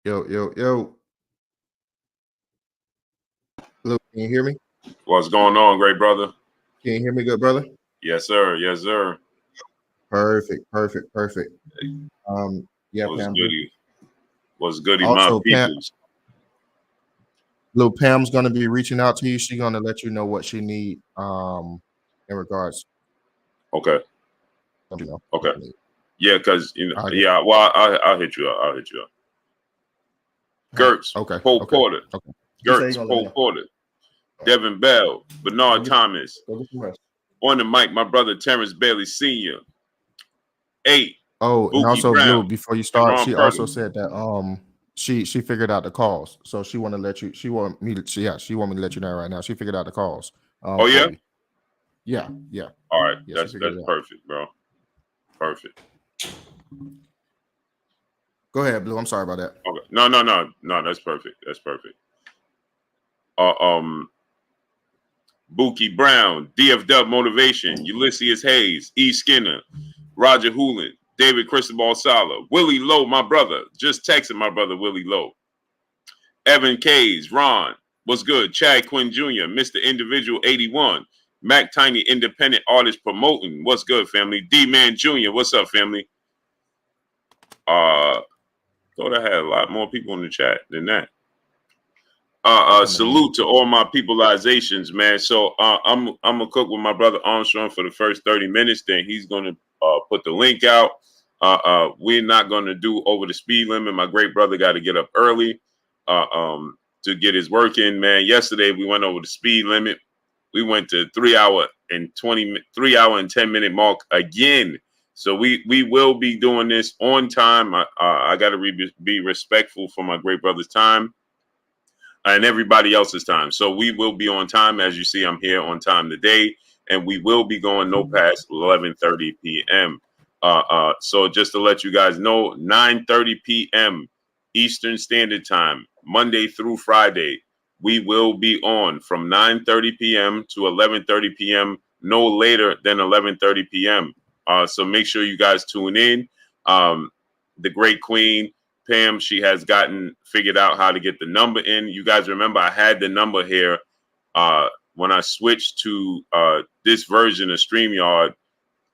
Yo, yo, yo. Luke, can you hear me? What's going on, great brother? Can you hear me, good brother? Yes, sir. Yes, sir. Perfect. Yeah, What's Pam. goody? What's goody, my Also, peoples? little Pam's gonna be reaching out to you. She's gonna let you know what she need in regards, Okay. you know, what Okay. she need. Yeah, because All right, yeah. Well, I'll hit you up. I'll hit you up. Gertz, okay. Cole Porter, You say you're Gertz, gonna let me Cole know. Porter, All right. Devin Bell, Go Bernard get Thomas. go get some rest. On the mic, my brother Terence Bailey Sr. 8, Oh, and Buki also Brown, Blue, before you and start, Ron she Purdy. also said that she figured out the calls. So she want to let you, she want me to she want me to let you know right now. She figured out the calls Oh for yeah. you. Yeah. All right. Yeah, she That's figured it out. perfect, bro. Perfect. Go ahead, Blue. I'm sorry about that. Okay. No. That's perfect. That's perfect. Uh, um, Buki Brown, DFW Motivation, Ulysses Hayes, E. Skinner, Roger Hoolan, David Cristobal Sala, Willie Lowe, my brother. Just texting my brother Willie Lowe. Evan Kays, Ron, what's good? Chad Quinn Jr., Mr. Individual 81, Mac Tiny Independent Artist Promoting. What's good, family? D-Man Jr., what's up, family? Thought I had a lot more people in the chat than that. Salute to all my peopleizations, man. So I'm gonna cook with my brother Armstrong for the first 30 minutes. Then he's gonna put the link out. We're not gonna do over the speed limit. My great brother got to get up early to get his work in, man. Yesterday we went over the speed limit. We went to 3 hour and 10-minute mark again. So we will be doing this on time. I got to be respectful for my great brother's time and everybody else's time. So we will be on time. As you see, I'm here on time today, and we will be going no past 11:30 p.m. So just to let you guys know, 9:30 p.m. Eastern Standard Time, Monday through Friday, we will be on from 9:30 p.m. to 11:30 p.m. No later than 11:30 p.m. So make sure you guys tune in. The Great Queen Pam, she has figured out how to get the number in. You guys remember I had the number here when I switched to this version of StreamYard.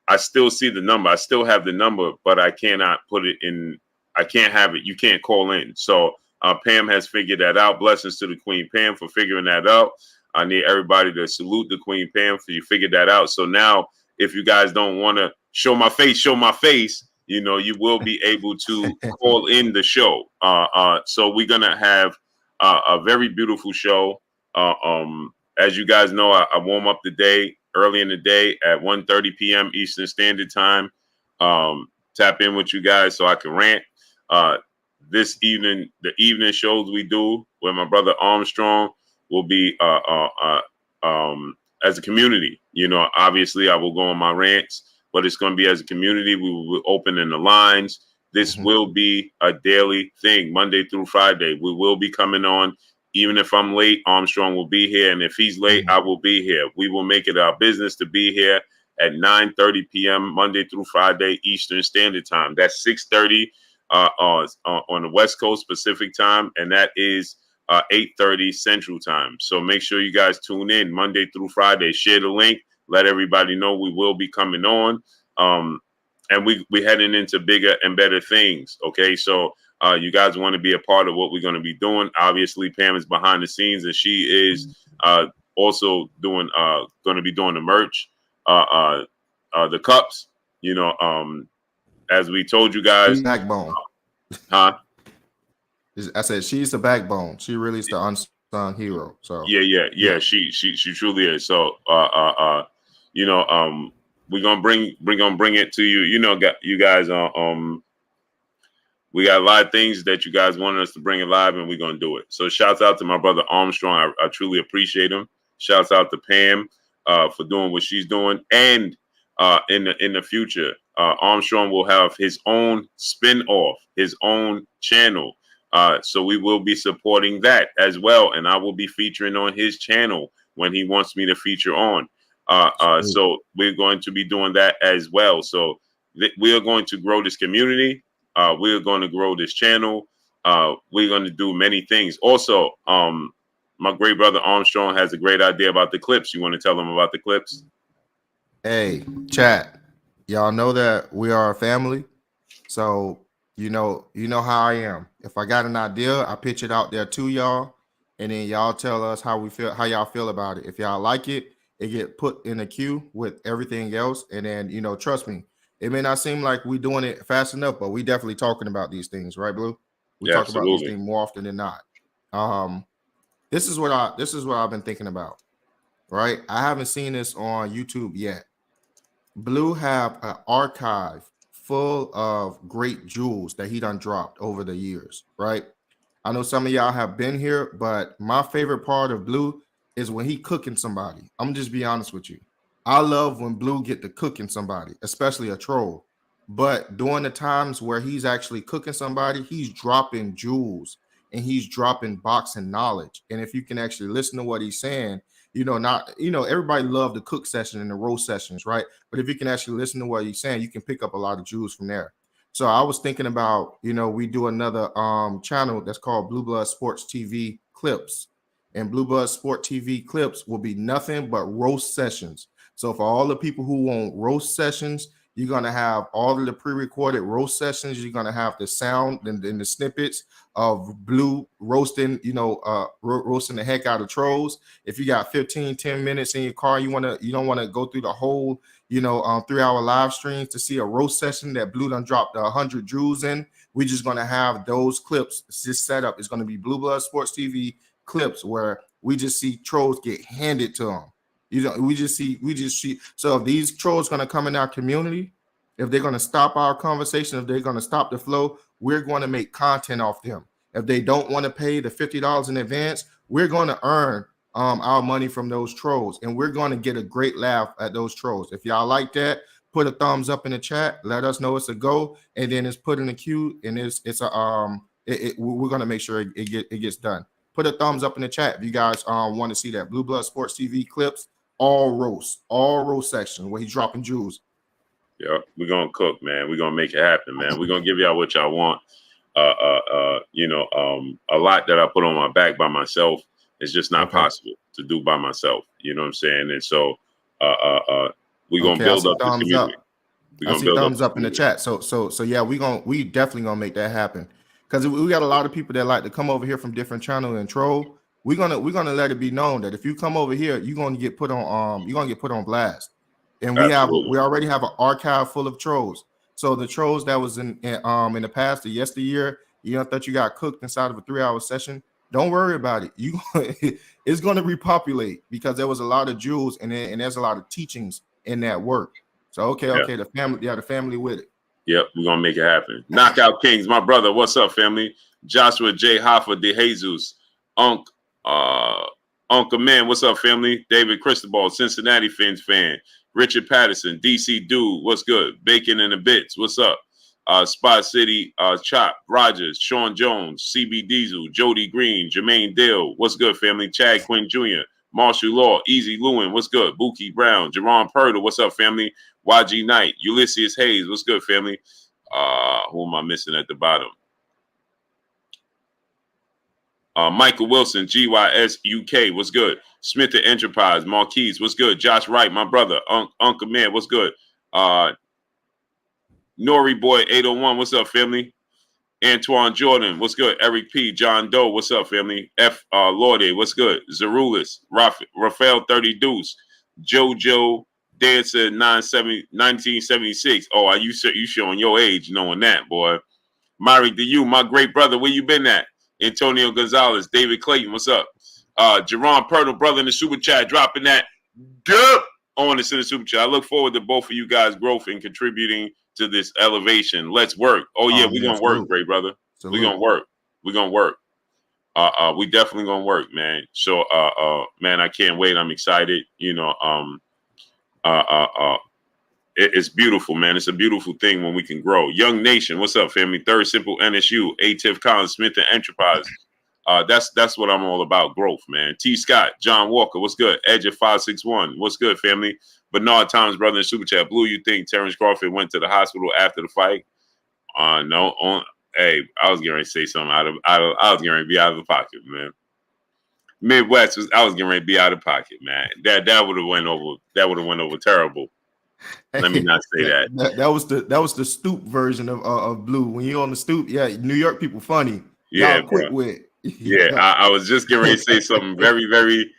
I still see the number. I still have the number, but I cannot put it in. I can't have it. You can't call in. So Pam has figured that out. Blessings to the Queen Pam for figuring that out. I need everybody to salute the Queen Pam for you figured that out. So now, if you guys don't want to show my face, you know, you will be able to call in the show. So we're gonna have a very beautiful show. As you guys know, I warm up the day early in the day at 1:30 p.m. Eastern Standard Time. Tap in with you guys so I can rant. This evening, the evening shows we do with my brother Armstrong will be as a community. You know, obviously I will go on my rants, but it's going to be as a community. We will be opening the lines. This will be a daily thing, Monday through Friday. We will be coming on. Even if I'm late, Armstrong will be here. And if he's late, I will be here. We will make it our business to be here at 9:30 p.m. Monday through Friday, Eastern Standard Time. That's 6:30 on the West Coast Pacific Time. And that is 8:30 Central Time. So make sure you guys tune in Monday through Friday. Share the link. Let everybody know we will be coming on. And we heading into bigger and better things. Okay, so you guys want to be a part of what we're going to be doing. Obviously, Pam is behind the scenes, and she is also doing going to be doing the merch, the cups. You know, as we told you guys, Backbone. huh? I said she's the backbone. She really is the unsung hero. So Yeah. She truly is. So you know, we're gonna bring it to you. You know, you guys we got a lot of things that you guys wanted us to bring alive, and we're gonna do it. So shouts out to my brother Armstrong. I truly appreciate him. Shouts out to Pam for doing what she's doing. And in the future, Armstrong will have his own spin-off, his own channel. So we will be supporting that as well. And I will be featuring on his channel when he wants me to feature on. So we're going to be doing that as well. So we are going to grow this community. We are going to grow this channel. we're going to do many things. Also, my great brother Armstrong has a great idea about the clips. You want to tell them about the clips? Hey, chat. Y'all know that we are a family. So you know how I am. If I got an idea, I pitch it out there to y'all, and then y'all tell us how y'all feel about it. If y'all like it, it get put in a queue with everything else, and then trust me, it may not seem like we doing it fast enough, but we definitely talking about these things, right, Blue? We Yeah, talk about these absolutely. things more often than not. This is what I've been thinking about, right? I haven't seen this on YouTube yet. Blue have an archive full of great jewels that he done dropped over the years, right? I know some of y'all have been here, but my favorite part of Blue is when he cooking somebody. I'm just be honest with you. I love when Blue get to cooking somebody, especially a troll. But during the times where he's actually cooking somebody, he's dropping jewels and he's dropping boxing knowledge. And if you can actually listen to what he's saying, everybody love the cook session and the roast sessions, right? But if you can actually listen to what he's saying, you can pick up a lot of jewels from there. So I was thinking about, we do another channel that's called Blue Blood Sports TV Clips. And Blue Blood Sport TV Clips will be nothing but roast sessions. So for all the people who want roast sessions, you're going to have all of the pre-recorded roast sessions. You're going to have the sound and the snippets of Blue roasting, roasting the heck out of trolls. If you got 10 minutes in your car, you don't want to go through the whole 3-hour live streams to see a roast session that Blue done dropped 100 jewels in. We're just going to have those clips. This setup is going to be Blue Blood Sports TV clips where we just see trolls get handed to them. We just see. So if these trolls going to come in our community, if they're going to stop our conversation, if they're going to stop the flow, we're going to make content off them. If they don't want to pay the $50 in advance, we're going to earn our money from those trolls, and we're going to get a great laugh at those trolls. If y'all like that, put a thumbs up in the chat. Let us know it's a go, and then it's put in the queue, and we're going to make sure it gets done. Put a thumbs up in the chat if you guys want to see that. Blue Blood Sports TV clips, all roast section where he's dropping jewels. Yeah, we're gonna cook, man. We're gonna make it happen, man. We're gonna give y'all what y'all want. A lot that I put on my back by myself is just not possible to do by myself. You know what I'm saying? And so we're gonna build up the community. I see thumbs up in the chat. So yeah, we definitely gonna make that happen. Because we got a lot of people that like to come over here from different channels and troll. We're gonna let it be known that if you come over here, you're gonna get put on blast. And we already have an archive full of trolls. So the trolls that was in the past, the yesteryear, thought you got cooked inside of a 3-hour session. Don't worry about it. It's going to repopulate because there was a lot of jewels and there's a lot of teachings in that work. So okay, the family with it. Yep, we're gonna make it happen. Knockout Kings, my brother. What's up, family? Joshua J. Hoffa de Jesus, Uncle Man. What's up, family? David Cristobal, Cincinnati Fins fan. Richard Patterson, DC Dude, what's good? Bacon and the Bits, what's up? Spot City, Chop, Rogers, Sean Jones, CB Diesel, Jody Green, Jermaine Dill, what's good, family? Chad Quinn Jr., Marshall Law, Easy Lewin, what's good? Buki Brown, Jerron Purtle, what's up, family? YG Knight, Ulysses Hayes, what's good, family? Who am I missing at the bottom? Michael Wilson, GYS UK, what's good? Smith and Enterprise, Marquise, what's good? Josh Wright, my brother, Uncle Man, what's good? Nori Boy 801, what's up, family? Antoine Jordan, what's good? Eric P, John Doe, what's up, family? F Lorde, what's good? Zerulis, Rafael 30 Deuce, JoJo Dancer 1976. Oh, you showing your age knowing that, boy. Mari to you, my great brother, where you been at? Antonio Gonzalez, David Clayton, what's up? Jerron Purtle, brother in the super chat, dropping that on the super chat. I look forward to both of you guys' growth and contributing to this elevation. Let's work. Oh yeah, we're gonna work, great brother. We're gonna work. We're gonna work. We definitely gonna work, man. So man, I can't wait. I'm excited. It's beautiful, man. It's a beautiful thing when we can grow. Young Nation, what's up, family? Third Simple NSU, Atif Collins, Smith and Enterprise. That's what I'm all about, growth, man. T. Scott, John Walker, what's good? Edge of 561, what's good, family? Bernard Thomas, brother in Super Chat. Blue, you think Terence Crawford went to the hospital after the fight? No. Hey, I was getting ready to say something I was getting ready to be out of the pocket, man. Midwest I was getting ready to be out of pocket, man. That would have went over. That would have went over terrible. Let me not say that. That was the stoop version of Blue. When you're on the stoop, yeah, New York people funny. Yeah, Y'all quick with. Yeah, I was just getting ready to say something very, very.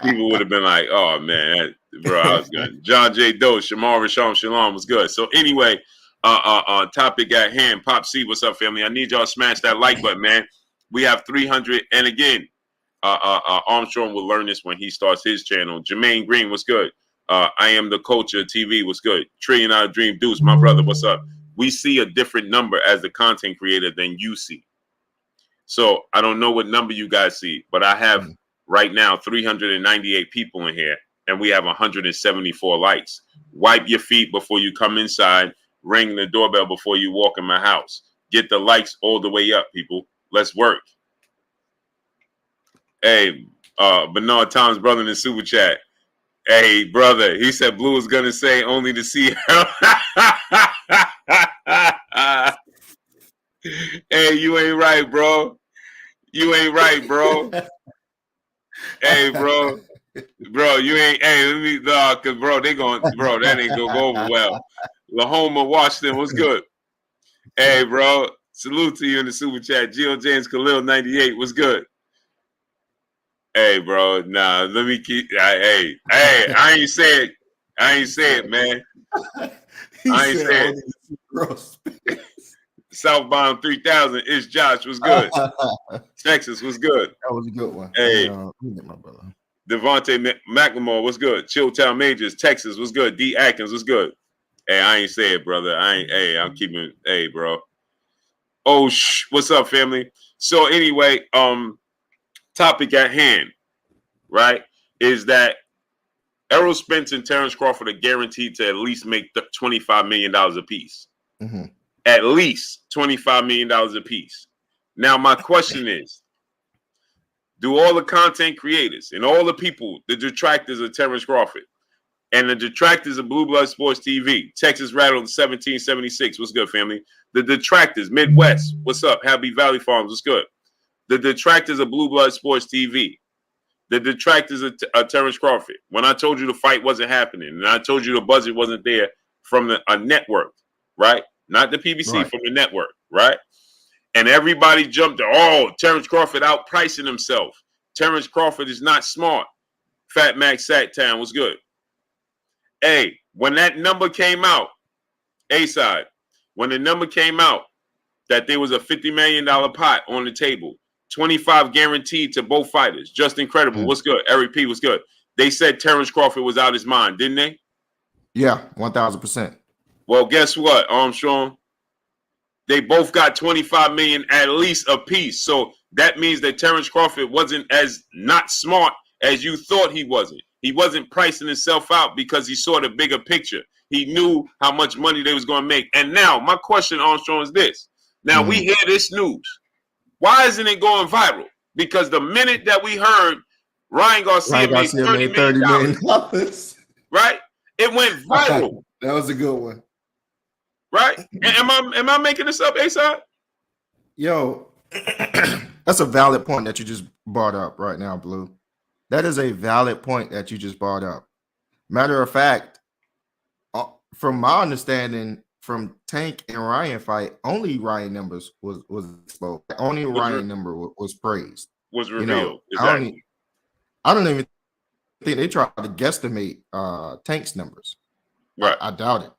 People would have been like, "Oh man, bro, I was good." John J. Doe, Shamar Rasham Shalom was good. So anyway, topic at hand. Pop C, what's up, family? I need y'all to smash that like button, man. We have 300, and again, Armstrong will learn this when he starts his channel. Jermaine Green, what's good? I am the coach of TV, what's good? Trillion Dollar Dream Deuce, my brother, what's up? We see a different number as the content creator than you see. So I don't know what number you guys see, but I have right now 398 people in here, and we have 174 likes. Wipe your feet before you come inside. Ring the doorbell before you walk in my house. Get the likes all the way up, people. Let's work. Hey, Bernard Tom's brother in the super chat. Hey, brother, he said Blue is gonna say only to see. Hey, you ain't right, bro. You ain't right, bro. Hey, bro, you ain't. Hey, let me, cause bro, that ain't gonna go over well. Lahoma, Washington, what's good? Hey, bro, salute to you in the super chat. Gio James Khalil 98, what's good? Hey, bro, nah, let me keep. Hey, I ain't say it, man. I ain't say it. Southbound 3000 is Josh, was good. Texas was good. That was a good one. Hey, my brother. Devontae McLemore was good. Chilltown Majors, Texas was good. D Atkins was good. Hey, I ain't say it, brother. I'm keeping. Hey, bro. Oh, what's up, family? So anyway, topic at hand, right, is that Errol Spence and Terence Crawford are guaranteed to at least make $25 million a piece. Mm-hmm. At least $25 million a piece. Now, my question is, do all the content creators and all the people, the detractors of Terence Crawford and the detractors of Blue Blood Sports TV, Texas Rattled 1776, what's good, family? The detractors, Midwest, what's up? Happy Valley Farms, what's good? The detractors of Blue Blood Sports TV, the detractors of Terence Crawford, when I told you the fight wasn't happening and I told you the budget wasn't there from a network, right? Not the PBC, right, from the network, right? And everybody jumped to, oh, Terence Crawford outpricing himself. Terence Crawford is not smart. Fat Max Sacktown was good. Hey, when that number came out, A-side, when the number came out that there was a $50 million pot on the table, 25 guaranteed to both fighters. Just incredible. What's good? Eric P was good. They said Terence Crawford was out his mind, didn't they? Yeah, 1,000%. Well, guess what, Armstrong? They both got 25 million at least a piece. So that means that Terence Crawford wasn't as not smart as you thought he wasn't. He wasn't pricing himself out because he saw the bigger picture. He knew how much money they was going to make. And now my question, Armstrong, is this. Now we hear this news. Why isn't it going viral? Because the minute that we heard Ryan Garcia made $30 million, right? It went viral. That was a good one. Right? Am I making this up, A-side? Yo, that's a valid point that you just brought up right now, Blue. That is a valid point that you just brought up. Matter of fact, from my understanding, from Tank and Ryan fight, only Ryan numbers was exposed. Only Ryan number was praised. Was revealed. Exactly. I don't even think they tried to guesstimate Tank's numbers. Right. I doubt it.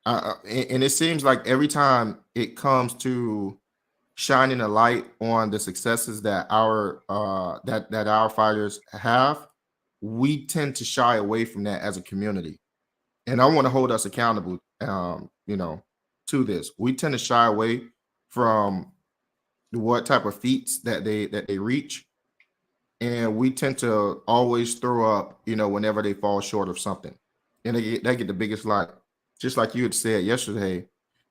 And it seems like every time it comes to shining a light on the successes that our fighters have, we tend to shy away from that as a community. And I want to hold us accountable, to this. We tend to shy away from what type of feats that they reach, and we tend to always throw up, whenever they fall short of something, and they get the biggest light. Just like you had said yesterday,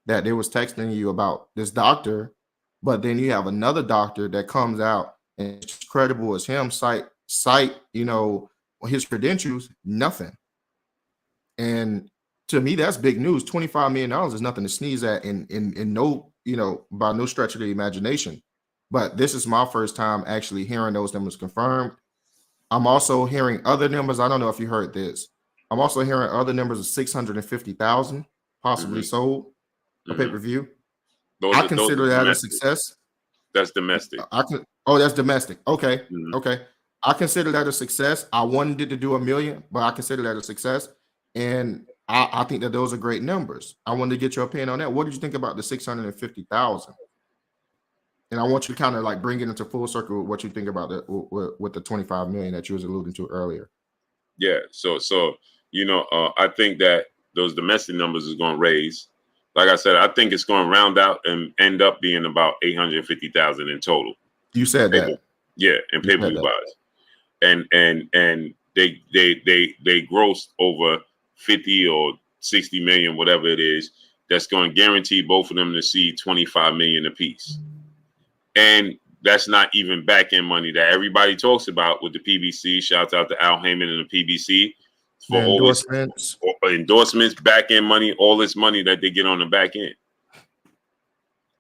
that they was texting you about this doctor, but then you have another doctor that comes out and it's credible as him, cite, his credentials, nothing. And to me, that's big news. $25 million is nothing to sneeze at in no by no stretch of the imagination. But this is my first time actually hearing those numbers confirmed. I'm also hearing other numbers. I don't know if you heard this. I'm also hearing other numbers of 650,000 possibly sold a pay-per-view. I Those consider are that a domestic. success. That's domestic. That's domestic. Okay. Okay. I consider that a success. I wanted it to do 1 million, but I consider that a success. And I think that those are great numbers. I wanted to get your opinion on that. What did you think about the 650,000? And I want you to kind of like bring it into full circle with what you think about with the 25 million that you was alluding to earlier. Yeah. So I think that those domestic numbers is going to raise. Like I said, I think it's going to round out and end up being about 850,000 in total. You said that. Yeah, in pay-per-view buys. And they grossed over 50 or 60 million, whatever it is. That's going to guarantee both of them to see 25 million apiece. And that's not even back-end money that everybody talks about with the PBC. Shouts out to Al Heyman and the PBC for endorsements, back-end money, all this money that they get on the back end.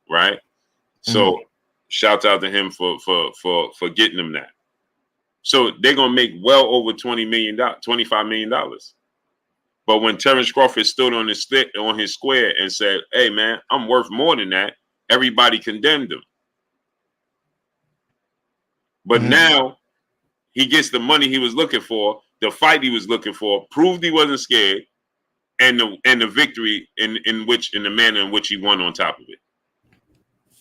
Right? So shouts out to him for getting them that. So they're gonna make well over $25 million. But when Terence Crawford stood on his square and said, "Hey man, I'm worth more than that," everybody condemned him. But now he gets the money he was looking for, the fight he was looking for, proved he wasn't scared, and the victory in the manner in which he won on top of it.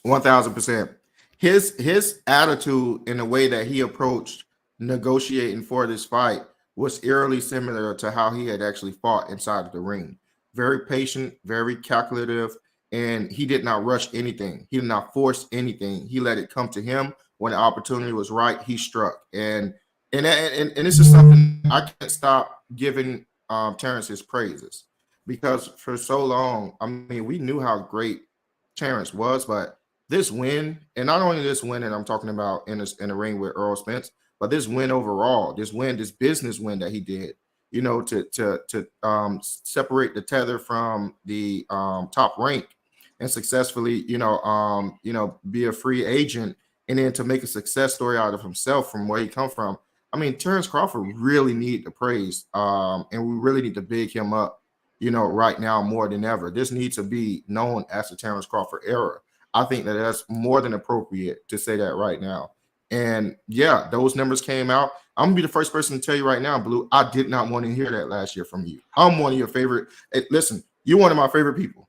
1,000%. His attitude in the way that he approached negotiating for this fight was eerily similar to how he had actually fought inside of the ring. Very patient, very calculative, and he did not rush anything. He did not force anything. He let it come to him. When the opportunity was right, he struck. And this is something I can't stop giving Terence his praises, because for so long, I mean, we knew how great Terence was, but this win, and not only this win that I'm talking about in the ring with Errol Spence, but this win overall, this business win that he did, to separate the tether from the top rank and successfully, be a free agent, and then to make a success story out of himself from where he come from. I mean, Terence Crawford really need the praise, and we really need to big him up, right now more than ever. This needs to be known as the Terence Crawford era. I think that that's more than appropriate to say that right now. And yeah, those numbers came out. I'm gonna be the first person to tell you right now, Blue, I did not want to hear that last year from you. I'm one of your favorite. Listen, you're one of my favorite people.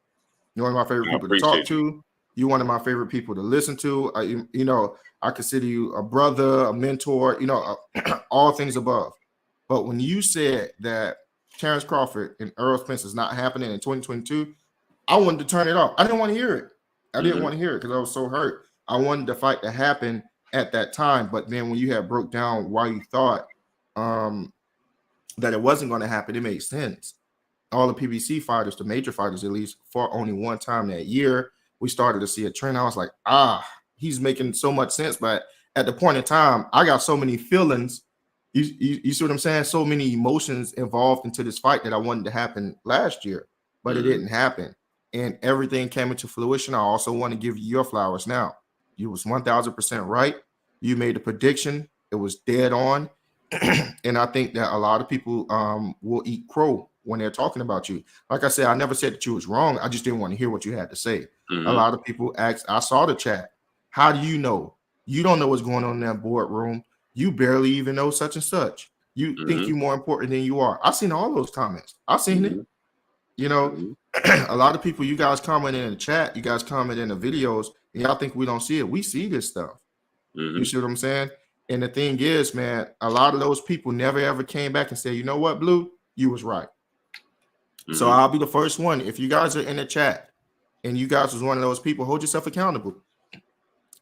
You're one of my favorite people to talk to. You're one of my favorite people to listen to. I consider you a brother, a mentor, all things above. But when you said that Terence Crawford and Errol Spence is not happening in 2022, I wanted to turn it off. I didn't want to hear it. I didn't want to hear it because I was so hurt. I wanted the fight to happen at that time. But then when you had broke down why you thought that it wasn't going to happen, it made sense. All the PBC fighters, the major fighters at least, fought only one time that year. We started to see a trend. I was like, he's making so much sense. But at the point in time, I got so many feelings. You see what I'm saying? So many emotions involved into this fight that I wanted to happen last year, but it didn't happen. And everything came into fruition. I also want to give you your flowers now. You was 1,000% right. You made a prediction. It was dead on. And I think that a lot of people will eat crow when they're talking about you. Like I said, I never said that you was wrong. I just didn't want to hear what you had to say. A lot of people asked, I saw the chat. How do you know? You don't know what's going on in that boardroom. You barely even know such and such. You think you're more important than you are. I've seen all those comments. I've seen it. A lot of people, you guys comment in the chat, you guys comment in the videos, and y'all think we don't see it. We see this stuff. You see what I'm saying? And the thing is, man, a lot of those people never ever came back and said, you know what, Blue, you was right. So I'll be the first one. If you guys are in the chat and you guys was one of those people, hold yourself accountable.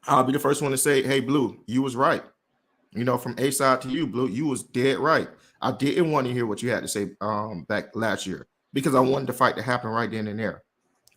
I'll be the first one to say, hey, Blue, you was right. From A side to you, Blue, you was dead right. I didn't want to hear what you had to say back last year because I wanted the fight to happen right then and there.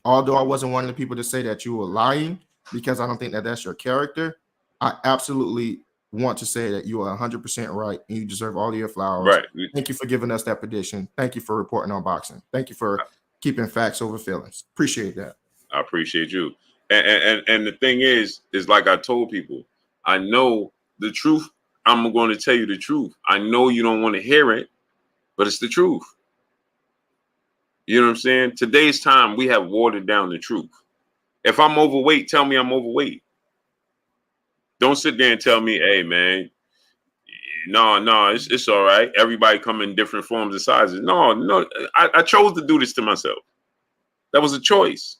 Although I wasn't one of the people to say that you were lying, because I don't think that that's your character, I absolutely want to say that you are 100% right and you deserve all of your flowers. Right. Thank you for giving us that prediction. Thank you for reporting on boxing. Thank you for keeping facts over feelings. Appreciate that. I appreciate you. And the thing is like I told people, I know the truth. I'm going to tell you the truth. I know you don't want to hear it, but it's the truth. You know what I'm saying? Today's time, we have watered down the truth. If I'm overweight, tell me I'm overweight. Don't sit there and tell me, hey, man, no, it's all right. Everybody come in different forms and sizes. No, I chose to do this to myself. That was a choice.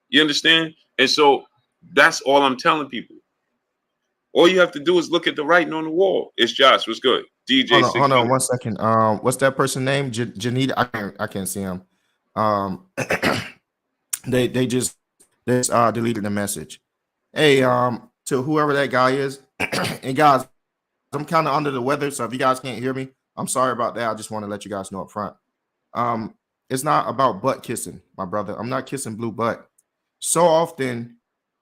You understand? And so that's all I'm telling people. All you have to do is look at the writing on the wall. It's Josh. What's good? DJ. Hold on 1 second. What's that person's name? Janita. I can't see him. They just deleted the message. Hey, to whoever that guy is, and guys, I'm kind of under the weather, so if you guys can't hear me, I'm sorry about that. I just want to let you guys know up front. It's not about butt kissing, my brother. I'm not kissing blue butt. So often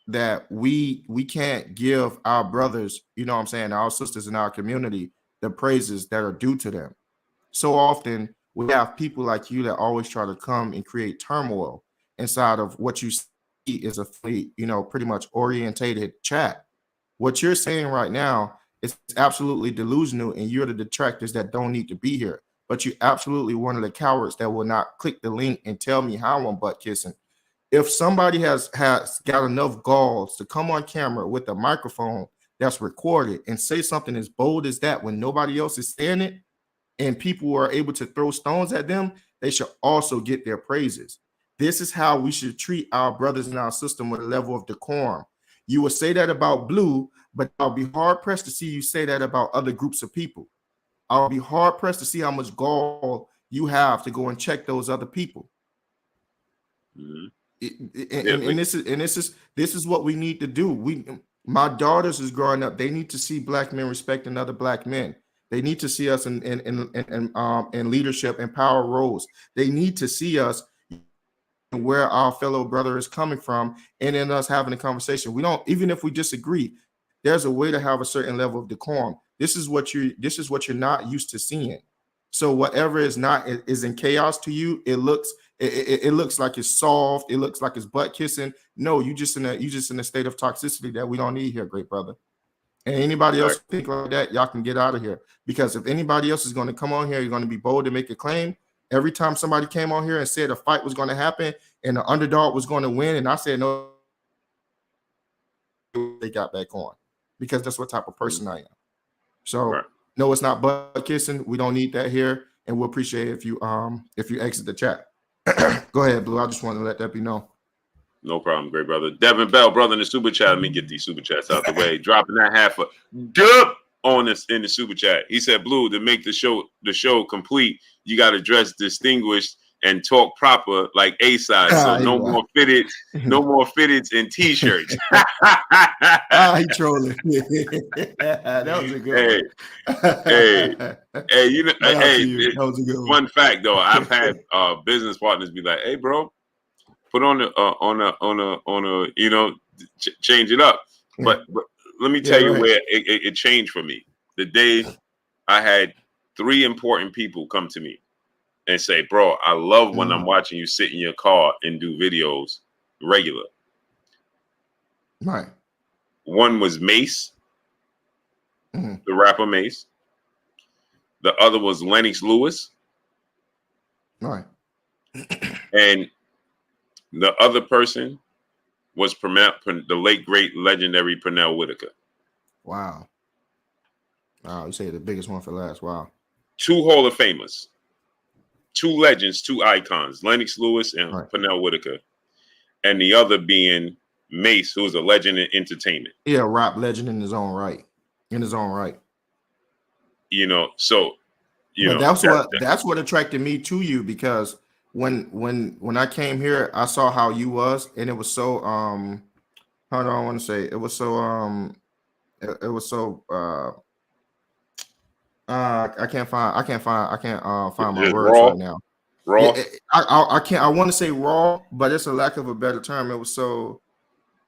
that we can't give our brothers, you know what I'm saying, our sisters in our community, the praises that are due to them. So often we have people like you that always try to come and create turmoil inside of what you see is a pretty much orientated chat. What you're saying right now is absolutely delusional, and you're the detractors that don't need to be here. But you're absolutely one of the cowards that will not click the link and tell me how I'm butt kissing. If somebody has got enough galls to come on camera with a microphone that's recorded and say something as bold as that when nobody else is saying it, and people are able to throw stones at them, they should also get their praises. This is how we should treat our brothers in our system with a level of decorum. You will say that about blue, but I'll be hard pressed to see you say that about other groups of people. I'll be hard pressed to see how much gall you have to go and check those other people. Mm-hmm. This is what we need to do. My daughters is growing up. They need to see black men respecting other black men. They need to see us in leadership and power roles. They need to see us where our fellow brother is coming from, and in us having a conversation. We don't, even if we disagree, there's a way to have a certain level of decorum. This is what you're not used to seeing. So whatever is not is in chaos to you, it looks like it's soft. It looks like it's butt kissing. No, you just in a state of toxicity that we don't need here, great brother. And anybody else think like that, y'all can get out of here. Because if anybody else is going to come on here, you're going to be bold and make a claim. Every time somebody came on here and said a fight was going to happen and the underdog was going to win, and I said no, they got back on, because that's what type of person I am. So no, it's not butt kissing. We don't need that here, and we'll appreciate if you exit the chat. Go ahead, Blue. I just want to let that be known. No problem, great brother. Devin Bell, brother, in the super chat. Let me get these super chats out the way. Dropping that half a dub on us in the super chat. He said, Blue, to make the show complete, you got to dress distinguished and talk proper like A-side. So no more fitteds and t-shirts. He trolling. That was a good one. Hey, you know, that was a good one. Fun fact though, I've had business partners be like, hey bro, put on a you know, change it up. But let me tell you where it changed for me. The day I had 3 important people come to me and say, bro, I love when I'm watching you sit in your car and do videos regular. Right. One was Mace, the rapper Mace. The other was Lennox Lewis. Right. And the other person was the late, great, legendary Pernell Whitaker. Wow. Wow, you say the biggest one for last. Wow. 2 Hall of Famers. 2 legends, 2 icons, Lennox Lewis and Pernell Whitaker. And the other being Mace, who is a legend in entertainment. Yeah, rap legend in his own right. You know, so that's what attracted me to you, because when I came here, I saw how you was, and it was so how do I want to say, it was so I can't find my words right now. Raw. Yeah, I can't. I want to say raw, but it's a lack of a better term. It was so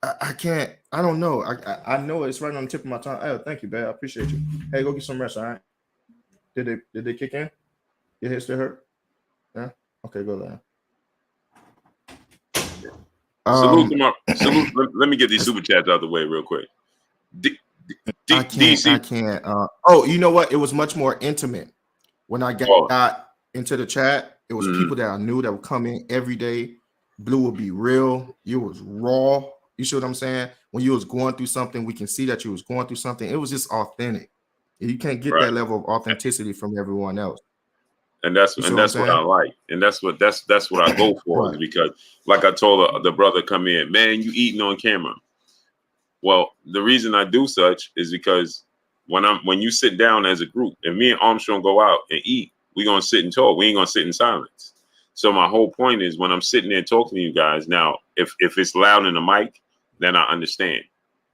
I can't. I don't know. I know it's right on the tip of my tongue. Oh, thank you, babe. I appreciate you. Hey, go get some rest. All right. Did they kick in? Your head still hurt? Yeah. Okay, go there. Salute to my salute. Let me get these super chats out of the way real quick. I can't. You know what? It was much more intimate when I got into the chat. It was people that I knew that would come in every day. Blue would be real. You was raw. You see what I'm saying? When you was going through something, we can see that you was going through something. It was just authentic. You can't get that level of authenticity from everyone else. And that's what I like, and that's what I go for. Right. Because, like I told the brother come in, man, you eating on camera. Well, the reason I do such is because when you sit down as a group, and me and Armstrong go out and eat, we gonna sit and talk. We ain't gonna sit in silence. So my whole point is, when I'm sitting there talking to you guys, now if it's loud in the mic, then I understand.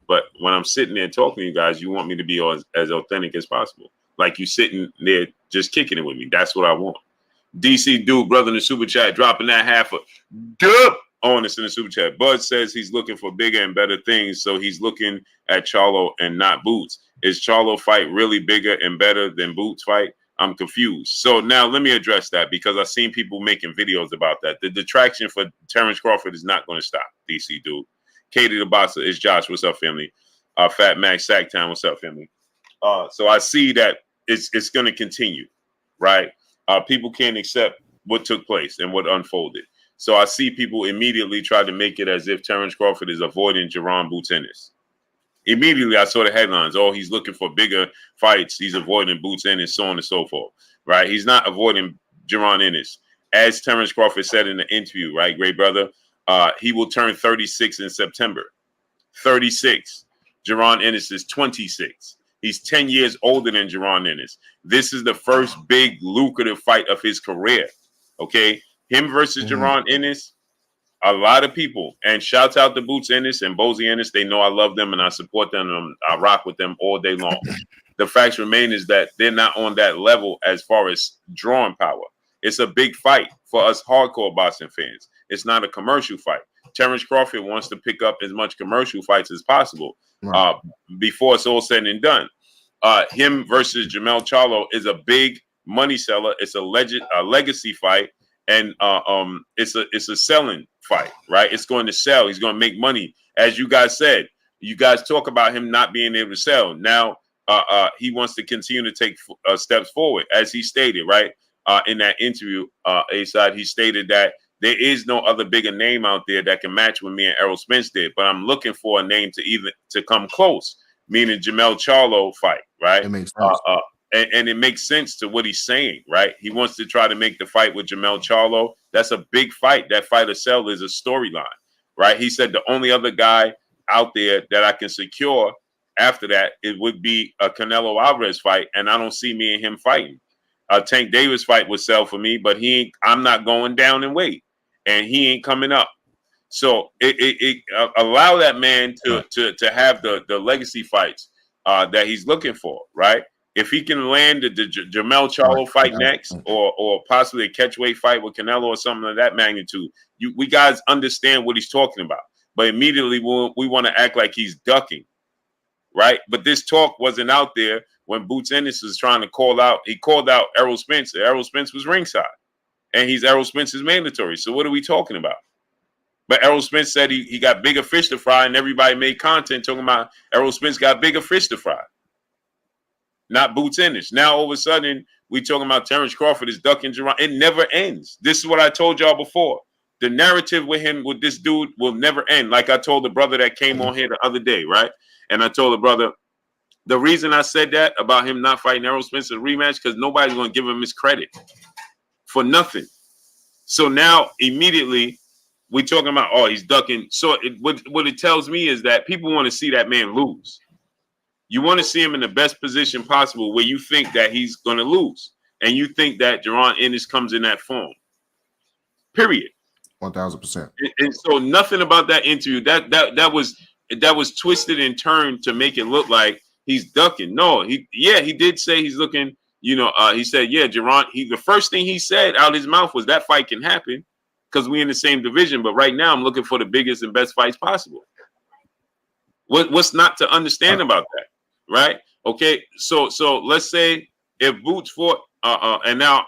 But when I'm sitting there talking to you guys, you want me to be as authentic as possible. Like you sitting there just kicking it with me. That's what I want. DC Dude, brother in the super chat, dropping that half a dub on us in the super chat. Bud says he's looking for bigger and better things, so he's looking at Charlo and not Boots. Is Charlo fight really bigger and better than Boots fight? I'm confused. So now let me address that, because I've seen people making videos about that. The detraction for Terence Crawford is not going to stop, DC Dude. Katie the Bossa is Josh. What's up, family? Fat Max Sacktown. What's up, family? So I see that it's going to continue, right? People can't accept what took place and what unfolded. So I see people immediately try to make it as if Terence Crawford is avoiding Jaron Boots Ennis. Immediately, I saw the headlines. Oh, he's looking for bigger fights. He's avoiding Boots Ennis, so on and so forth, right? He's not avoiding Jaron Ennis. As Terence Crawford said in the interview, right, great brother, he will turn 36 in September. 36. Jaron Ennis is 26. He's 10 years older than Jaron Ennis. This is the first big lucrative fight of his career. Okay, him versus Jaron Ennis. A lot of people, and shouts out to Boots Ennis and Bozy Ennis. They know I love them and I support them and I rock with them all day long. The facts remain is that they're not on that level as far as drawing power. It's a big fight for us hardcore boxing fans. It's not a commercial fight. Terence Crawford wants to pick up as much commercial fights as possible before it's all said and done. Him versus Jamel Charlo is a big money seller. It's a legacy fight, and it's a selling fight, right? It's going to sell. He's going to make money. As you guys said, you guys talk about him not being able to sell. Now he wants to continue to take steps forward, as he stated, right? In that interview, A-Side, he stated that there is no other bigger name out there that can match what me and Errol Spence did, but I'm looking for a name to come close, meaning Jamel Charlo fight, right? It makes sense. And it makes sense to what he's saying, right? He wants to try to make the fight with Jamel Charlo. That's a big fight. That fight to sell is a storyline, right? He said the only other guy out there that I can secure after that, it would be a Canelo Alvarez fight, and I don't see me and him fighting. A Tank Davis fight would sell for me, but I'm not going down in weight, and he ain't coming up. So it allow that man to have the legacy fights that he's looking for, right? If he can land the Jamel Charlo fight next, or possibly a catchweight fight with Canelo or something of that magnitude, we guys understand what he's talking about. But immediately we want to act like he's ducking, right? But this talk wasn't out there when Boots Ennis was trying to call out. He called out Errol Spence. Errol Spence was ringside, and he's Errol Spence's mandatory. So what are we talking about? But Errol Spence said he got bigger fish to fry, and everybody made content talking about Errol Spence got bigger fish to fry, not Boots Ennis. Now all of a sudden we talking about Terence Crawford is ducking Jaron. It never ends. This is what I told y'all before. The narrative with this dude will never end. Like I told the brother that came on here the other day, right? And I told the brother, the reason I said that about him not fighting Errol Spence in a rematch, because nobody's going to give him his credit for nothing. So now immediately we talking about, oh, he's ducking. So what it tells me is that people want to see that man lose. You want to see him in the best position possible where you think that he's going to lose. And you think that Jaron Ennis comes in that form. Period. 1,000%. And so nothing about that interview, that was twisted and turned to make it look like he's ducking. No, he did say he's looking, he said, yeah, Jaron, the first thing he said out his mouth was that fight can happen because we in the same division. But right now I'm looking for the biggest and best fights possible. What's not to understand about that? Right? Okay. So let's say if Boots fought, and now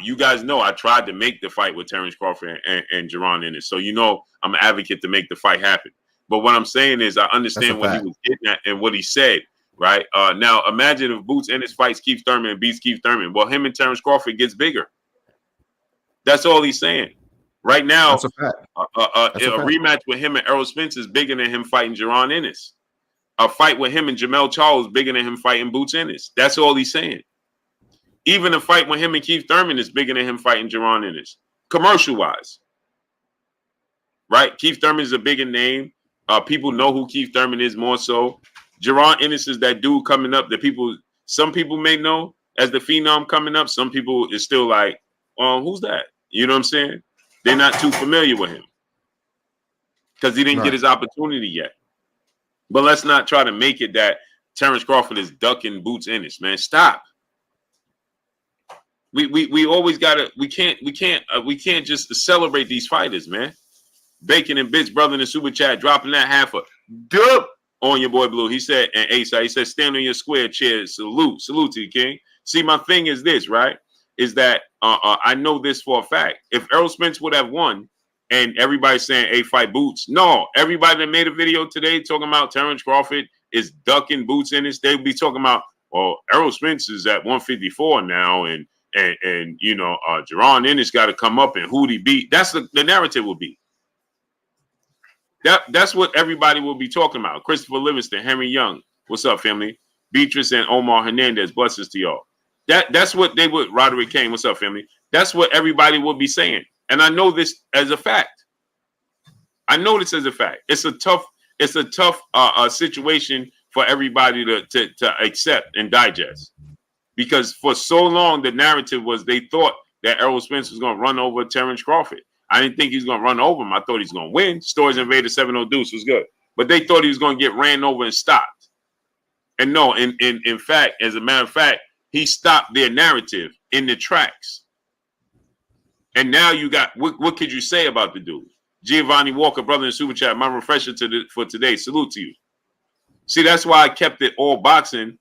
you guys know I tried to make the fight with Terence Crawford and Jaron Ennis, so you know I'm an advocate to make the fight happen. But what I'm saying is I understand what he was getting at and what he said, right? Now imagine if Boots Ennis fights Keith Thurman and beats Keith Thurman. Well, him and Terence Crawford gets bigger. That's all he's saying. Right now, that's a fact. A rematch with him and Errol Spence is bigger than him fighting Jaron Ennis. A fight with him and Jamel Charlo is bigger than him fighting Boots Ennis. That's all he's saying. Even a fight with him and Keith Thurman is bigger than him fighting Jaron Ennis, commercial-wise. Right? Keith Thurman is a bigger name. People know who Keith Thurman is more so. Jaron Ennis is that dude coming up that some people may know as the phenom coming up. Some people is still like, who's that? You know what I'm saying? They're not too familiar with him because he didn't get his opportunity yet. But let's not try to make it that Terence Crawford is ducking Boots Ennis, man. Stop. We always gotta. We can't just celebrate these fighters, man. Bacon and Bits, brother in the super chat, dropping that half a dub on your boy Blue. He said, and Ace, he said, stand on your square chair. Salute to you, King. See, my thing is this, right? Is that I know this for a fact. If Errol Spence would have won, and everybody's saying, hey, fight Boots. No, everybody that made a video today talking about Terence Crawford is ducking Boots Ennis, they'd be talking about, well, Errol Spence is at 154 now, and you know, Jaron Ennis got to come up and who'd he beat? That's the narrative will be. That's what everybody will be talking about. Christopher Livingston, Henry Young. What's up, family? Beatrice and Omar Hernandez. Blessings to y'all. That's what they would. Roderick Kane. What's up, family? That's what everybody will be saying. And I know this as a fact. I know this as a fact. It's a tough situation for everybody to accept and digest. Because for so long, the narrative was they thought that Errol Spence was going to run over Terence Crawford. I didn't think he was going to run over him. I thought he was going to win. Stories Invader 7-0 Deuce was good. But they thought he was going to get ran over and stopped. And no, in fact, as a matter of fact, he stopped their narrative in the tracks. And now you got, what could you say about the dude? Giovanni Walker, brother in Super Chat, my refresher for today. Salute to you. See, that's why I kept it all boxing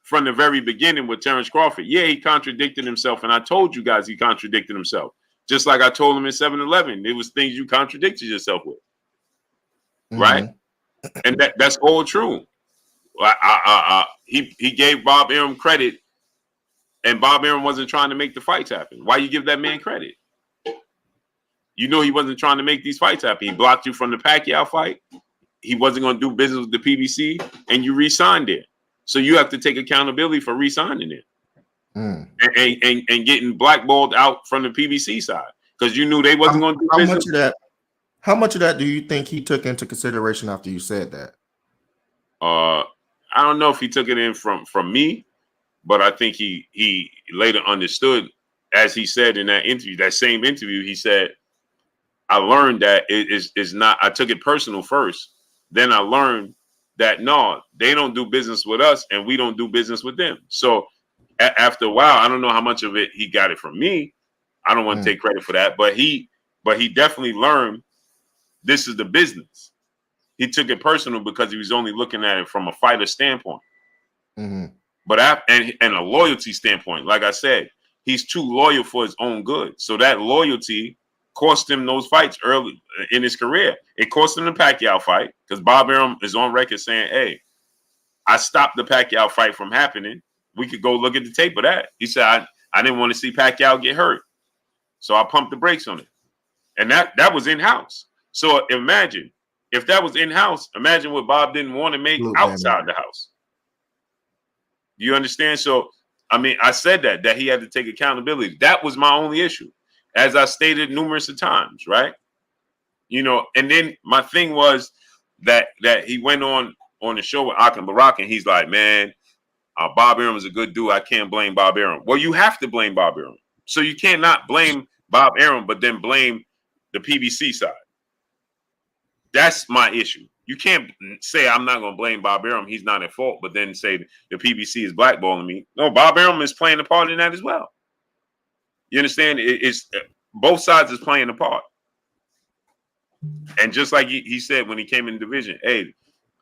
from the very beginning with Terence Crawford. Yeah, he contradicted himself, and I told you guys he contradicted himself. Just like I told him in 7-11, it was things you contradicted yourself with, right? And that's all true. He gave Bob Arum credit, and Bob Arum wasn't trying to make the fights happen. Why you give that man credit? You know he wasn't trying to make these fights happen. He blocked you from the Pacquiao fight. He wasn't going to do business with the PBC, and you re-signed it. So you have to take accountability for re-signing it. And getting blackballed out from the PBC side because you knew they wasn't going to do business. How much of that do you think he took into consideration after you said that? I don't know if he took it in from me, but I think he later understood, as he said in that interview, that same interview, he said, I learned that it is not, I took it personal first. Then I learned that no, they don't do business with us and we don't do business with them. So after a while, I don't know how much of it he got it from me. I don't want to take credit for that, but he definitely learned this is the business. He took it personal because he was only looking at it from a fighter standpoint. But and a loyalty standpoint, like I said, he's too loyal for his own good. So that loyalty cost him those fights early in his career. It cost him the Pacquiao fight because Bob Arum is on record saying, "Hey, I stopped the Pacquiao fight from happening." We could go look at the tape of that. He said, I didn't want to see Pacquiao get hurt. So I pumped the brakes on it. And that was in-house. So imagine, if that was in-house, imagine what Bob didn't want to make outside the house. Do you understand? So, I mean, I said that he had to take accountability. That was my only issue, as I stated numerous of times, right? You know, and then my thing was that he went on the show with Akim Barak, and he's like, man, Bob Arum is a good dude. I can't blame Bob Arum. Well, you have to blame Bob Arum. So you cannot blame Bob Arum, but then blame the PBC side. That's my issue. You can't say I'm not going to blame Bob Arum. He's not at fault, but then say the PBC is blackballing me. No, Bob Arum is playing a part in that as well. You understand? It's both sides is playing a part. And just like he said when he came in the division, hey,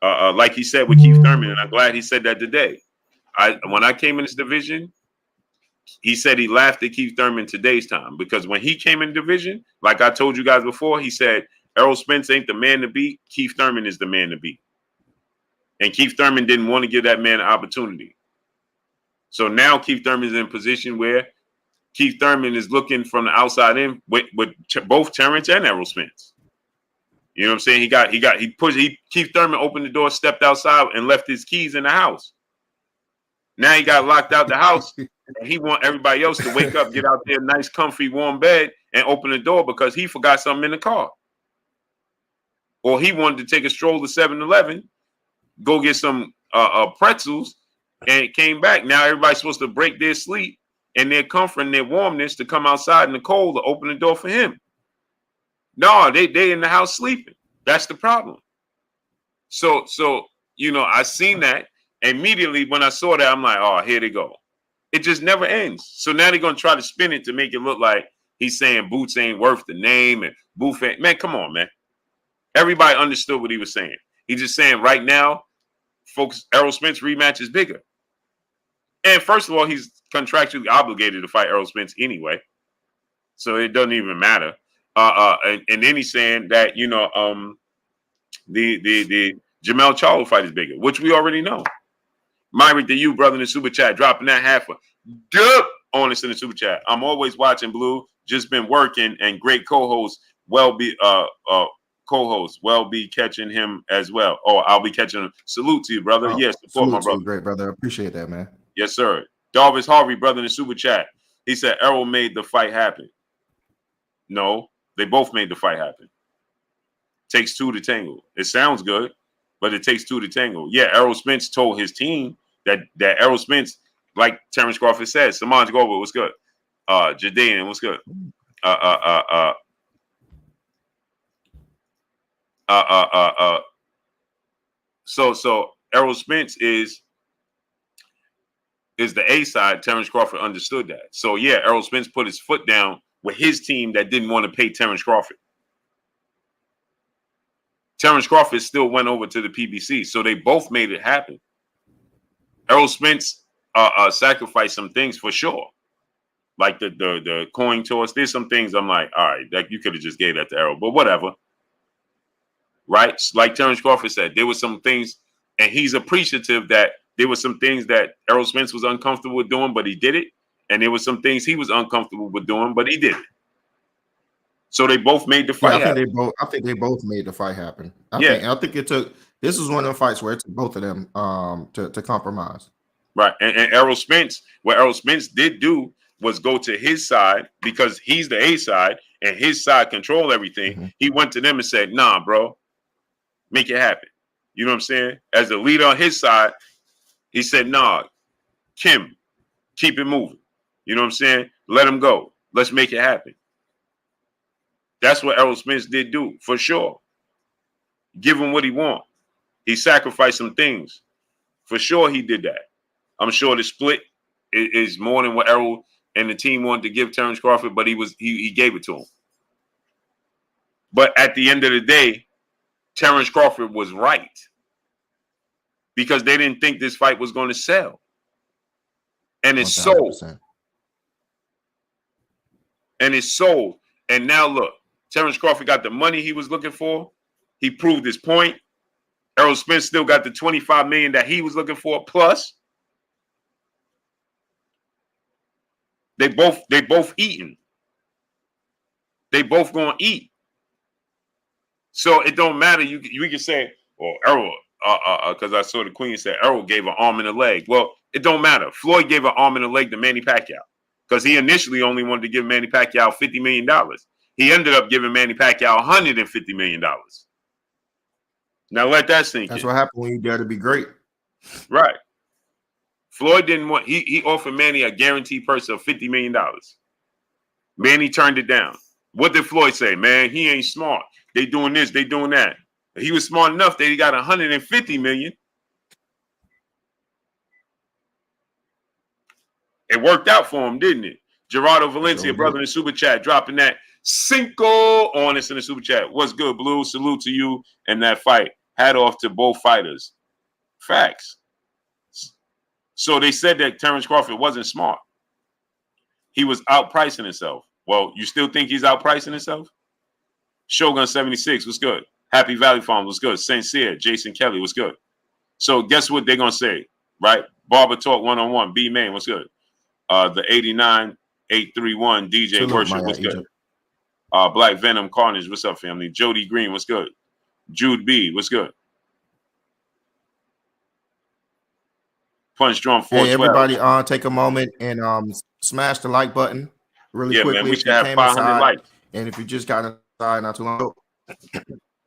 like he said with Keith Thurman, and I'm glad he said that today. when I came in this division, he said he laughed at Keith Thurman today's time because when he came in division, like I told you guys before, he said Errol Spence ain't the man to beat. Keith Thurman is the man to beat. And Keith Thurman didn't want to give that man an opportunity. So now Keith Thurman is in a position where Keith Thurman is looking from the outside in with both Terence and Errol Spence. You know what I'm saying? Keith Thurman opened the door, stepped outside, and left his keys in the house. Now he got locked out the house, and he want everybody else to wake up, get out there, nice, comfy, warm bed, and open the door because he forgot something in the car. Or he wanted to take a stroll to 7-Eleven, go get some pretzels, and came back. Now everybody's supposed to break their sleep and their comfort and their warmness to come outside in the cold to open the door for him. No, they in the house sleeping. That's the problem. So I seen that. Immediately when I saw that, I'm like, oh, here they go. It just never ends. So now they're going to try to spin it to make it look like he's saying Boots ain't worth the name and Booth ain't. Man, come on, man. Everybody understood what he was saying. He's just saying right now, folks, Errol Spence rematch is bigger. And first of all, he's contractually obligated to fight Errol Spence anyway. So it doesn't even matter. And then he's saying that, the Jamel Charlo fight is bigger, which we already know. Myrick to you, brother, in the super chat, dropping that half on us in the super chat. I'm always watching Blue, just been working, and great co-host, co-host, be catching him as well. Oh, I'll be catching him. Salute to you, brother. Yes, support my brother. Great, brother. I appreciate that, man. Yes, sir. Darvis Harvey, brother, in the super chat. He said Errol made the fight happen. No, they both made the fight happen. Takes two to tangle. It sounds good, but it takes two to tangle. Yeah, Errol Spence told his team that Errol Spence, like Terence Crawford said, Samaj Gover, what's good? Jadain, what's good? So Errol Spence is the A side. Terence Crawford understood that. So yeah, Errol Spence put his foot down with his team that didn't want to pay Terence Crawford. Terence Crawford still went over to the PBC, so they both made it happen. Errol Spence sacrificed some things for sure, like the coin toss. There's some things I'm like, all right, like you could have just gave that to Errol, but whatever. Right? Like Terence Crawford said, there were some things, and he's appreciative that there were some things that Errol Spence was uncomfortable with doing, but he did it, and there were some things he was uncomfortable with doing, but he did it. So they both made the fight happen. I think they both made the fight happen. I think it took. This is one of the fights where it took both of them to compromise. Right, and Errol Spence, what Errol Spence did do was go to his side because he's the A side and his side control everything. Mm-hmm. He went to them and said, "Nah, bro, make it happen." You know what I'm saying? As the leader on his side, he said, "Nah, Kim, keep it moving." You know what I'm saying? Let him go. Let's make it happen. That's what Errol Spence did do, for sure. Give him what he wants. He sacrificed some things. For sure he did that. I'm sure the split is more than what Errol and the team wanted to give Terence Crawford, but he gave it to him. But at the end of the day, Terence Crawford was right because they didn't think this fight was going to sell. And it's 100%. Sold. And it's sold. And now look, Terence Crawford got the money he was looking for. He proved his point. Errol Spence still got the $25 million that he was looking for. Plus, they both eating. They both gonna eat. So it don't matter. You can say, well, Errol, because I saw the Queen say Errol gave an arm and a leg. Well, it don't matter. Floyd gave an arm and a leg to Manny Pacquiao because he initially only wanted to give Manny Pacquiao $50 million. He ended up giving Manny Pacquiao $150 million. Now let that sink in. That's what happened when you dare to be great. Right. Floyd didn't want, he offered Manny a guaranteed purse of $50 million. Manny turned it down. What did Floyd say? Man, he ain't smart. They doing this, they doing that. He was smart enough that he got $150 million. It worked out for him, didn't it? Gerardo Valencia, brother in the super chat, dropping that Cinco on us in the super chat. What's good, Blue? Salute to you and that fight. Hat off to both fighters. Facts. So they said that Terence Crawford wasn't smart. He was outpricing himself. Well, you still think he's outpricing himself? Shogun 76 was good. Happy Valley Farm was good. St. Cyr, Jason Kelly was good. So guess what they're gonna say, right? Barber Talk 1-on-1, B Main was good. The 89-831 DJ Salute, Worship Maya was good. Egypt. Black Venom Carnage, what's up, family? Jody Green was good. Jude B was good. Punch Drum 412. Hey, everybody, take a moment and smash the like button really quickly. Man, we if should you have came 500 inside, likes. and if you just got inside not too long ago,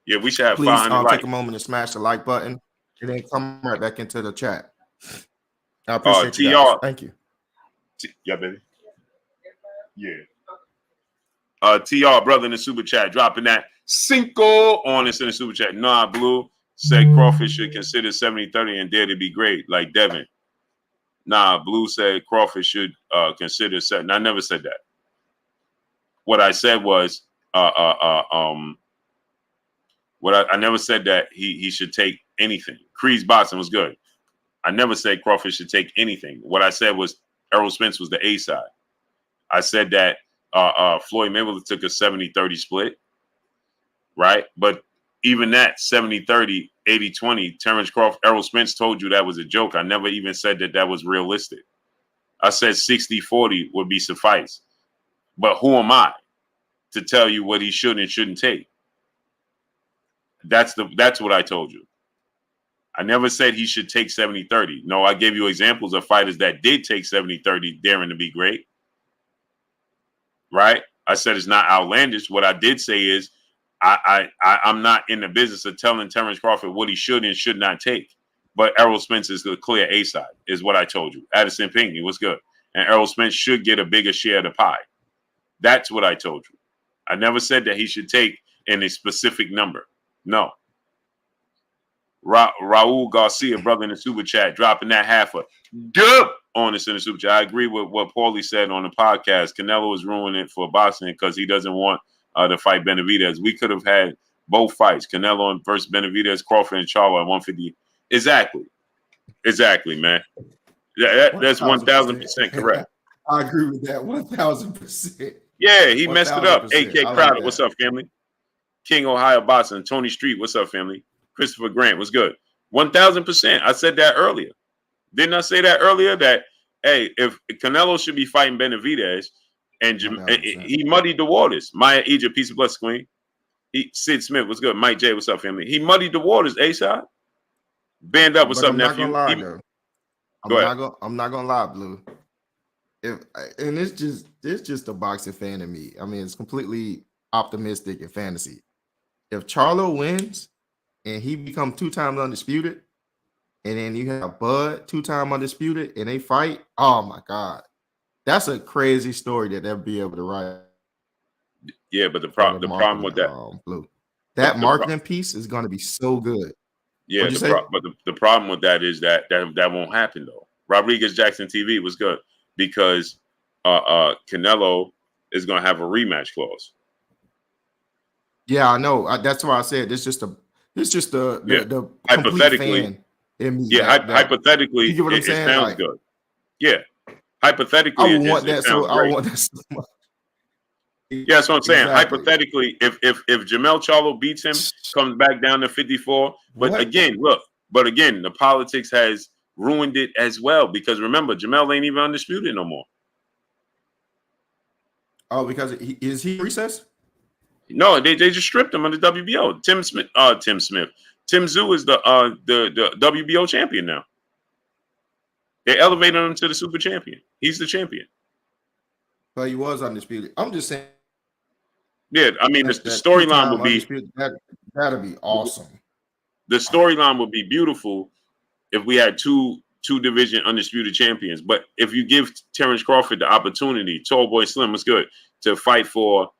Yeah, we should have please 500 likes. take a moment and smash the like button, and then come right back into the chat. I appreciate you guys. Thank you. Yeah, baby. Yeah. TR, brother in the super chat, dropping that Cinco on us in the super chat. Nah, Blue said Crawford should consider 70-30 and dare to be great, like Devin. Nah, Blue said Crawford should consider 70. I never said that. What I said was, I never said that he should take anything. Creed's boxing was good. I never said Crawford should take anything. What I said was Errol Spence was the A side. I said that Floyd Mayweather took a 70-30 split, right? But even that 70-30, 80-20, Terence Crawford, Errol Spence told you that was a joke. I never even said that was realistic. I said 60-40 would be suffice. But who am I to tell you what he should and shouldn't take? That's what I told you. I never said he should take 70-30. No, I gave you examples of fighters that did take 70-30, daring to be great. Right? I said it's not outlandish. What I did say is I'm not in the business of telling Terence Crawford what he should and should not take. But Errol Spence is the clear A side, is what I told you. Addison Pinckney was good. And Errol Spence should get a bigger share of the pie. That's what I told you. I never said that he should take in a specific number. No. Raul Garcia, brother in the super chat, dropping that half a dub on us in the super chat. I agree with what Paulie said on the podcast. Canelo is ruining it for boxing because he doesn't want to fight Benavidez. We could have had both fights, Canelo versus Benavidez, Crawford and Charlo at 150. Exactly, man. That's 1,000% correct. I agree with that 1,000%. Yeah, he messed it up. AK Crowder, like what's up, family? King Ohio Boxing, Tony Street, what's up, family? Christopher Grant was good. 1,000%. I said that earlier. Didn't I say that earlier? That, hey, if Canelo should be fighting Benavidez and he muddied the waters. Maya Egypt, peace of bless, Queen. Sid Smith was good. Mike J, what's up, family? He muddied the waters, A-side. Band up, what's up, nephew? I'm not gonna lie, Blue. It's just a boxing fan in me. I mean, it's completely optimistic and fantasy. If Charlo wins and he becomes 2 times undisputed, and then you have Bud 2-time undisputed, and they fight, oh my God. That's a crazy story that they'll be able to write. Yeah, but the problem with that, Blue, that marketing piece is going to be so good. Yeah, but the problem with that is that won't happen though. Rodriguez Jackson TV was good because Canelo is going to have a rematch clause. Yeah, I know. That's why I said it's just the hypothetically. Fan in me. Yeah, hypothetically, you get what I'm saying? It sounds good. Yeah, hypothetically, I want that. So I want that so much. Yeah, that's what I'm saying. Exactly. Hypothetically, if Jamel Charlo beats him, comes back down to 54. But again, the politics has ruined it as well. Because remember, Jamel ain't even undisputed no more. Oh, because is he recess? No, they just stripped him on the WBO. Tim Tszyu is the WBO champion now. They elevated him to the super champion. He's the champion. But he was undisputed. I'm just saying. Yeah, I mean, the storyline would be that'd be awesome. The storyline would be beautiful if we had two division undisputed champions. But if you give Terence Crawford the opportunity, Tall Boy Slim was good, to fight for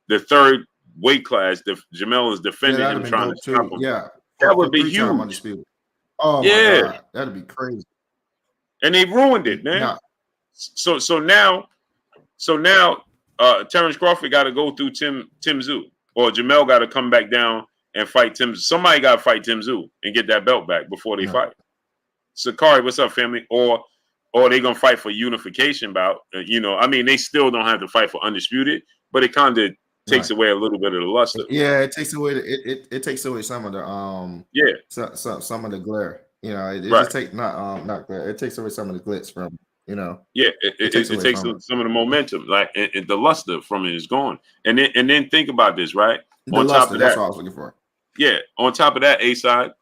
the 3rd weight class that Jamel is defending him, trying to stop him. Yeah, that would be huge. Undisputed. Oh my God, that'd be crazy. And they ruined it, man. Nah. So now Terence Crawford got to go through Tim Tszyu, or Jamel got to come back down and fight Tim. Somebody got to fight Tim Tszyu and get that belt back before they fight. Sakari, what's up, family? Or they gonna fight for unification bout. I mean, they still don't have to fight for undisputed, but it kind of takes away a little bit of the luster. Yeah, it takes away it takes away some of the some of the glare. It just takes not glare. It takes away some of the glitz from Yeah, it takes some of the momentum, like and the luster from it is gone. And then think about this, right? The luster, that's what I was looking for. Yeah, on top of that, A side,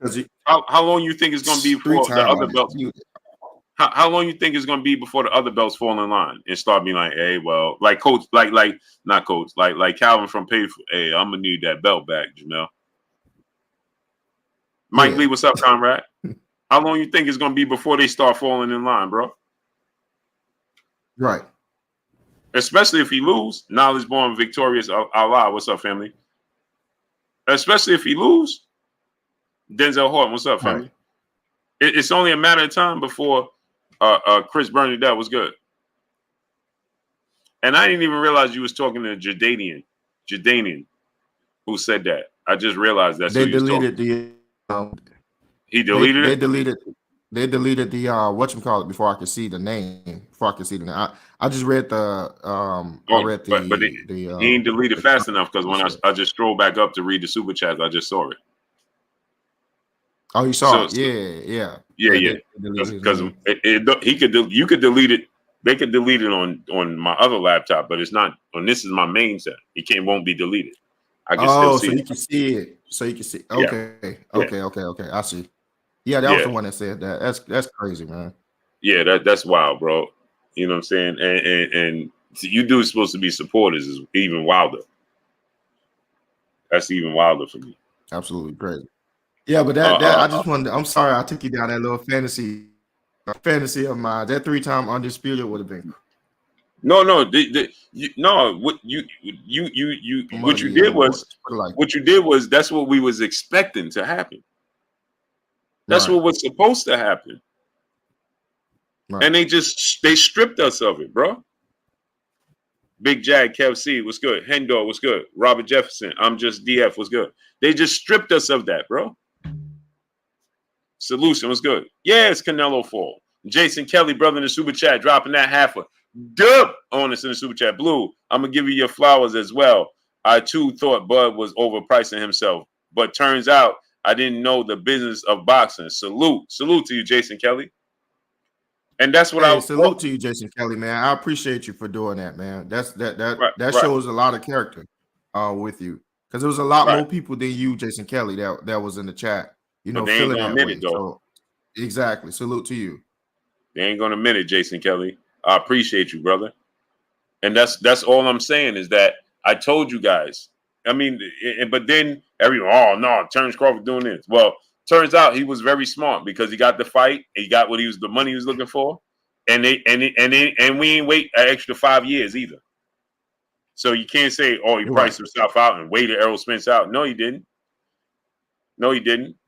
how long you think it's gonna be before the other belts? How long you think it's gonna be before the other belts fall in line and start being like, hey, well, like coach, like not coach, like Calvin from Payful, hey, I'm gonna need that belt back, Mike Lee, what's up, Conrad? How long you think it's gonna be before they start falling in line, bro? Right. Especially if he lose. Knowledge born victorious Allah. What's up, family? Especially if he lose. Denzel Horton, what's up, family? Right. It's only a matter of time before Chris Bernadette was good. And I didn't even realize you was talking to Jadanian, who said that. I just realized that's they deleted the he deleted it? They deleted the whatchamacallit before I could see the name. I just read the but he ain't deleted fast enough because when I just scrolled back up to read the super chats, I just saw it. Oh, you saw it? Yeah. Because you could delete it. They could delete it on my other laptop, but it's not on. This is my main set. It won't be deleted. I can still see it. You can see it. So you can see. Okay. Okay. I see. Yeah, that was the one that said that. That's crazy, man. Yeah, that's wild, bro. You know what I'm saying? And you do supposed to be supporters is even wilder. That's even wilder for me. Absolutely crazy. Yeah, but that I just wanted. I'm sorry, I took you down that little fantasy of mine. That 3-time undisputed would have been. No. What you did was that's what we was expecting to happen. That's what was supposed to happen. Right. And they stripped us of it, bro. Big Jag, Kev C, what's good? Hendor, what's good? Robert Jefferson, I'm just DF, what's good? They just stripped us of that, bro. Solution, what's good? Yeah, it's Canelo fall. Jason Kelly, brother in the super chat, dropping that half a dub on us in the super chat. Blue, I'm gonna give you your flowers as well. I too thought Bud was overpricing himself, but turns out I didn't know the business of boxing. Salute to you, Jason Kelly. And that's what salute to you, Jason Kelly, man. I appreciate you for doing that, man. That shows a lot of character with you, because there was a lot more people than you, Jason Kelly, that was in the chat. Feeling that way. So, exactly. Salute to you. They ain't gonna admit it, Jason Kelly. I appreciate you, brother. And that's all I'm saying is that I told you guys. I mean, but then everyone, oh no, Terence Crawford doing this. Well, turns out he was very smart because he got the fight, he got the money he was looking for, and we ain't wait an extra 5 years either. So you can't say, oh, he priced himself out and waited Errol Spence out. No, he didn't.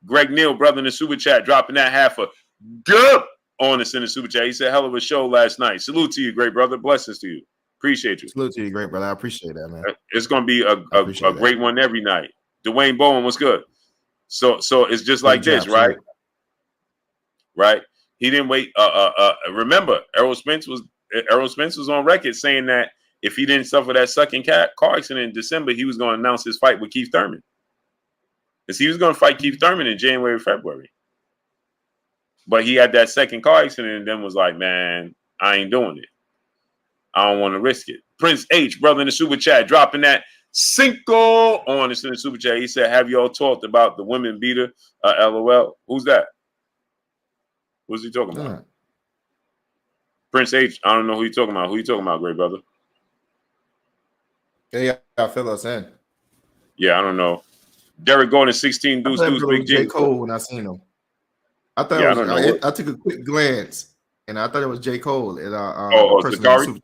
Greg Neal, brother in the super chat, dropping that half a dub on us in the super chat. He said, hell of a show last night. Salute to you, great brother. Blessings to you. Appreciate you. Salute to you, great brother. I appreciate that, man. It's going to be a great one every night. Dwayne Bowen, what's good? So it's just like this, right? Right? He didn't wait. Remember, Errol Spence was on record saying that if he didn't suffer that second car accident in December, he was going to announce his fight with Keith Thurman. Because he was going to fight Keith Thurman in January, February. But he had that second car accident and then was like, man, I ain't doing it. I don't want to risk it. Prince H, brother in the super chat, dropping that Cinco on us in the super chat. He said, have y'all talked about the women beater? LOL. Who's that? What's he talking about? Prince H, I don't know who you talking about. Who you talking about, great brother? Yeah, fill us in. Yeah, I don't know. Derek Gordon, 16 deuce, big J. Cole when I seen him. I thought I took a quick glance and I thought it was J. Cole. And Sakari?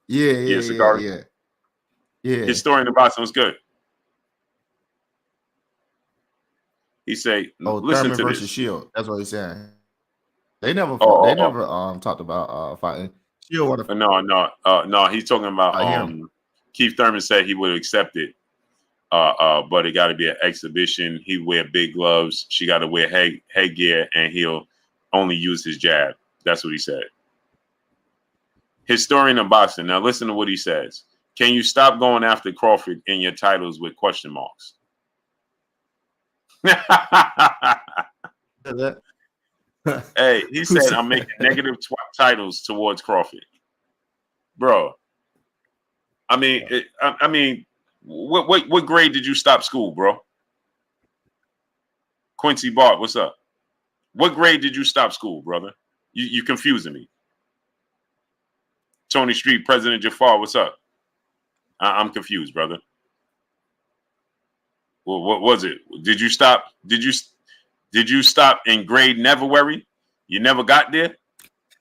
Yeah, Sakari. Yeah. His story in the boxing was good. He said, listen Thurman to versus this. Shield. That's what he's saying. They never talked about fighting. Shield No, he's talking about Keith Thurman said he would accept it. But it got to be an exhibition. He wear big gloves. She got to wear headgear, and he'll only used his jab. That's what he said. Historian of boxing. Now listen to what he says. Can you stop going after Crawford in your titles with question marks? Hey, he said, I'm making negative titles towards Crawford. Bro, I mean, what grade did you stop school, bro? Quincy Bart, what's up? What grade did you stop school, brother? You confusing me. Tony Street, President Jafar, what's up? I'm confused, brother. Well, what was it? Did you stop? Did you stop in grade Neverwary? You never got there?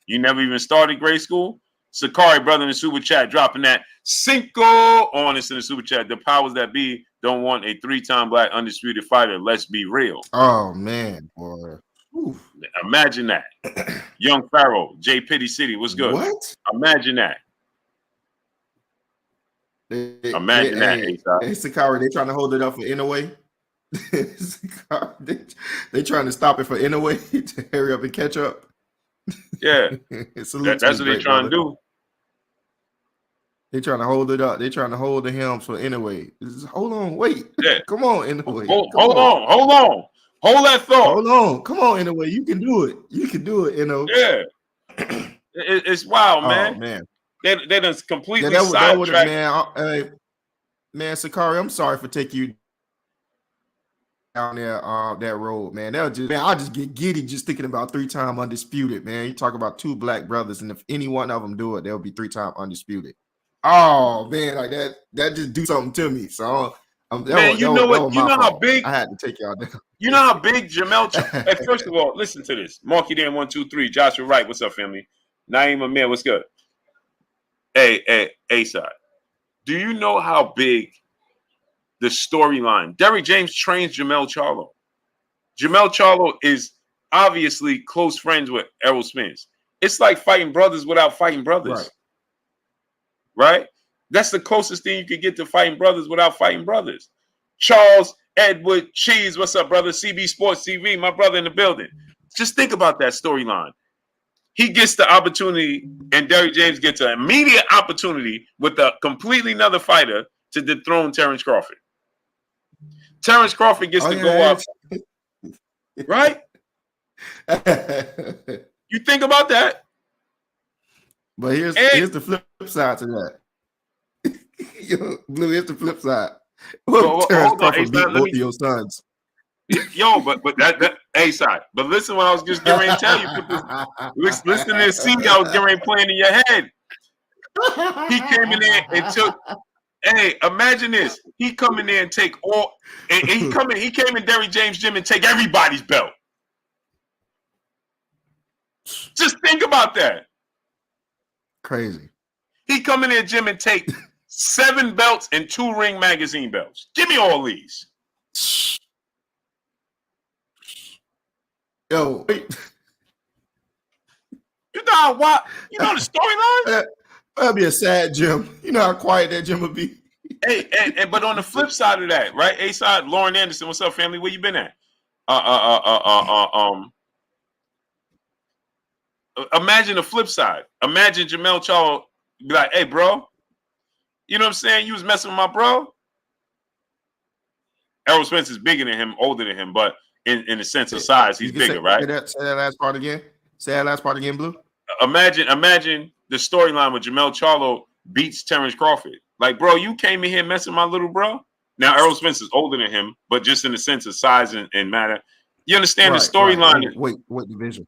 You never even started grade school? Sakari, brother, in the super chat, dropping that Cinco on us in the super chat. The powers that be don't want a 3-time black undisputed fighter. Let's be real. Oh, man, boy. Oof. Imagine that. Young Pharaoh, J. Pity City, what's good? What? Imagine that. Imagine that, Hey, Sakari, they trying to hold it up for Inouye. They trying to stop it for Inouye to hurry up and catch up. Yeah, that's what they're trying to do. They trying to hold it up. They trying to hold the helms for Inouye. Hold on, wait. Yeah. Come on, Inouye. Hold on. Hold that thought. Hold on. Come on, Inouye. You can do it. You can do it, Inouye. Yeah. It's wild, man. Oh, man. They done completely sidetracked. Man, Sakari, I'm sorry for taking you down there that road, man. I just get giddy just thinking about 3-time undisputed, man. You talk about 2 black brothers, and if any one of them do it, they'll be 3-time undisputed. Oh man, like that just do something to me. So you know how big I had to take y'all down. You know how big Jamel. Hey, first of all, listen to this. Marky Dan 123, Joshua Wright, what's up, family? Naeem Amir, what's good? Hey, A-Side. Do you know how big the storyline? Derry James trains Jamel Charlo. Jamel Charlo is obviously close friends with Errol Spence. It's like fighting brothers without fighting brothers. Right? That's the closest thing you could get to fighting brothers without fighting brothers. Charles Edward Cheese, what's up, brother? CB Sports TV, my brother in the building. Just think about that storyline. He gets the opportunity, and Derry James gets an immediate opportunity with a completely another fighter to dethrone Terence Crawford. Terence Crawford gets to go up. Right? You think about that? But here's the flip side to that. Blue, here's the flip side. Terence Crawford beat both of your sons. Yo, but that A-Side. But listen what I was just getting ready to tell you. Listen to this scene I was getting ready to play in your head. He came in there and took. Hey, imagine this. He come in there and take all. And he came in Derry James' gym and take everybody's belt. Just think about that. Crazy. He come in there gym and take 7 belts and 2 Ring magazine belts. Give me all these. Yo, wait. You know what? You know the storyline? That'd be a sad gym. You know how quiet that gym would be. Hey, but on the flip side of that, right? A-Side, Lauren Anderson, what's up, family? Where you been at? Imagine the flip side. Imagine Jamel Charlo be like, hey, bro, you know what I'm saying? You was messing with my bro. Errol Spence is bigger than him, older than him, but in the sense of size, he's bigger, right? Say that last part again. Say that last part again, Blue. Imagine the storyline where Jamel Charlo beats Terence Crawford. Like, bro, you came in here messing with my little bro. Now, Errol Spence is older than him, but just in the sense of size and matter. You understand the storyline? Right. Wait, what division?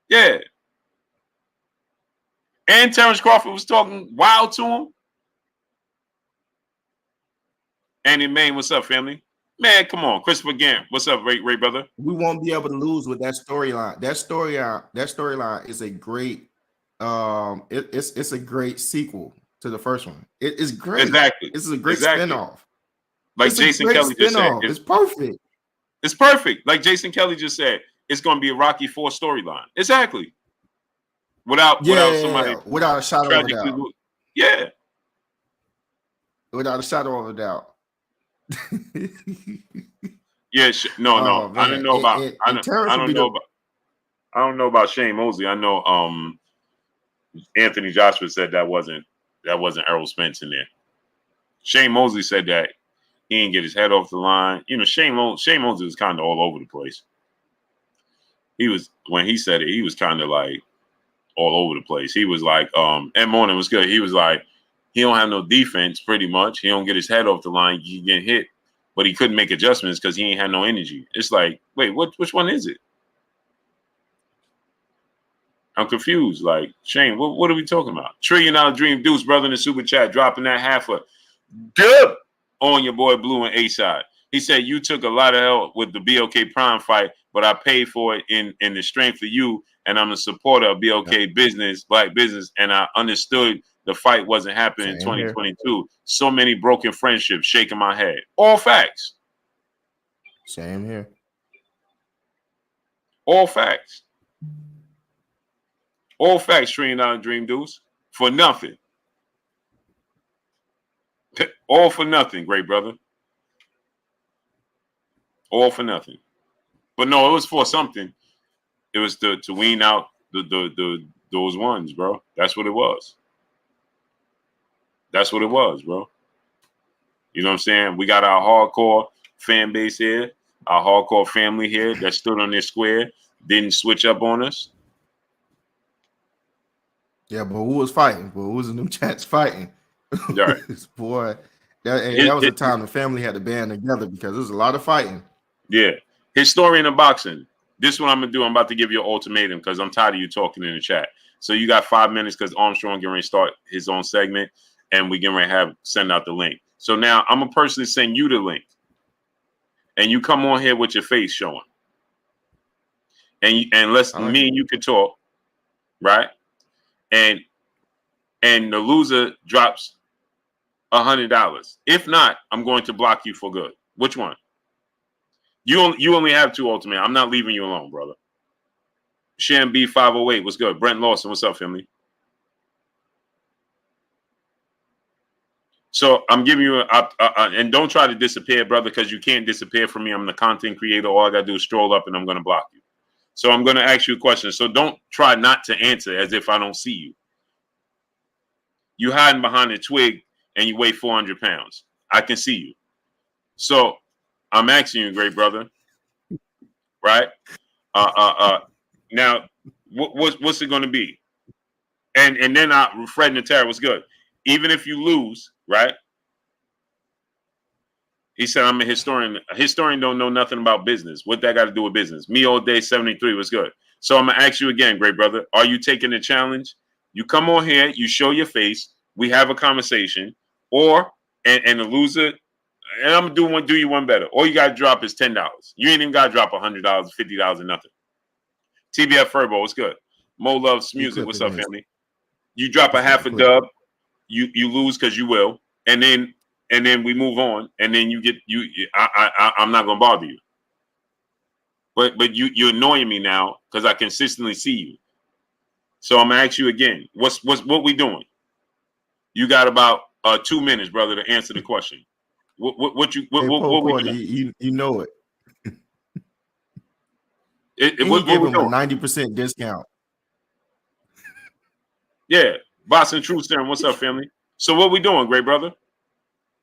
Yeah. And Terence Crawford was talking wild to him. Andy Main, what's up, family? Man, come on. Christopher Gant, what's up, Ray brother? We won't be able to lose with that storyline. That storyline is a great it's a great sequel to the first one. It is great. Exactly. This is a great spinoff. Like it's Jason Kelly just said. It's perfect. It's perfect. Like Jason Kelly just said, it's going to be a Rocky IV storyline. Exactly. Without somebody. Without a shadow of a doubt. Yeah. Without a shadow of a doubt. Yeah. No. I didn't know about. I don't know about. I don't know about Shane Mosley. I know Anthony Joshua said that wasn't Errol Spence in there. Shane Mosley said that he didn't get his head off the line. You know, Shane Mosley was kind of all over the place. He was, when he said it, he was kind of like all over the place. He was like, Ed Morning was good. He was like, he don't have no defense pretty much. He don't get his head off the line. He get hit, but he couldn't make adjustments because he ain't had no energy. It's like, wait, which one is it? I'm confused. Like, Shane, what are we talking about? $1 Trillion Dream Deuce, brother, in the super chat, dropping that half a good on your boy Blue and A-Side. He said, you took a lot of help with the BLK Prime fight, but I paid for it in the strength of you, and I'm a supporter of BLK business, black business, and I understood the fight wasn't happening in 2022. Here. So many broken friendships, shaking my head. All facts. Same here. All facts. All facts, $1 Trillion Dream Deuce. For nothing. All for nothing, great brother. All for nothing. But no, it was for something. It was to wean out those ones, bro. That's what it was. That's what it was, bro. You know what I'm saying? We got our hardcore fan base here, our hardcore family here that stood on their square, didn't switch up on us. Yeah, but who was fighting? But who was in them chats fighting? Right. Boy, that was a time the family had to band together because there was a lot of fighting. Yeah. Historian of boxing. This is what I'm going to do. I'm about to give you an ultimatum because I'm tired of you talking in the chat. So you got 5 minutes because Armstrong getting ready to start his own segment and we getting ready to send out the link. So now I'm going to personally send you the link. And you come on here with your face showing. And let's me and you can talk, right? And the loser drops $100. If not, I'm going to block you for good. Which one? You only have 2 ultimate. I'm not leaving you alone, brother. Sham B 508, what's good? Brent Lawson, what's up, family? So I'm giving you and don't try to disappear, brother, because you can't disappear from me. I'm the content creator. All I gotta do is stroll up and I'm gonna block you. So I'm gonna ask you a question. So don't try not to answer as if I don't see you. You hiding behind a twig and you weigh 400 pounds. I can see you. So I'm asking you, great brother, right? Now, what's it gonna be? And then Fred Natera was good. Even if you lose, right? He said, I'm a historian. A historian don't know nothing about business. What that got to do with business? Me all day 73 was good. So I'm going to ask you again, great brother. Are you taking the challenge? You come on here, you show your face, we have a conversation, or, and the loser, and I'm going to do you one better. All you got to drop is $10. You ain't even got to drop $100, $50, or nothing. TBF Furbo, what's good? Mo Loves Music, what's up, family? You drop a half a dub. You lose because you will, and then we move on, and then you get I'm not gonna bother you. But you're annoying me now because I consistently see you. So I'm gonna ask you again. What we doing? You got about 2 minutes, brother, to answer the question. What we doing? You know it. We gave him a 90% discount. Yeah. Boston Truth Serum, what's up, family? So what we doing, great brother?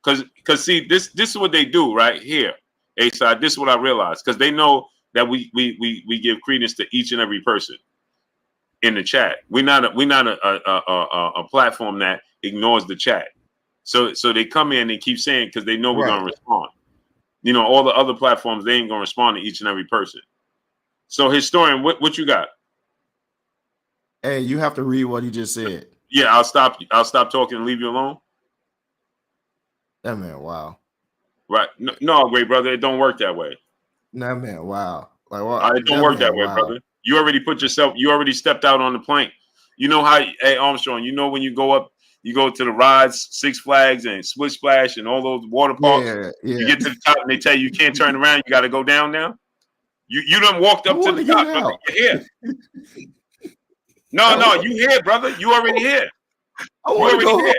Because see, this is what they do right here. A-Side, this is what I realized. Because they know that we give credence to each and every person in the chat. We're not a platform that ignores the chat. So they come in and keep saying because they know we're gonna respond. You know, all the other platforms, they ain't gonna respond to each and every person. So historian, what you got? Hey, you have to read what he just said. Yeah, I'll stop talking and leave you alone. That man, wow. Right. No, great brother, it don't work that way. That man, wow. Like what? It don't work that way, brother. You already stepped out on the plank. You know how, hey Armstrong, you know when you go to the rides, Six Flags and Splish Splash and all those water parks. Yeah. You get to the top and they tell you can't turn around, you gotta go down now. You done walked up to the top, brother. You're here. No, you here, brother. You already here. I want to go home.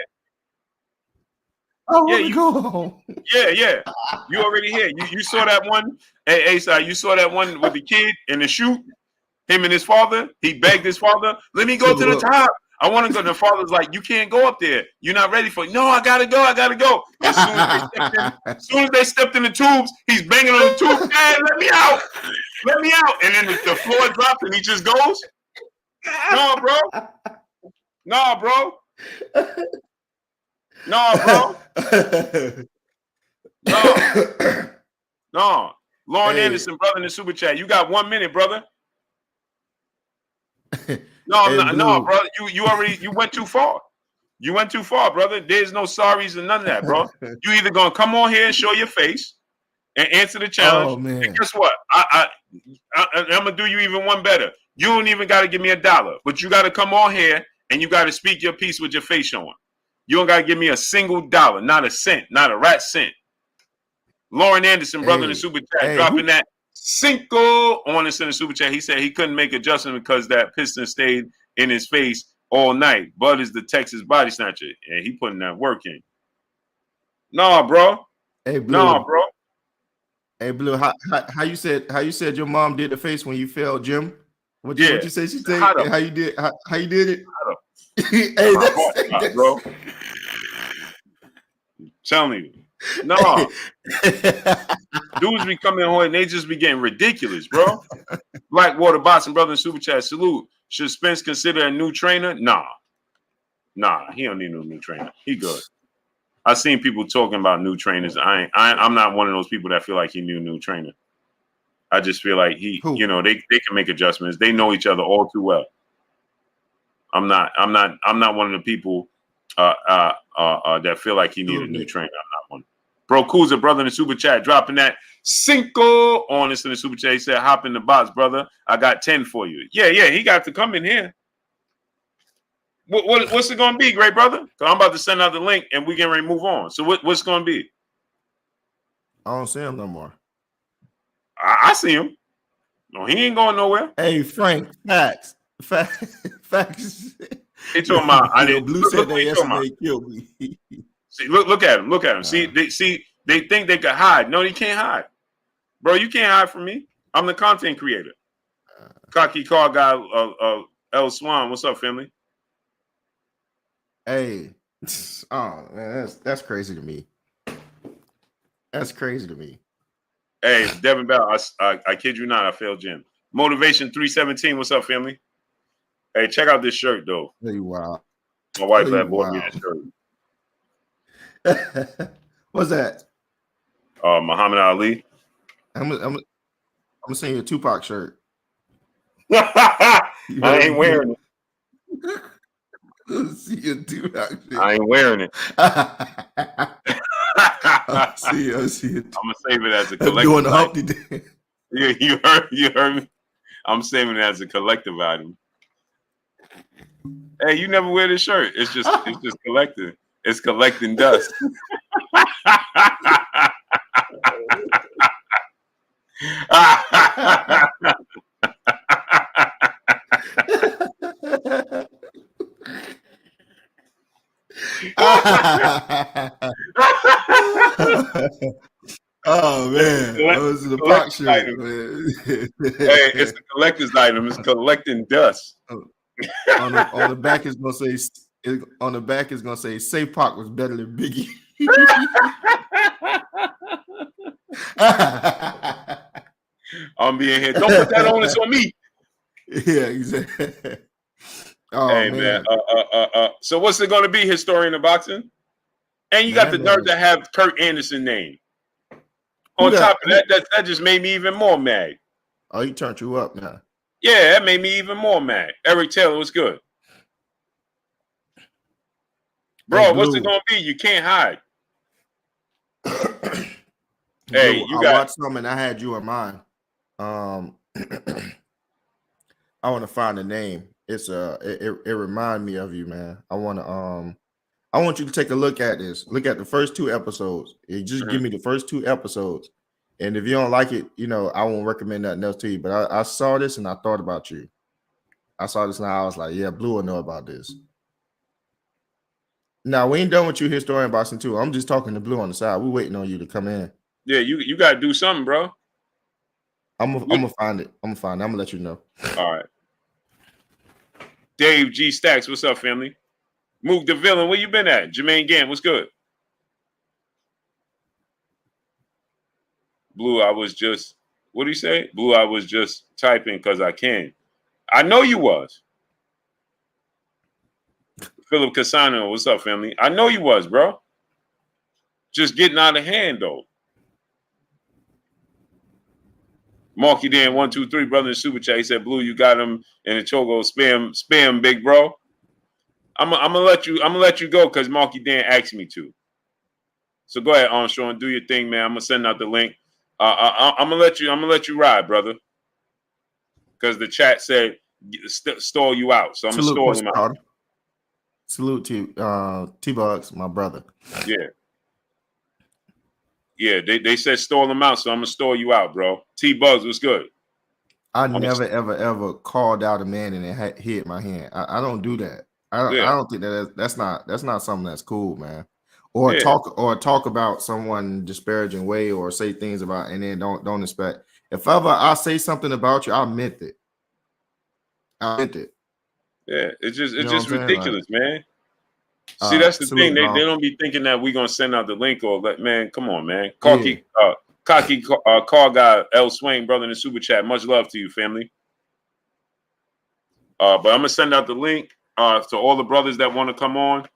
I want to go home. Yeah. You already here. You saw that one. Hey, A-Side, you saw that one with the kid in the chute. Him and his father, he begged his father, let me go to the top. I want to go. The father's like, you can't go up there. You're not ready for it. No, I gotta go. I gotta go. As soon as they stepped in the tubes, he's banging on the tube. Dad, let me out. Let me out. And then the floor drops and he just goes. No, bro. No, bro. No, bro. No. Lauren Anderson, brother, in the super chat. You got 1 minute, brother. No, brother. You went too far. You went too far, brother. There's no sorries and none of that, bro. You either gonna come on here and show your face and answer the challenge. Oh, man. And guess what? I'm gonna do you even one better. You don't even gotta give me $1, but you gotta come on here and you gotta speak your piece with your face showing. You don't gotta give me a single dollar, not a cent, not a rat cent. Lauren Anderson, brother, in the super chat, dropping that Cinco on us in the super chat. He said he couldn't make adjustment because that piston stayed in his face all night. Bud is the Texas body snatcher, and he putting that work in. Nah, bro. Hey, Blue. Nah, bro. Hey, Blue. How you said your mom did the face when you failed gym? What you say she did? How you did? How you did it? Hey, that's bro. I'm telling you. No. Dudes be coming on and they just be getting ridiculous, bro. Blackwater Boxing, brother, in super chat. Salute. Should Spence consider a new trainer? Nah, he don't need no new trainer. He good. I've seen people talking about new trainers. I'm not one of those people that feel like he need a new trainer. I just feel like they can make adjustments. They know each other all too well. I'm not one of the people that feel like he need a new trainer. I'm not one. Bro, Kuzma, brother, in the super chat, dropping that Cinco on us in the super chat. He said, hop in the box, brother. I got 10 for you. Yeah, he got to come in here. What's it going to be, great brother? Because I'm about to send out the link and we can ready to move on. So what's going to be? I don't see him no more. I see him. No, he ain't going nowhere. Hey, Frank, facts. He talking about, I didn't. Blue said that yesterday killed me. See, look at him. Look at him. They think they could hide. No, they can't hide. Bro, you can't hide from me. I'm the content creator. Cocky car guy, L Swan. What's up, family? Hey. Oh, man, that's crazy to me. That's crazy to me. Hey, Devin Bell, I kid you not, I failed gym. Motivation 317. What's up, family? Hey, check out this shirt, though. Hey, wow. My wife had bought me this shirt. What's that? Muhammad Ali. I'm gonna send you a Tupac shirt. I ain't wearing it. See a Tupac shirt. I ain't wearing it. I'll see it. I'm gonna save it as a collective. Doing the Humpty dance. Yeah, you heard me. I'm saving it as a collective item. Hey, you never wear this shirt. It's just collecting. It's collecting dust. Oh man, that was the box shirt. Hey, it's a collector's item. It's collecting dust. On the back is gonna say Safe Park was better than Biggie. I'm being here. Don't put that onus on me. Yeah, exactly. Oh, hey man. So what's it going to be, historian of boxing? And you got the nerve to have Kurt Anderson name. On top of that, that just made me even more mad. Oh, he turned you up now. Yeah, that made me even more mad. Eric Taylor was good. Bro, what's it going to be? You can't hide. Hey, I watched some and I had you in mind. I want to find a name. It's it remind me of you, man. I want you to take a look at this. Look at the first 2 episodes. Just give me the first 2 episodes. And if you don't like it, I won't recommend nothing else to you. But I saw this and I thought about you. I saw this and I was like, yeah, Blue will know about this. Now, we ain't done with you, historian boxing too. I'm just talking to Blue on the side. We're waiting on you to come in. Yeah, you got to do something, bro. I'm gonna find it. I'm gonna let you know. All right. Dave G Stacks, what's up, family? Mook the Villain, where you been at? Jermaine Gant, what's good? Blue, I was just, what do you say? Blue, I was just typing because I can. I know you was. Philip Casano, what's up, family? I know you was, bro. Just getting out of hand, though. Marky Dan 123, brother in super chat. He said, "Blue, you got him in a chogo. Spam, big bro." I'm gonna let you go because Marky Dan asked me to. So go ahead, Armstrong, do your thing, man. I'm gonna send out the link. I'm gonna let you ride, brother, because the chat said stall you out. So I'm gonna stall him out. Salute to T-Bugs, my brother. Yeah. Yeah, they said stall him out, so I'm gonna stall you out, bro. T-Bugs, what's good? I never, ever called out a man and it hit my hand. I don't do that. I don't think that's not something that's cool, man. Or talk about someone disparaging way or say things about and then don't expect. If ever I say something about you, I meant it. Yeah, it's just ridiculous, like, man. See, that's the thing. They don't be thinking that we're gonna send out the link or man. Come on, man. Cocky car guy L Swain, brother in the super chat. Much love to you, family. But I'm gonna send out the link to all the brothers that want to come on.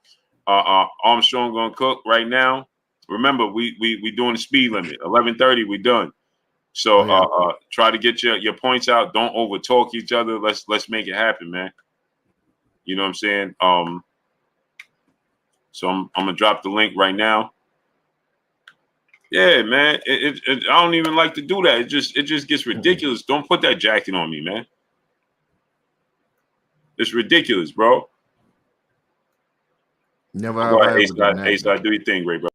Armstrong gonna cook right now. Remember, we doing the speed limit. 11:30, we done. So try to get your points out. Don't over talk each other. Let's make it happen, man. You know what I'm saying? So I'm gonna drop the link right now. Yeah, man. I don't even like to do that. It just gets ridiculous. Don't put that jacket on me, man. It's ridiculous, bro. Never have I ever done that. A-Side, do your thing, Ray, bro.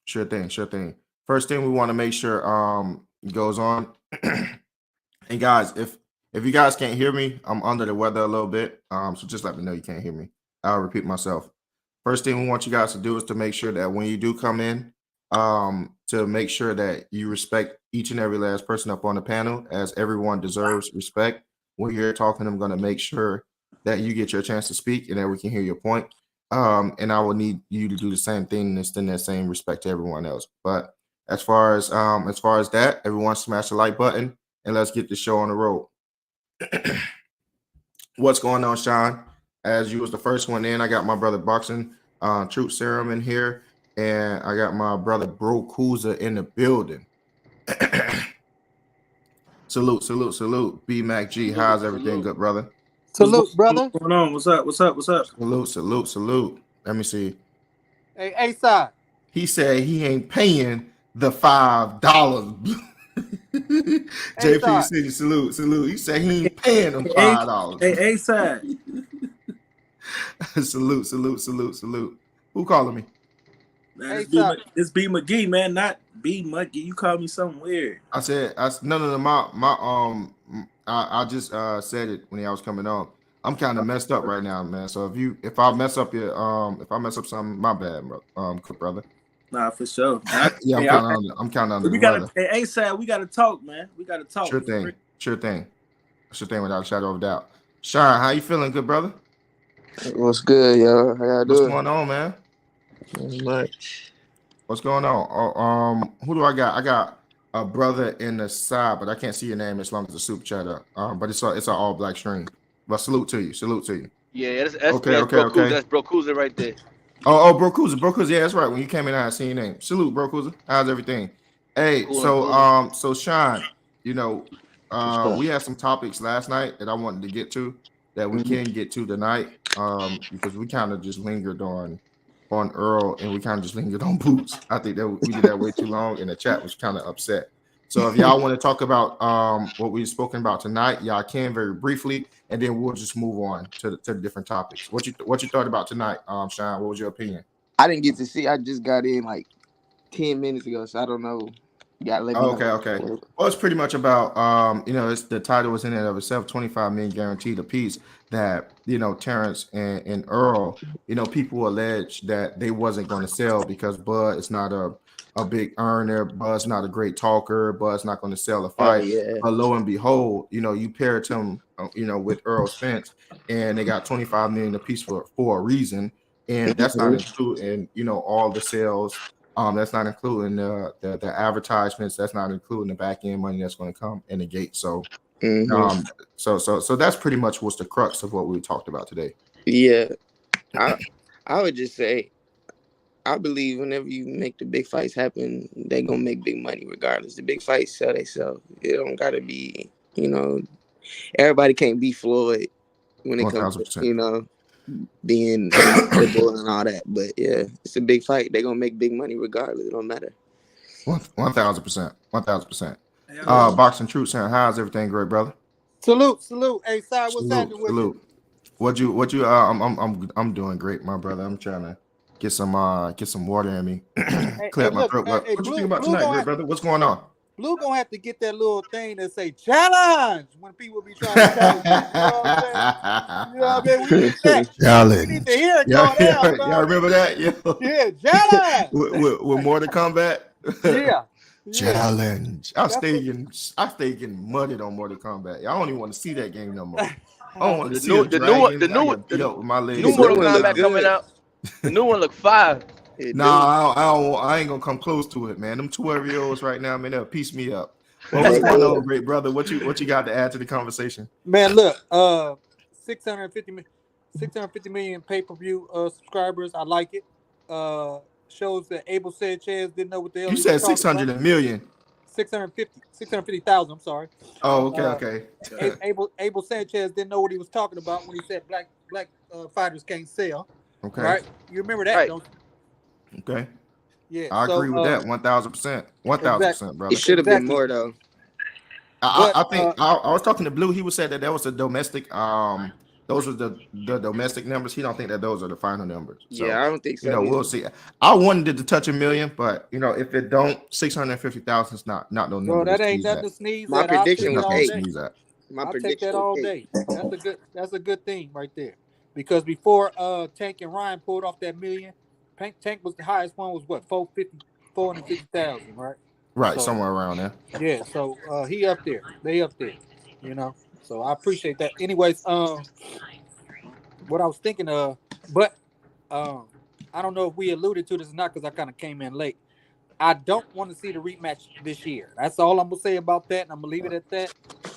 Sure thing. First thing we want to make sure goes on. And guys, if you guys can't hear me, I'm under the weather a little bit. So just let me know you can't hear me. I'll repeat myself. First thing we want you guys to do is to make sure that when you do come in, to make sure that you respect each and every last person up on the panel, as everyone deserves respect. When you're talking, I'm going to make sure that you get your chance to speak and that we can hear your point. And I will need you to do the same thing and extend that same respect to everyone else. But as far as that, everyone smash the like button and let's get the show on the road. What's going on, Sean? As you was the first one in, I got my brother Boxing Troop Serum in here, and I got my brother Bro Kuza in the building. Salute. B Mac G, how's everything good, brother? Salute, brother. What's going on? What's up? Salute. Let me see. Hey, A-Side. He said he ain't paying the $5. JP City, salute. He said he ain't paying them $5. Hey, A-Side. Salute. Who calling me? Man, it's B McGee, man, not B McGee. You called me something weird. I said no. I just said it when I was coming on. I'm kind of messed up right now, man. So if I mess up something, my bad, brother. Nah, for sure. Yeah, I'm kind of under the weather. Hey, A-Side, we gotta talk, man. We gotta talk. Sure thing. Without a shadow of a doubt. Sean, how you feeling, good brother? What's good, y'all? How y'all doing? What's going on, man? Much. What's going on? Who do I got? I got a brother in the side, but I can't see your name as long as the super chat up. But it's an all black stream. But salute to you. Yeah, that's okay. That's Bro Kuza right there. Oh, Bro Kuza. Yeah, that's right. When you came in, I seen your name. Salute, Bro Kuza. How's everything? Hey, cool. So Sean, you know, we had some topics last night that I wanted to get to that we can get to tonight. Because we kind of just lingered on Earl and we kind of just lingered on Boots. I think that we did that way too long, and the chat was kind of upset. So if y'all want to talk about what we've spoken about tonight, y'all can very briefly, and then we'll just move on to the different topics. What you thought about tonight, Sean? What was your opinion? I didn't get to see. I just got in like 10 minutes ago, so I don't know. You gotta let me know. Okay. Well, it's pretty much about it's the title was in and of itself, 25 million guaranteed apiece. That Terence and Earl, people allege that they wasn't going to sell because Bud is not a a big earner. Bud's not a great talker. Bud's not going to sell a Oh fight. yeah. But lo and behold, you paired him, with Errol Spence, and they got 25 million apiece for a reason, and that's not including, all the sales. That's not including the advertisements. That's not including the back end money that's going to come in the gate. So, so that's pretty much what's the crux of what we talked about today. Yeah, I would just say, I believe whenever you make the big fights happen, they gonna make big money regardless. The big fights sell themselves. It don't gotta be, everybody can't be Floyd when it comes to, 1000%. being unbeatable and all that. But yeah, it's a big fight. They gonna make big money regardless. It don't matter. 1000%. 1000%. Boxing Truth saying, how's everything great, brother? Salute. Hey, side, what's happening with you? What you I'm doing great, my brother. I'm trying to get some water in me. Clear my throat. What you think about tonight, great brother? What's going on? Blue gonna have to get that little thing that say challenge when people be trying to challenge. You know what I mean? We need that. Challenge. We need to hear it going out. Y'all remember that? Yeah, challenge. with Mortal Kombat. Yeah. Challenge. I stay getting mudded on Mortal Kombat. I don't even want to see that game no more. I don't want to see the new Mortal Kombat coming out. The new one look fire. Nah, I ain't gonna come close to it, man. Them 2-year-olds right now, man, they'll piece me up. Well, what's going on, great brother? What you got to add to the conversation? Man, look, 650 million pay-per-view subscribers. I like it. Shows that Abel Sanchez didn't know what the hell you said 600 million. 650,000. I'm sorry. Oh, okay. Abel Sanchez didn't know what he was talking about when he said black fighters can't sell. Okay. Right? You remember that, don't you? Okay. Yeah. I agree with that 1,000%. 1,000%, brother. It should have been more though. I think I was talking to Blue. He was saying that was a domestic. Those were the domestic numbers. He don't think that those are the final numbers. So, yeah, I don't think so. We'll see. I wanted it to touch 1 million, but if it don't, 650,000 is not no number. Bro, that ain't nothing to sneeze My at. prediction was 8. I'll take that all day. That's a good thing right there. Because before Tank and Ryan pulled off that million, Tank was the highest one was what 450,000, right? Right, so, somewhere around there. Yeah, so he up there. They up there, So I appreciate that. Anyways, what I was thinking of, but I don't know if we alluded to this or not because I kind of came in late. I don't want to see the rematch this year. That's all I'm gonna say about that, and I'm gonna leave it at that.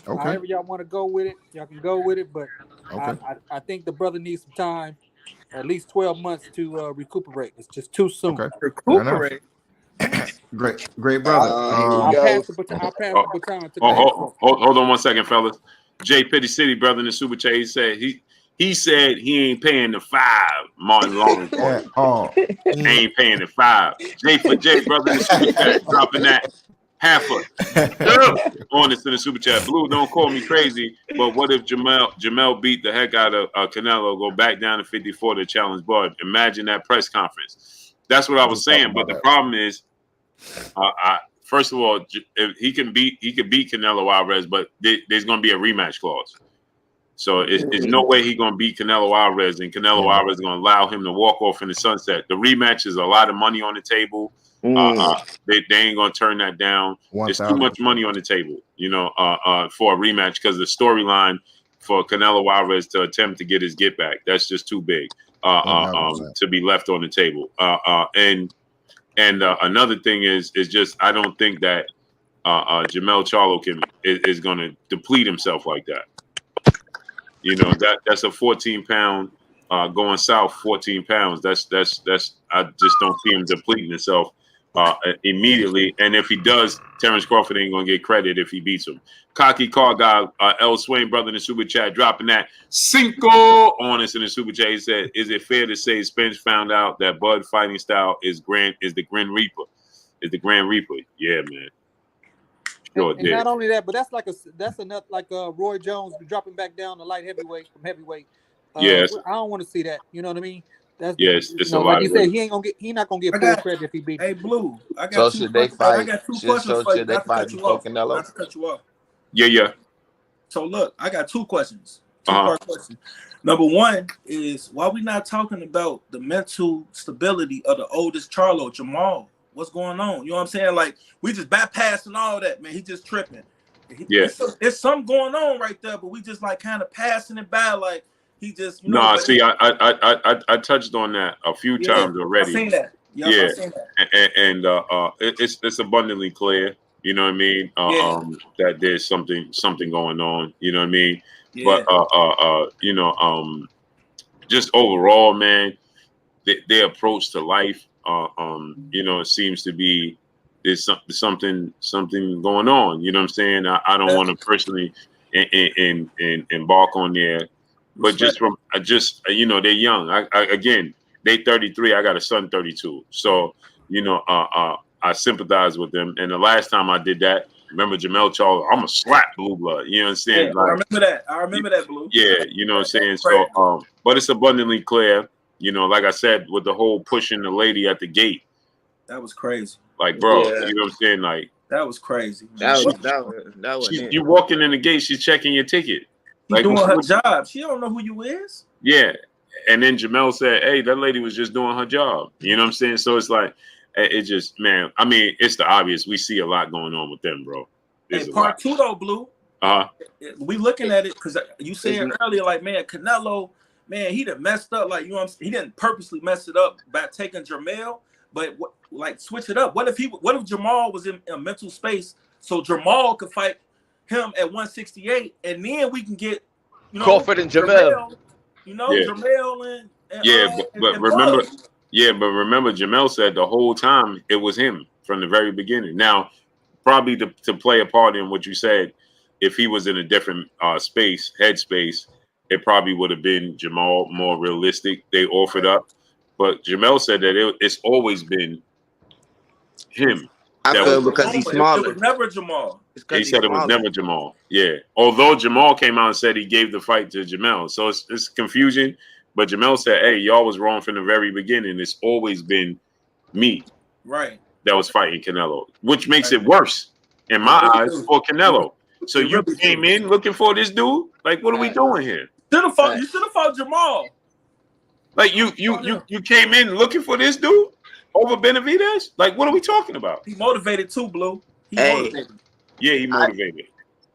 Okay. However y'all want to go with it, y'all can go with it. But I think the brother needs some time, at least 12 months to recuperate. It's just too soon. Okay. Recuperate. Great brother. I'll pass the baton to hold on 1 second, fellas. Jay Petty City, brother in the super chat, he said he ain't paying the 5. Martin Long ain't paying the 5. J for J, brother in the super chat, dropping that half on this in the super chat. Blue, don't call me crazy, but what if Jamel beat the heck out of Canelo, go back down to 54 to challenge Bud? Imagine that press conference. That's what I was saying. But the problem is, first of all, if he could beat Canelo Alvarez, but there's going to be a rematch clause. So there's no way he's going to beat Canelo Alvarez, and Canelo Alvarez is going to allow him to walk off in the sunset. The rematch is a lot of money on the table. They ain't going to turn that down. 1, There's too much money on the table, for a rematch because the storyline for Canelo Alvarez to attempt to get his get back, that's just too big to be left on the table. And another thing is just I don't think that Jamel Charlo is going to deplete himself like that. That's a 14-pound going south. 14 pounds. That's I just don't see him depleting himself immediately. And if he does, Terence Crawford ain't gonna get credit if he beats him. Cocky car guy, L. Swain, brother in the super chat, dropping that cinco on us in the super chat. He said, "Is it fair to say Spence found out that Bud fighting style is the Grim Reaper? Is the Grand Reaper?" Yeah, man. Sure and not only that, but that's enough like Roy Jones dropping back down to light heavyweight from heavyweight. Yes, I don't want to see that. You know what I mean? That's it's a lot. Like you said, he not gonna get full credit if he beats. Hey, Blue, I got so two should they questions. fight? I got two questions for you. Not to cut you off. Not to cut you off. Yeah. So look, I got two questions. Two-part question. Number one is why we not talking about the mental stability of the oldest Charlo, Jamal? What's going on? You know what I'm saying? Like, we just bypassing all that, man. He just tripping. There's something going on right there, but we just like kind of passing it by, like he just, you know. No, see, I touched on that a few times already. I seen that. I seen that. And it's abundantly clear, you know what I mean? That there's something going on, you know what I mean? Yeah. But you know, just overall, man, their approach to life, you know, it seems to be there's something going on. You know what I'm saying? I don't want to personally embark on there, but just you know, they're young. Again, they 33. I got a son 32. So you know, I sympathize with them. And the last time I did that, remember Jamel Charlo, I'm gonna slap Blue Blood. You know what I'm saying? Yeah, like, I remember that, Blue. Yeah, you know what I'm saying. So but it's abundantly clear. You know, like I said, with the whole pushing the lady at the gate. That was crazy. Like, bro, you know what I'm saying? Like, that was crazy. That was you walking in the gate, she's checking your ticket. Like, doing her job. She don't know who you is. Yeah. And then Jamel said, hey, that lady was just doing her job. You know what I'm saying? So it's like, it just, man, I mean, it's the obvious. We see a lot going on with them, bro. And part two, though, Blue. We looking at it because you said earlier, like, man, Canelo, man, he done messed up. Like, you know what I'm saying? He didn't purposely mess it up by taking Jamel, but like switch it up. What if Jamal was in a mental space so Jamal could fight him at 168, and then we can get, you know, Crawford and Jamel. You know, Jamel and but remember, but remember, Jamel said the whole time it was him from the very beginning. Now, probably to play a part in what you said, if he was in a different headspace, it probably would have been Jamal more realistic. They offered up, but Jamel said that it's always been him. I feel because he's smaller. It was never Jamal. He said it was never Jamal. Yeah. Although Jamal came out and said he gave the fight to Jamel. So it's confusion. But Jamel said, hey, y'all was wrong from the very beginning. It's always been me. Right. That was fighting Canelo, which makes it worse in my eyes for Canelo. So you came in looking for this dude? Like, what are we doing here? You should have fought Jamal. Like you came in looking for this dude over Benavidez? Like, what are we talking about? He motivated too, Blue. Motivated. Yeah, he motivated.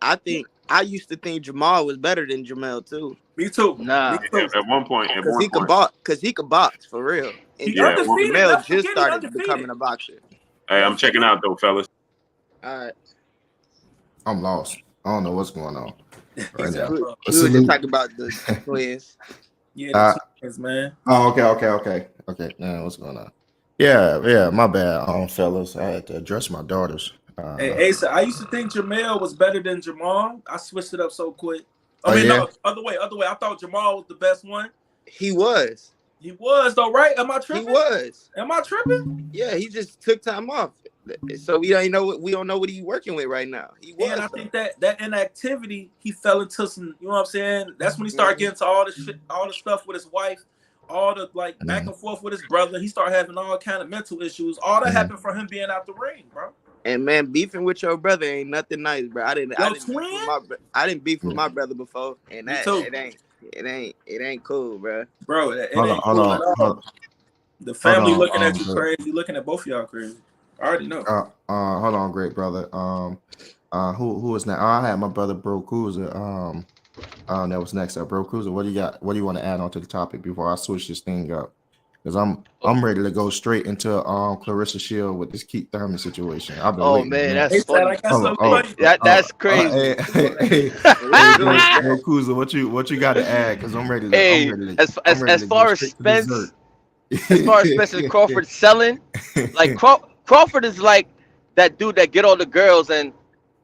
I used to think Jamal was better than Jamel too. Me too. Nah. At one point, because he could box for real. And Jamel just started becoming a boxer. Hey, I'm checking out though, fellas. All right. I'm lost. I don't know what's going on right now. We were just talking about the twins. Yeah, the twins, man. Oh, okay. Yeah, what's going on? Yeah, my bad, fellas. I had to address my daughters. Hey, Asa, I used to think Jamel was better than Jamal. I switched it up so quick. No, other way. I thought Jamal was the best one. He was though, right? Am I tripping? He was. Am I tripping? Yeah, he just took time off. So we don't know what he's working with right now. He was. And I think that inactivity, he fell into some, you know what I'm saying? That's when he started getting to all the shit, all the stuff with his wife, all the like back and forth with his brother. He started having all kind of mental issues. All that happened from him being out the ring, bro. And man, beefing with your brother ain't nothing nice, bro. I didn't beef with my brother before, and that it ain't cool, bro. Bro, it hold ain't on, cool at all. The family looking at you crazy, looking at both of y'all crazy. I already know. Hold on, great brother. Who is now? I had my brother Bro Cruiser. That was next up. Bro Cruiser, what do you got? What do you want to add on to the topic before I switch this thing up? Because I'm ready to go straight into Clarissa Shield with this Keith Thurman situation. I've been waiting, man, that's funny. That's crazy. Bro Cruiser, what you got to add? Because I'm ready. As far as Spence and Crawford selling, like Crawford is like that dude that get all the girls and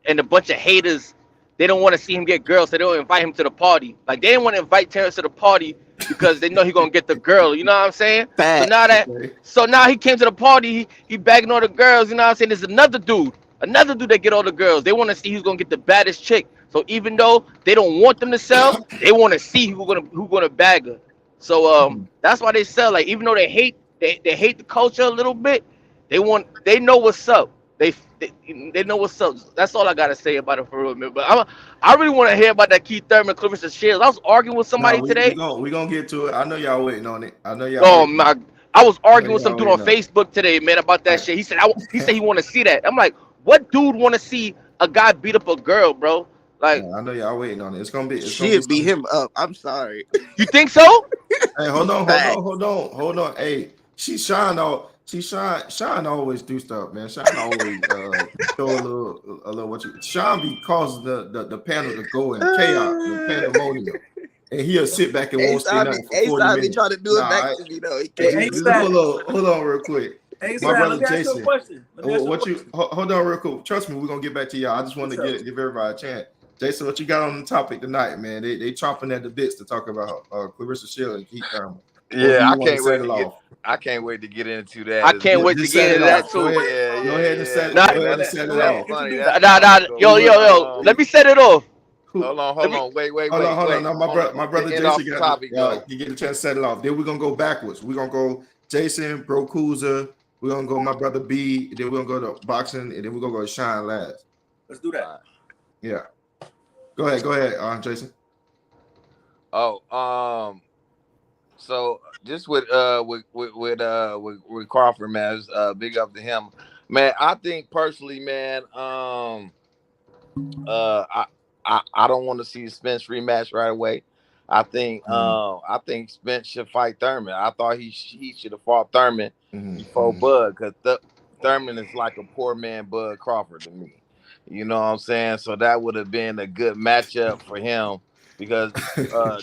a bunch of haters. They don't want to see him get girls, so they don't invite him to the party. Like, they didn't want to invite Terence to the party because they know he's gonna get the girl. You know what I'm saying? So now he came to the party. He bagging all the girls. You know what I'm saying? There's another dude that get all the girls. They want to see who's gonna get the baddest chick. So even though they don't want them to sell, they want to see who gonna bag her. So that's why they sell. Like, even though they hate the culture a little bit, they know what's up. They know what's up. That's all I gotta say about it for real, man. But I really want to hear about that Keith Thurman, Clarissa Shields. I was arguing with somebody today. We gonna get to it. I know y'all waiting on it. I was arguing with some Y'all dude on waiting on it. Facebook today, man, about that shit. He said he want to see that. I'm like, what dude want to see a guy beat up a girl, bro? Like, I know y'all waiting on it. It's gonna be She'll beat something. him up. I'm sorry. you think so? Hey, hold on. Facts. Hold on. Hey, Shine always do stuff, man. Shine always show a little what you. Shine be causing the panel to go in chaos and pandemonium, and he'll sit back and won't say nothing for 40 minutes. Trying to do it back to me though. He can't. Just hold on real quick. Hey, My brother let me ask you a Jason. question. Hold on real quick. Trust me, we're gonna get back to y'all. I just want to give everybody a chance. Jason, what you got on the topic tonight, man? They chomping at the bits to talk about Clarissa Shield and Keith Thurman. Yeah, I can't wait to get into that. I can't wait to get into that too. Go ahead and set it off. Yo. Let me set it off. Hold on. Wait. Hold on. No, my brother Jason got topic. You get a chance to set it off. Then we're gonna go backwards. We're gonna go Jason, Bro Kuza. We're gonna go my brother B. Then we're gonna go to boxing, and then we're gonna go to Shine last. Let's do that. Yeah. Go ahead, Jason. So just with Crawford, man, big up to him, man. I think personally, man, I don't want to see Spence rematch right away. I think Spence should fight Thurman. I thought he should have fought Thurman before Bud, because Thurman is like a poor man Bud Crawford to me. You know what I'm saying? So that would have been a good matchup for him, because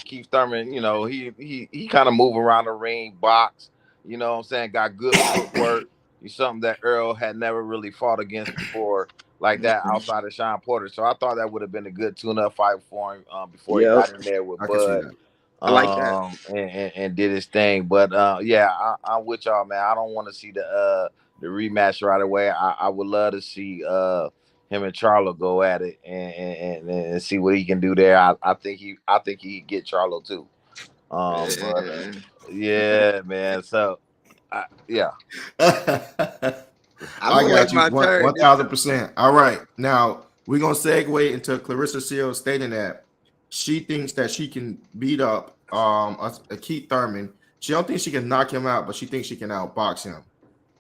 Keith Thurman, you know, he kind of move around the ring, box, you know what I'm saying, got good footwork. He's something that Errol had never really fought against before like that outside of Sean Porter. So I thought that would have been a good tune-up fight for him before he got in there with Bud. I like that. And did his thing. But I'm with y'all, man. I don't want to see the rematch right away. I would love to see him and Charlo go at it and see what he can do there. I think he get Charlo too. Yeah, man. So yeah. I got you 1,000%. All right. Now we're gonna segue into Clarissa Shield stating that she thinks that she can beat up a Keith Thurman. She don't think she can knock him out, but she thinks she can outbox him.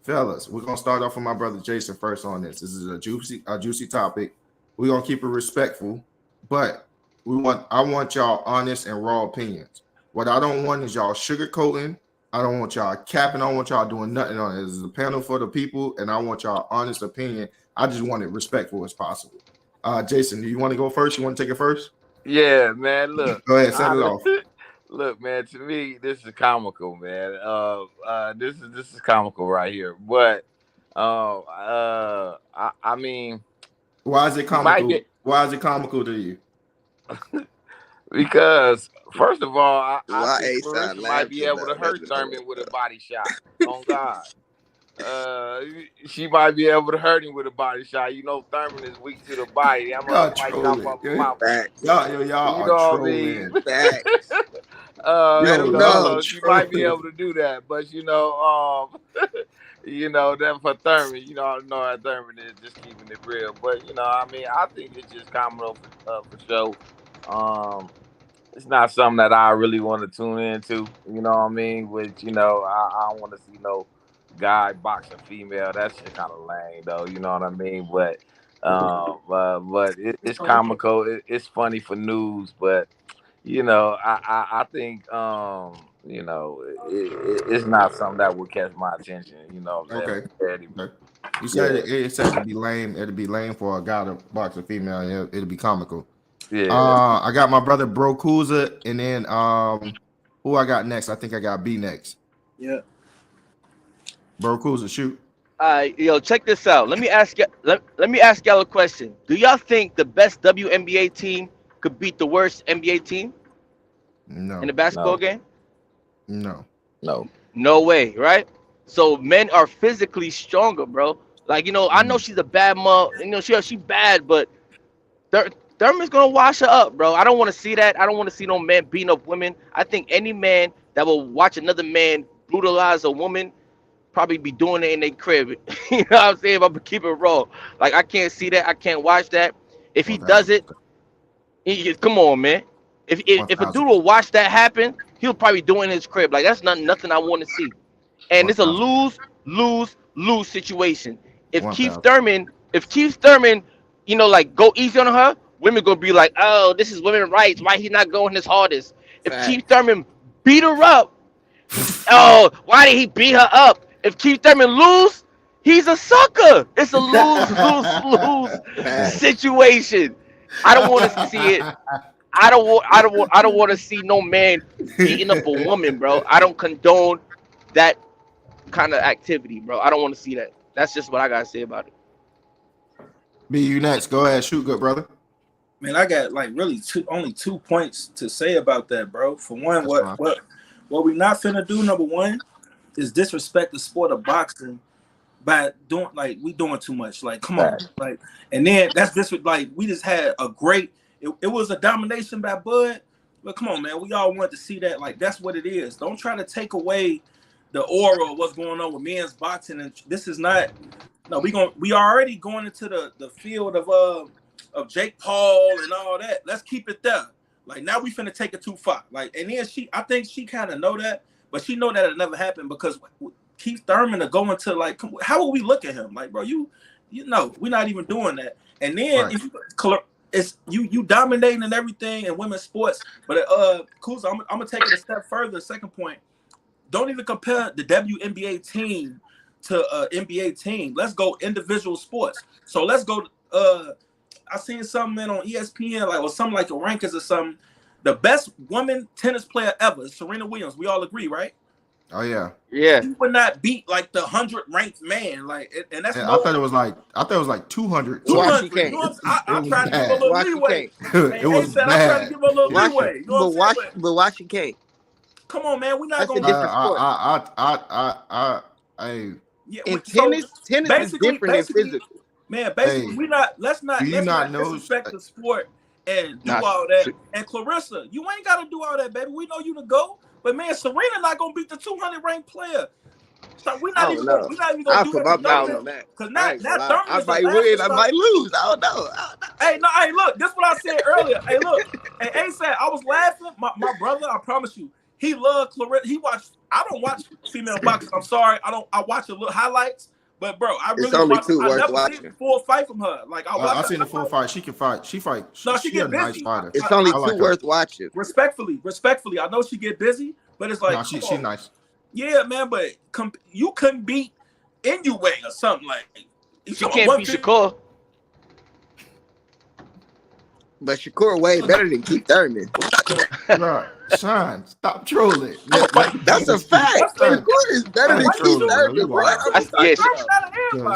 Fellas, we're gonna start off with my brother Jason first on this. This is a juicy topic. We're gonna keep it respectful, but I want y'all honest and raw opinions. What I don't want is y'all sugarcoating. I don't want y'all capping. I don't want y'all doing nothing on it. This is a panel for the people, and I want y'all honest opinion. I just want it respectful as possible. Jason, do you want to go first? You want to take it first? Yeah, man. Look, go ahead, set it off. Look, man. To me, this is comical, man. This is comical right here. But I mean, why is it comical? Why is it comical to you? Because first of all, I think Clarissa might be able to hurt Thurman with a body shot. On God. She might be able to hurt him with a body shot. You know, Thurman is weak to the body. I'm gonna might jump up his mouth. Y'all are trolling. She might be able to do that, but you know, that for Thurman, you know, I know how Thurman is, just keeping it real. But you know, I mean, I think it's just common for show. It's not something that I really want to tune into. You know what I mean? Which, you know, I don't want to see no guy boxing female. That shit kind of lame, though. You know what I mean? But it's comical. It's funny for news, but you know, I think you know, it's not something that would catch my attention. You know what I'm saying? Okay. You said it said it'd be lame. It'd be lame for a guy to box a female. It'd be comical. Yeah. I got my brother Bro Kuza, and then who I got next? I think I got B next. Yeah. Bro Kuza, shoot. Yo, check this out. Let me ask y'all a question. Do y'all think the best WNBA team could beat the worst NBA team? No. In the basketball game? No. No way, right? So men are physically stronger, bro. Like, you know, I know she's a bad mom. You know, she bad, but Thurman's gonna wash her up, bro. I don't want to see that. I don't want to see no man beating up women. I think any man that will watch another man brutalize a woman probably be doing it in their crib. You know what I'm saying? If I'm keep it raw. Like, I can't see that. I can't watch that. If he does it, come on, man. If a dude will watch that happen, he'll probably do it in his crib. Like, that's nothing I want to see. and it's a 1,000. lose situation. If Keith 1,000. Thurman, like go easy on her, women gonna be like, oh, this is women's rights. Why he not going his hardest? If Keith Thurman beat her up, oh, why did he beat her up? If Keith Thurman lose, he's a sucker. It's a lose situation. I don't want to see it. I don't want to see no man beating up a woman, bro. I don't condone that kind of activity, bro. I don't want to see that. That's just what I gotta say about it. Be you next. Go ahead, shoot, good brother. Man, I got like really only 2 points to say about that, bro. For one, what we not finna do, number one, is disrespect the sport of boxing by doing we doing too much. Like, come on, like, and then that's just like we just had a great. It was a domination by Bud, but come on, man, we all wanted to see that. Like, that's what it is. Don't try to take away the aura of what's going on with men's boxing. And this is not. No, we already going into the field of Jake Paul and all that. Let's keep it there. Like, now we finna take it too far. Like, and then I think she kind of know that, but she know that it never happened because Keith Thurman to go into like, how will we look at him? Like, bro, you know, we're not even doing that. And then if you dominating and everything in women's sports, but Kuzma, I'm gonna take it a step further. Second point, don't even compare the WNBA team to NBA team. Let's go individual sports. So let's go. I seen something on ESPN or something like the rankings or something. The best woman tennis player ever is Serena Williams. We all agree, right? Oh yeah. She would not beat like the 100 ranked man. Like, and that's. I thought it was like 200. 200. You know, I tried to give a little leeway. It was bad. I tried to give a little leeway. But why she can't? Come on, man. We're not That's gonna. a different sport. And tennis is different than physical. Man, basically, let's not disrespect the sport and do all that. And Clarissa, you ain't gotta do all that, baby. We know you to go, but man, Serena not gonna beat the 200 ranked player. So we're not even gonna do that. Because now I might win, I might lose. I don't know. Hey, look, this is what I said earlier. Hey, look, and ASAP, I was laughing. My brother, I promise you, he loved Clarissa. I don't watch female boxing. I'm sorry. I watch a little highlights. But bro, I really worth never watching. seen a full fight from her. Like I seen the full fight. She can fight. She get a nice busy. fighter. It's only two worth watching. Respectfully, I know she get busy, but it's like she nice. Yeah, man, but you couldn't beat Inoue or something like. She can't beat Shakur. But Shakur way better than Keith Thurman. Right. Sean, stop trolling. That's a fact. Shakur is better than Keith Thurman, bro.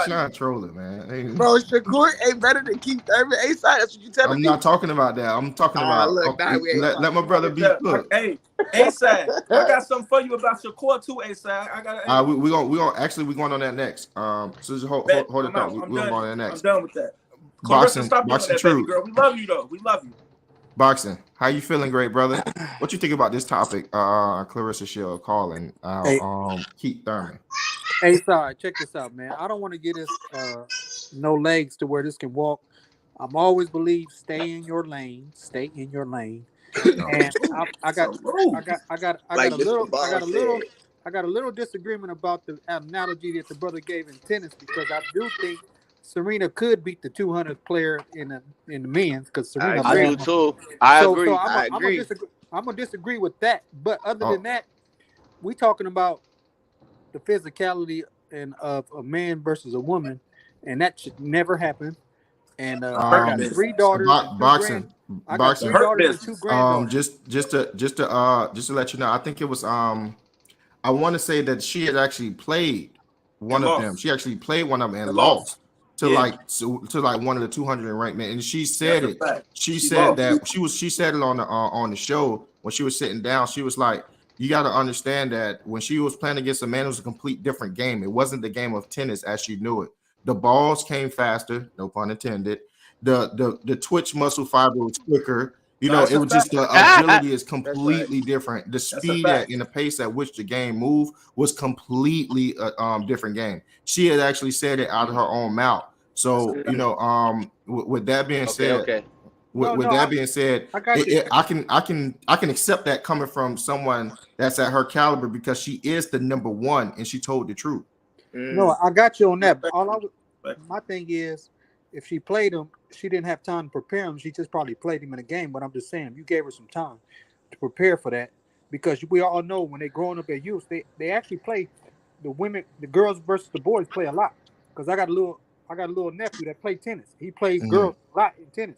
Sean trolling, man. Bro, Shakur ain't better than Keith Thurman. That's what you telling me? I'm not talking about that. I'm talking about let my brother be good. Hey, A-Side, I got something for you about Shakur too, A-Side. I got we going on that next. So just hold it down. We're going on that next. I'm done with that. Boxing true. Girl. We love you though. We love you. Boxing. How you feeling, great brother? What you think about this topic? Clarissa Shield calling Keith Thurman. Hey, sorry, check this out, man. I don't want to get this no legs to where this can walk. I'm always believe stay in your lane. Stay in your lane. And I got a little disagreement about the analogy that the brother gave in tennis, because I do think Serena could beat the 200th player in the men's, because Serena. I do too. I agree. So I'm gonna disagree with that. But other than that, we talking about the physicality and of a man versus a woman, and that should never happen. And I got 3 daughters. Boxing. I got 3 daughters and 2 granddaughters. Just to let you know, I think it was I want to say that she had actually played one of them. She actually played one of them and lost to like one of the 200 ranked men. And she said it. She said that she said it on the show when she was sitting down. She was like, you got to understand that when she was playing against a man, it was a complete different game. It wasn't the game of tennis as she knew it. The balls came faster, no pun intended. The twitch muscle fiber was quicker. You know, it was just the agility is completely different. The speed and the pace at which the game moved was completely different game. She had actually said it out of her own mouth. So, you know, with that being said, With that being said, I got you. I can accept that coming from someone that's at her caliber because she is the number one and she told the truth. No, I got you on that. My thing is, if she played him, she didn't have time to prepare him. She just probably played him in a game. But I'm just saying, you gave her some time to prepare for that, because we all know when they're growing up at youth, they actually play the girls versus the boys play a lot. Because I got a little nephew that plays tennis. He plays girls a lot in tennis.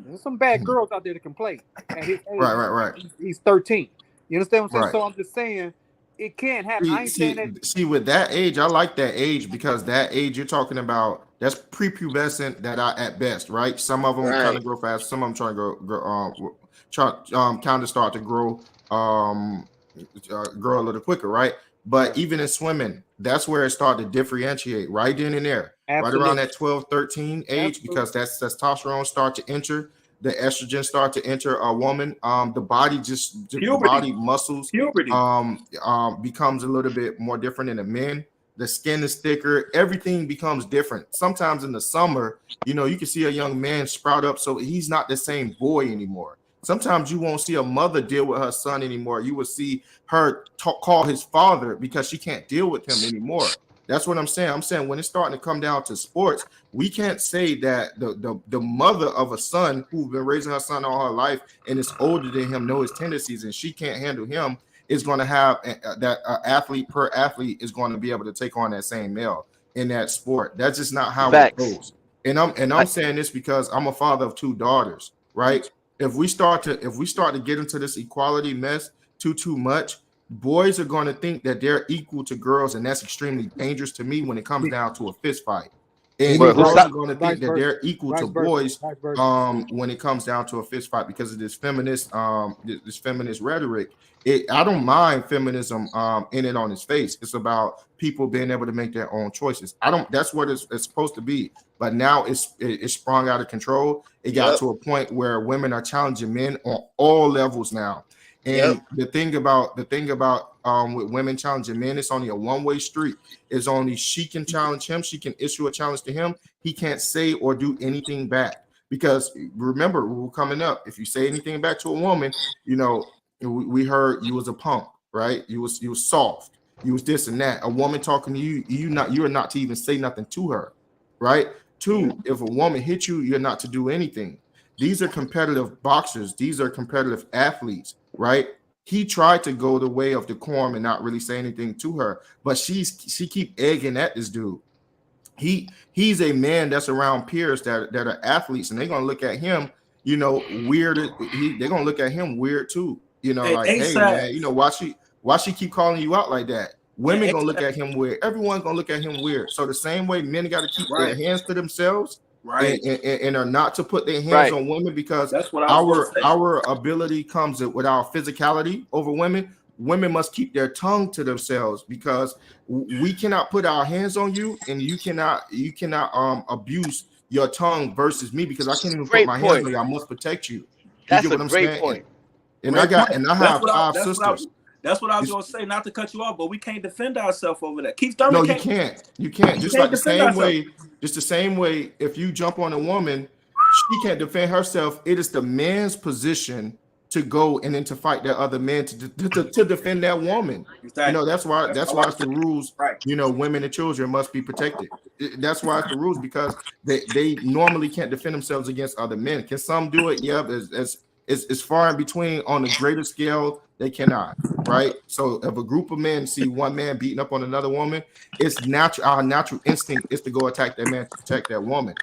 There's some bad girls out there that can play at his age. Right. He's 13. You understand what I'm saying? Right. So I'm just saying it can happen. I ain't saying that. See, with that age, I like that age because that age you're talking about, that's prepubescent that I at best, right? Some of them kind of grow fast, some of them trying to kind of start to grow a little quicker, right? But even in swimming, that's where it started to differentiate right then and there. Absolutely. Right around that 12, 13 age, because that's testosterone start to enter, the estrogen start to enter a woman. The body body muscles becomes a little bit more different in the men. The skin is thicker, everything becomes different. Sometimes in the summer, you can see a young man sprout up, so he's not the same boy anymore. Sometimes you won't see a mother deal with her son anymore. You will see her call his father because she can't deal with him anymore. That's what I'm saying. I'm saying when it's starting to come down to sports, we can't say that the mother of a son who's been raising her son all her life and is older than him knows his tendencies and she can't handle him is going to have that athlete per athlete is going to be able to take on that same male in that sport. That's just not how it goes. And I'm saying this because I'm a father of 2 daughters, right? If we start to get into this equality mess too much, boys are going to think that they're equal to girls, and that's extremely dangerous to me when it comes down to a fist fight. And girls are going to think that they're equal to boys when it comes down to a fist fight because of this feminist rhetoric. I don't mind feminism in it on its face. It's about people being able to make their own choices. That's what it's supposed to be. But now it's sprung out of control. It got to a point where women are challenging men on all levels now. And the thing about with women challenging men, it's only a one-way street. It's only she can challenge him, she can issue a challenge to him. He can't say or do anything back. Because remember, we're coming up. If you say anything back to a woman, we heard you was a punk, right? You was soft. You was this and that. A woman talking to you, you are not to even say nothing to her, right? 2, if a woman hits you, you're not to do anything. These are competitive boxers. These are competitive athletes, right? He tried to go the way of decorum and not really say anything to her, but she keep egging at this dude. He's a man that's around peers that are athletes, and they're gonna look at him, weird. They're gonna look at him weird too. Hey man, why she keep calling you out like that? Women gonna look at him weird. Everyone's gonna look at him weird. So the same way men got to keep their hands to themselves, and are not to put their hands on women because that's what our ability comes with our physicality over women. Women must keep their tongue to themselves because we cannot put our hands on you, and you cannot abuse your tongue versus me because I can't even put my hands on you. I must protect you. That's a great point. And I have 5 sisters. That's what I was going to say, not to cut you off, but we can't defend ourselves over that. Keith Thurman you can't. Just like the same way, if you jump on a woman, she can't defend herself. It is the man's position to go and then to fight that other man to defend that woman. Exactly. That's why it's the rules. Right. Women and children must be protected. That's why it's the rules because they normally can't defend themselves against other men. Can some do it? Yeah, it's far in between. On a greater scale, they cannot, right? So if a group of men see one man beating up on another woman, it's natural. Our natural instinct is to go attack that man to protect that woman.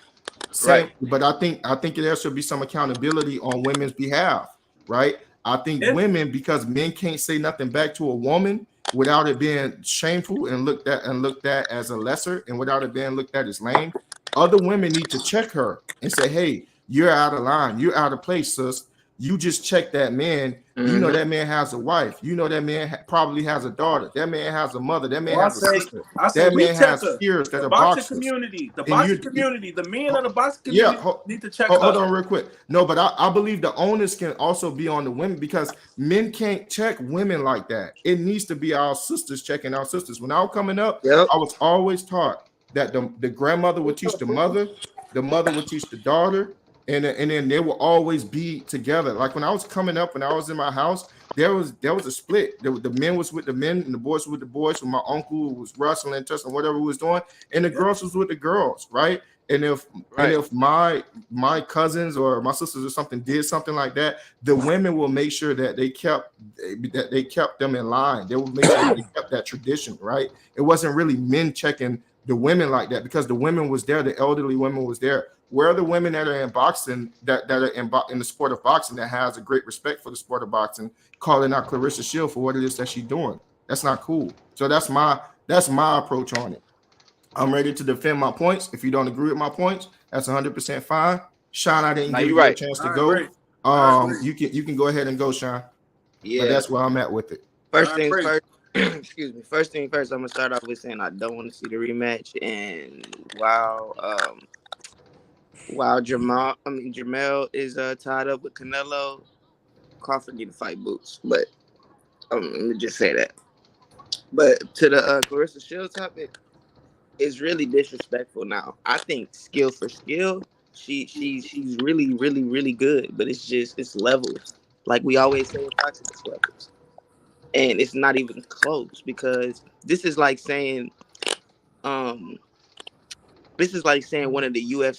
Right. But I think there should be some accountability on women's behalf, right? I think women, because men can't say nothing back to a woman without it being shameful and looked at as a lesser, and without it being looked at as lame, other women need to check her and say, "Hey, you're out of line. You're out of place, sis. You just check that man. Mm-hmm. That man has a wife. That man probably has a daughter. That man has a mother. That man has a sister. That man has peers that are boxers. The boxing community, the men of the boxing community need to check. Hold on real quick. No, but I believe the onus can also be on the women because men can't check women like that. It needs to be our sisters checking our sisters. When I was coming up, I was always taught that the grandmother would teach the mother would teach the daughter, and then they will always be together. Like when I was coming up, when I was in my house, there was a split. The men was with the men, and the boys with the boys. When my uncle was wrestling, tussling, whatever he was doing, and the girls was with the girls, right? And if my cousins or my sisters or something did something like that, the women will make sure that they kept them in line. They will make sure that they kept that tradition, right? It wasn't really men checking the women like that because the women was there, the elderly women was there. Where are the women that are in boxing that are in the sport of boxing that has a great respect for the sport of boxing, calling out Clarissa Shield for what it is that she's doing? That's not cool. So that's my approach on it. I'm ready to defend my points. If you don't agree with my points, that's 100% fine. Sean, I didn't give you a chance to go. You can go ahead and go, Sean. Yeah, but that's where I'm at with it. First thing first. Excuse me. First thing first, I'm gonna start off with saying I don't want to see the rematch. And while Jamel is tied up with Canelo, Crawford need to fight Boots. But let me just say that. But to the Clarissa Shield topic, it's really disrespectful now. I think skill for skill, she's really, really, really good. But it's levels. Like we always say in boxing, it's levels. And it's not even close because this is like saying one of the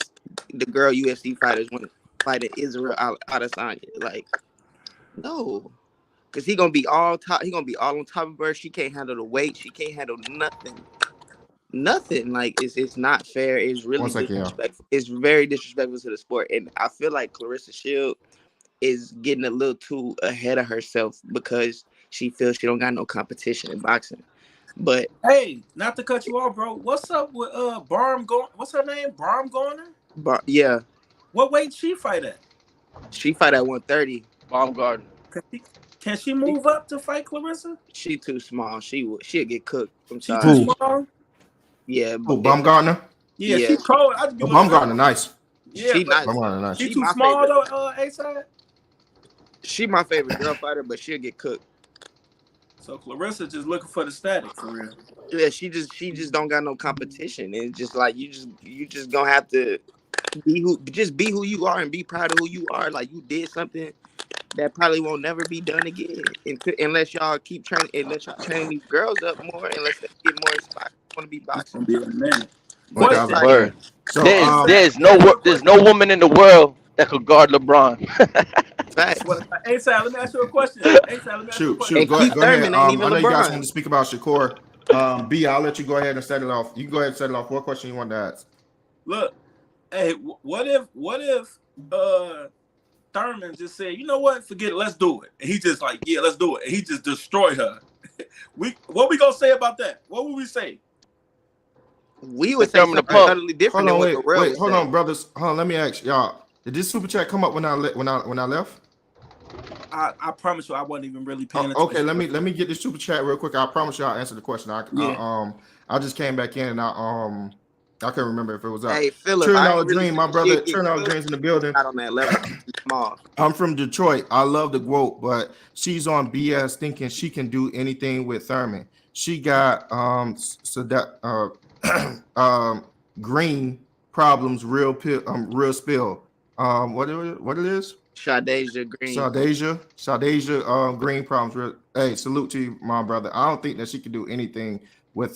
girl UFC fighters want to fight Israel Adesanya. Like, no. Because he gonna be all top, he gonna be all on top of her. She can't handle the weight, she can't handle nothing. Nothing. Like it's not fair. It's really disrespectful. Yeah. It's very disrespectful to the sport. And I feel like Clarissa Shield is getting a little too ahead of herself because she feels she don't got no competition in boxing. But hey, not to cut you off, bro. What's up with what's her name? Baumgartner? Yeah. What weight she fight at? She fight at 130. Baumgartner. Can she move up to fight Clarissa? She too small. She'll get cooked from size. She too small? Yeah. Baumgartner? Yeah, she's cold. Baumgartner nice. Yeah, she nice. Nice. She too small though, A-side? She my favorite girl fighter, but she'll get cooked. So Clarissa just looking for the static for real. Yeah, she just don't got no competition. It's just like you just gonna have to be who you are and be proud of who you are. Like you did something that probably won't never be done again unless y'all keep training. Unless y'all train these girls up more, unless they get more inspired, want to be boxing. So there's no woman in the world that could guard LeBron. A-Side, let me ask you a question. Shoot. Go ahead. I know you guys want to speak about Shakur. B, I'll let you go ahead and set it off. You can go ahead and set it off. What question you want to ask? Look, hey, what if Thurman just said, you know what, forget it, let's do it. And he just like, yeah, let's do it. And he just destroyed her. What we gonna say about that? What would we say? We would say something totally different. Hold on, brothers. Hold on, let me ask y'all. Did this super chat come up when I left? I promise you, I wasn't even really paying attention. Okay, let me get this super chat real quick. I promise you, I'll answer the question. I just came back in and I can't remember if it was up. Hey, Philip, Turn Dream, my brother. Turn Dream's in the building. Not on that level. Small. I'm from Detroit. I love the quote, but she's on BS thinking she can do anything with Thurman. She got green problems, real spill. What it is? Shadeja Green. Shadeja green problems. Hey, salute to you, my brother. I don't think that she can do anything with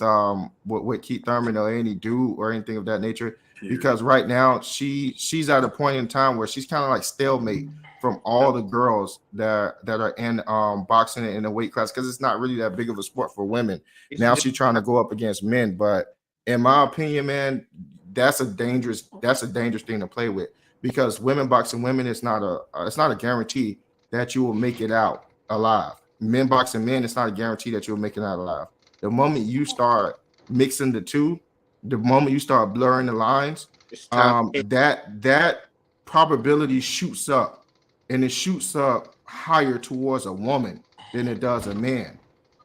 Keith Thurman or any dude or anything of that nature, because right now she's at a point in time where she's kind of like stalemate from all the girls that are in boxing in the weight class, because it's not really that big of a sport for women. Now she's trying to go up against men, but in my opinion, man, that's a dangerous thing to play with, because women boxing women, it's not a guarantee that you will make it out alive. Men boxing men, it's not a guarantee that you'll make it out alive. The moment you start mixing the two, the moment you start blurring the lines, that probability shoots up, and it shoots up higher towards a woman than it does a man.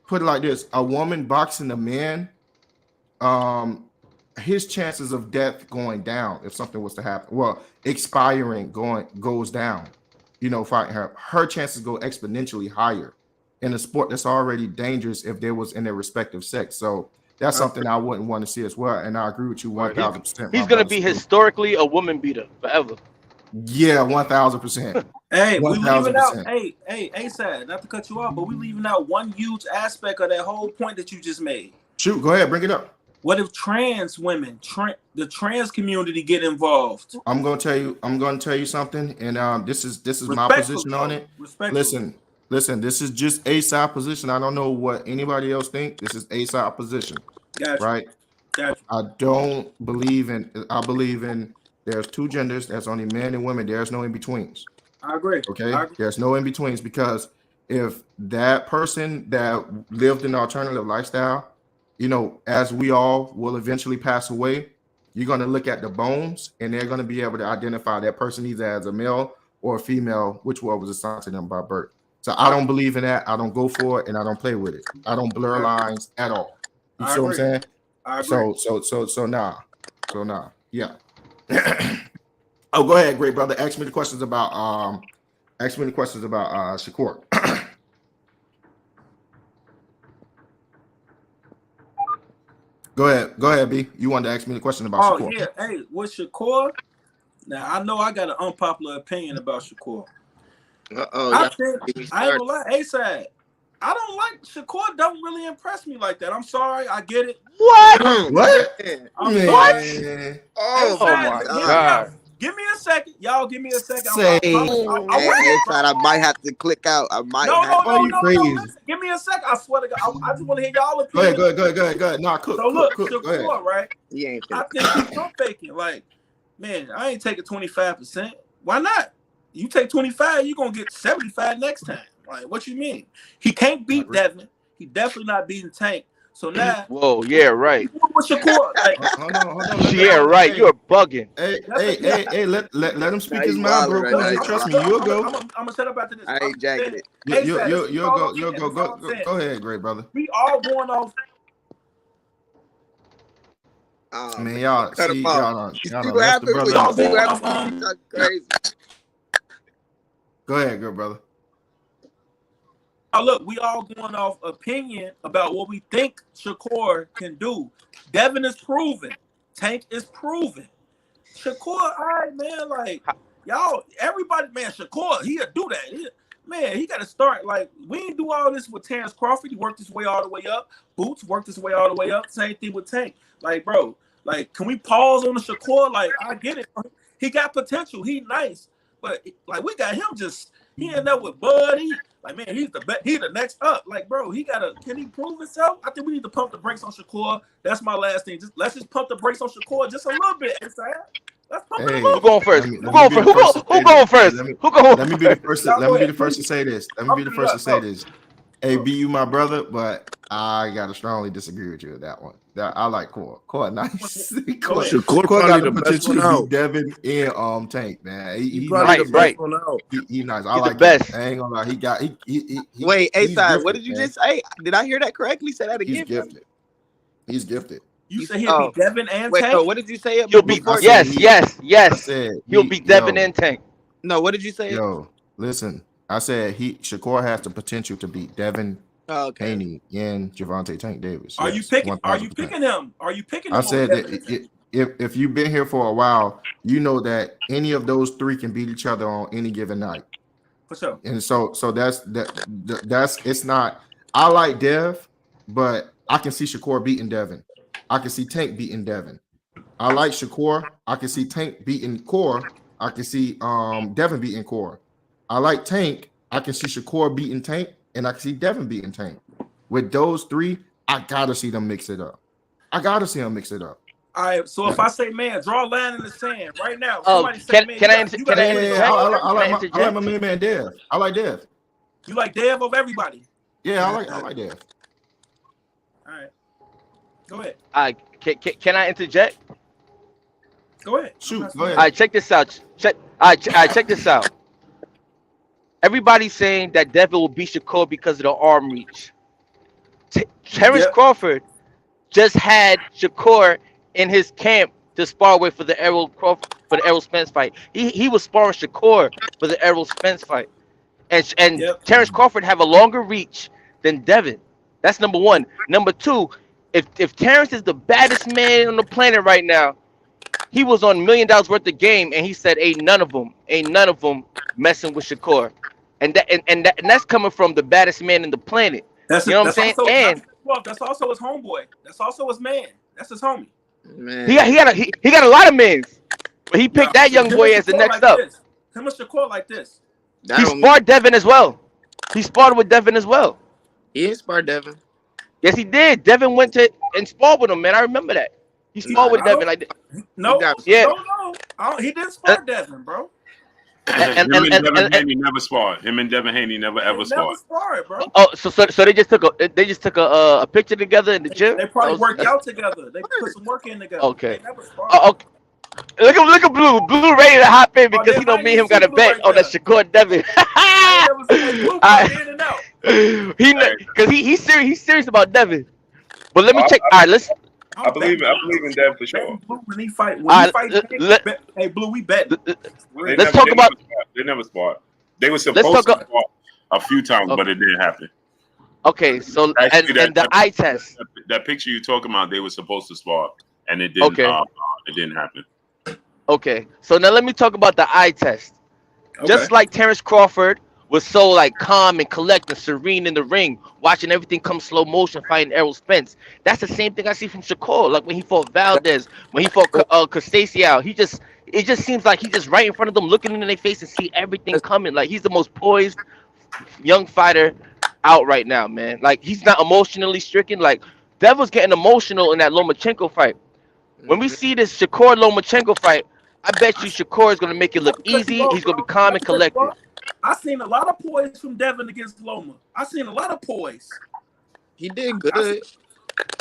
Put it like this: a woman boxing a man, his chances of death going down if something was to happen, expiring goes down. Fighting her chances go exponentially higher in a sport that's already dangerous if they was in their respective sex. So that's something I wouldn't want to see as well. And I agree with you 1,000%. He's going to be historically a woman beater forever. Yeah, 1000%. Hey, we leaving out. 1000%. Hey, ASAP, not to cut you off, but we leaving out one huge aspect of that whole point that you just made. Shoot, go ahead, bring it up. What if trans women, the trans community get involved? I'm gonna tell you something, and this is my position on it. Listen, this is just a side position. I don't know what anybody else think. This is a side position. Gotcha. Right? Gotcha. I believe in there's two genders, that's only men and women. There's no in-betweens. I agree. Okay. I agree. There's no in-betweens, because if that person that lived an alternative lifestyle, you know, as we all will eventually pass away, you're going to look at the bones and they're going to be able to identify that person either as a male or a female, which one was assigned to them by birth. So I don't believe in that. I don't go for it and I don't play with it. I don't blur lines at all. You see what I'm saying? I agree. So nah. Yeah. Oh, go ahead, great brother. Ask me the questions about Shakur. Go ahead, B. You wanted to ask me the question about Shakur. Oh, yeah. Hey, with Shakur, now I know I got an unpopular opinion about Shakur. I ain't gonna lie, ASAP. I don't like Shakur. Don't really impress me like that. I'm sorry. I get it. What? What? What? Oh my God. Give me a second. Y'all give me a second. I might have to click out. I might No. Give me a second. I swear to God. I just want to hear y'all opinion. Go ahead. Nah, cook. So look, cook. Shakur, right? He I think he's Trump faking. Like, man, I ain't taking 25%. Why not? You take 25, you're going to get 75 next time. Like, what you mean? He can't beat Devin. He definitely not beating Tank. So now, whoa, yeah, right. Like, hold on. Yeah, right. You're bugging. Hey, let him speak his mind, bro. Right, trust me, you'll go. I'm gonna shut up after this. I ain't jacking it. You'll go. Go ahead, great brother. We all going off. Man, y'all cut see, him off. y'all See what happens when y'all see what happens. Crazy. Go ahead, good brother. Oh, look, we all going off opinion about what we think Shakur can do. Devin is proven. Tank is proven. Shakur, all right, man, like, y'all, everybody, man, Shakur, he'll do that. He got to start. Like, we ain't do all this with Terence Crawford. He worked his way all the way up. Boots worked his way all the way up. Same thing with Tank. Like, bro, like, can we pause on the Shakur? Like, I get it. He got potential. He nice. But, like, we got him just, he ended up with Bud. Like, man, he's the next up. Like, bro, can he prove himself? I think we need to pump the brakes on Shakur. That's my last thing. Let's just pump the brakes on Shakur just a little bit. Let's pump it a little. Who going first? Who going first? Let me be the first to say this. Hey, B, you my brother, but I gotta strongly disagree with you with that one. I like Core. Core nice. Core got the potential to be Devin and Tank, man. He right. He nice. I like the best. I ain't gonna lie. He got he Wait, A-Side, what did you just say? Did I hear that correctly? Say that again. He's gifted. You said he'll be Devin and Tank? No, what did you say? He'll be yes. He'll be Devin and Tank. No, what did you say? Yo, listen. I said Shakur has the potential to beat Devin, Haney, and Javante Tank Davis. Are you picking him? Are you picking him? I said that if you've been here for a while, you know that any of those three can beat each other on any given night. For sure. And so that's it's not. I like Dev, but I can see Shakur beating Devin. I can see Tank beating Devin. I like Shakur. I can see Tank beating Core. I can see Devin beating Core. I like Tank. I can see Shakur beating Tank, and I can see Devin beating Tank. With those three, I gotta see them mix it up. All right. So if I say, man, draw a line in the sand right now. Somebody say, man, can I interject? I like my main man Dev. I like Dev. You like Dev over everybody? Yeah, I like Dev. All right. Go ahead. Can I interject? Go ahead. Shoot. Go ahead. All right, check this out. Check this out. Everybody's saying that Devin will beat Shakur because of the arm reach. Terence Crawford just had Shakur in his camp to spar with for the Errol Spence fight. He was sparring Shakur for the Errol Spence fight, and Terence Crawford have a longer reach than Devin. That's number one. Number two, if Terence is the baddest man on the planet right now, he was on $1 million worth of game, and he said, ain't none of them messing with Shakur. And that's coming from the baddest man in the planet. You know what I'm saying? And that's also his homeboy. That's also his man. That's his homie. Man. he got a lot of men, but he picked that young boy as the next up. Him and Shakur like this. He sparred Devin as well. He sparred with Devin as well. He ain't sparred Devin. Yes, he did. Devin went to and sparred with him, man. I remember that. He sparred with Devin like no, yeah. No. He didn't spar Devin, bro. Him and Devin Haney never sparred. Him and Devin Haney never ever sparred. Bro. Oh, so they just took a picture together in the gym. They probably worked out together. They put some work in together. Okay. They never sparred. Okay. Look at Blue. Blue ready to hop in because me and him got a bet on that Shakur Devin. Because he's serious. He's serious about Devin. But let me check. All right, let's. I believe in Devin for sure. When he fight, hey Blue, we bet. Let's talk about. They never sparred. They were supposed to spar a few times, but it didn't happen. Okay, so actually, and the eye test. That picture you're talking about, they were supposed to spar, and it didn't. Okay. It didn't happen. Okay, so now let me talk about the eye test. Okay. Just like Terence Crawford was so like calm and collected, and serene in the ring, watching everything come slow motion, fighting Errol Spence. That's the same thing I see from Shakur. Like when he fought Valdez, when he fought Castasiao, it just seems like he's just right in front of them, looking in their face and see everything coming. Like he's the most poised young fighter out right now, man. Like he's not emotionally stricken. Like Dev was getting emotional in that Lomachenko fight. When we see this Shakur Lomachenko fight, I bet you Shakur is going to make it look easy. He's going to be calm and collected. I seen a lot of poise from Devin against Loma. I seen a lot of poise. He did good.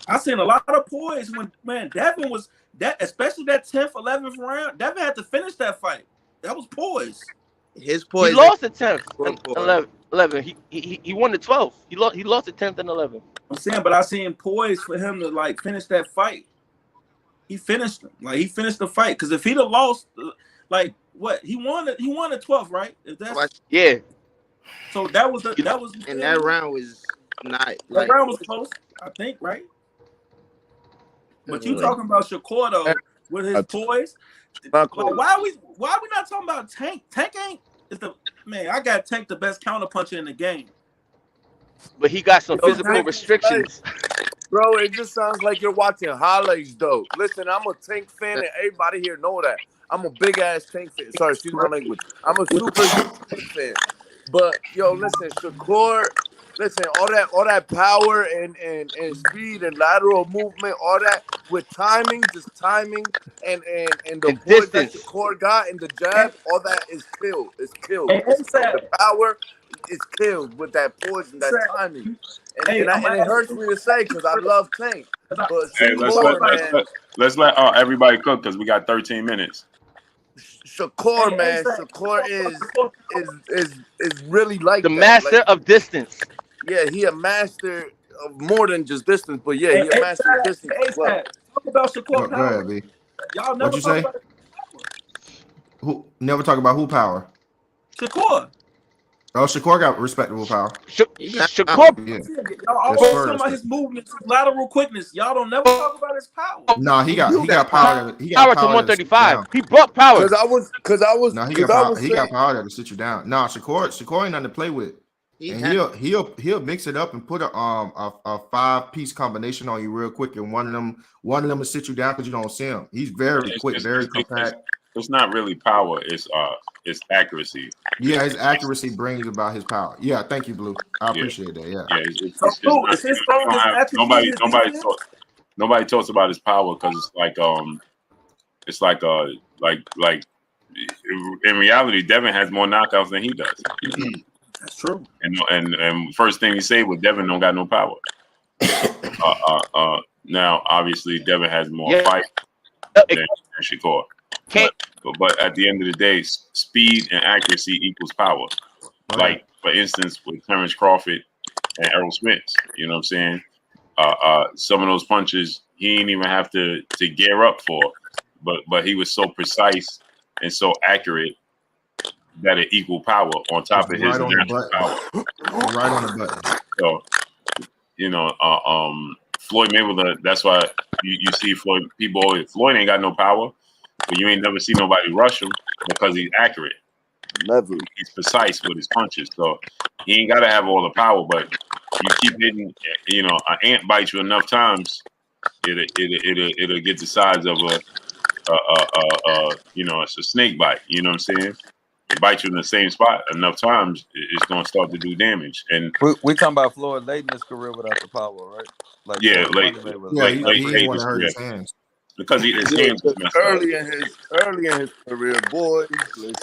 I seen a lot of poise when Devin was that, especially that 10th, 11th round. Devin had to finish that fight. That was poise. His poise. He lost the 10th and 11. He won the 12th. He lost the 10th and 11th. I'm saying, but I seen poise for him to like finish that fight. He finished him. Like he finished the fight. Because if he'd have lost, like what he won the 12th, right? If that's yeah. So that was and that round was not that round was close, I think, right? But you talking about Shakur though with his poise. Like, why are we not talking about Tank? Tank ain't is the man. I got Tank the best counterpuncher in the game. But he got some physical restrictions. Bro, it just sounds like you're watching highlights, though. Listen, I'm a Tank fan, and everybody here know that. I'm a big-ass Tank fan. Sorry, excuse my language. I'm a super Tank fan. But, yo, listen, Shakur, listen, all that power and speed and lateral movement, all that with timing, just timing, and the poise that Shakur got and the jab, all that is killed. It's killed. The power is killed with that poise and that timing. And it hurts me to say because I love Tank. But let's let everybody cook because we got 13 minutes. Shakur, man, Shakur is really like the master of distance. Yeah, he a master of more than just distance, but yeah, he a master of distance as well. Talk about Shakur power. Go ahead, B. Y'all never talk about who never talk about who power? Shakur. Oh, Shakur got respectable power. Shakur, y'all always talking about his movements, lateral quickness. Y'all don't never talk about his power. No, he got power. He got power to 135. He brought power. Because I was. No, he got power that'll sit you down. No, Shakur ain't nothing to play with. And he'll mix it up and put a 5-piece combination on you real quick, and one of them will sit you down because you don't see him. He's very quick, very compact. It's not really power. It's accuracy. Yeah, his accuracy brings about his power. Yeah, thank you, Blue. I appreciate that. Yeah. It's his strongest attribute. Nobody talks about his power because it's like in reality, Devin has more knockouts than he does. That's true. And first thing he say was Devin don't got no power. Now obviously Devin has more fight than Shakur. But at the end of the day, speed and accuracy equals power. Right. Like, for instance, with Terence Crawford and Errol Spence, you know what I'm saying? Some of those punches he didn't even have to gear up for, but he was so precise and so accurate that it equaled power on top of his natural power. Right on the button. So, you know, Floyd Mayweather, that's why you see Floyd ain't got no power. but you ain't never see nobody rush him because he's accurate. Never. He's precise with his punches, so he ain't gotta have all the power. But you keep hitting, you know, an ant bites you enough times, it'll get the size of you know, it's a snake bite. You know what I'm saying? It bites you in the same spot enough times, it's gonna start to do damage. And we talking about Floyd late in his career without the power, right? Like yeah, Floyd like Money Mayweather. Yeah, like he didn't want to hurt his hands because his hands was messed up. Early in his career, boys. Listen.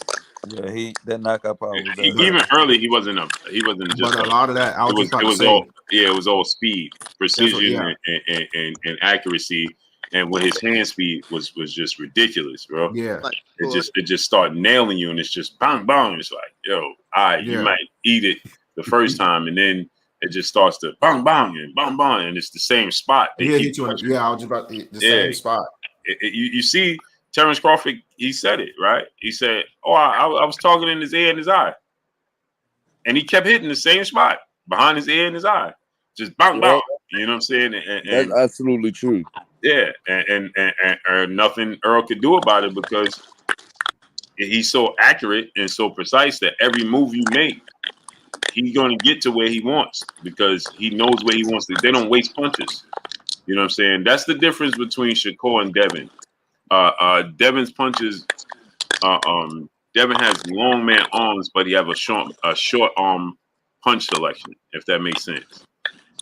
Yeah, that knockout power was there. Even early, he wasn't just. But a lot of that, I was just about to say, it was all speed, precision, and accuracy. And with his hand speed was just ridiculous, bro. Yeah, it just started nailing you, and it's just bang bang. It's like, yo, all right, you might eat it the first time, and then it just starts to bang bang and bang bang, and it's the same spot. I was just about the same spot. You see, Terence Crawford, he said it right. He said, "Oh, I was talking in his ear and his eye," and he kept hitting the same spot behind his ear and his eye, just bang bang. You know what I'm saying? And that's absolutely true. Yeah, and nothing Earl could do about it because he's so accurate and so precise that every move you make, he's going to get to where he wants because he knows where he wants to. They don't waste punches. You know what I'm saying? That's the difference between Shakur and Devin. Devin's punches. Devin has long man arms, but he have a short arm punch selection. If that makes sense.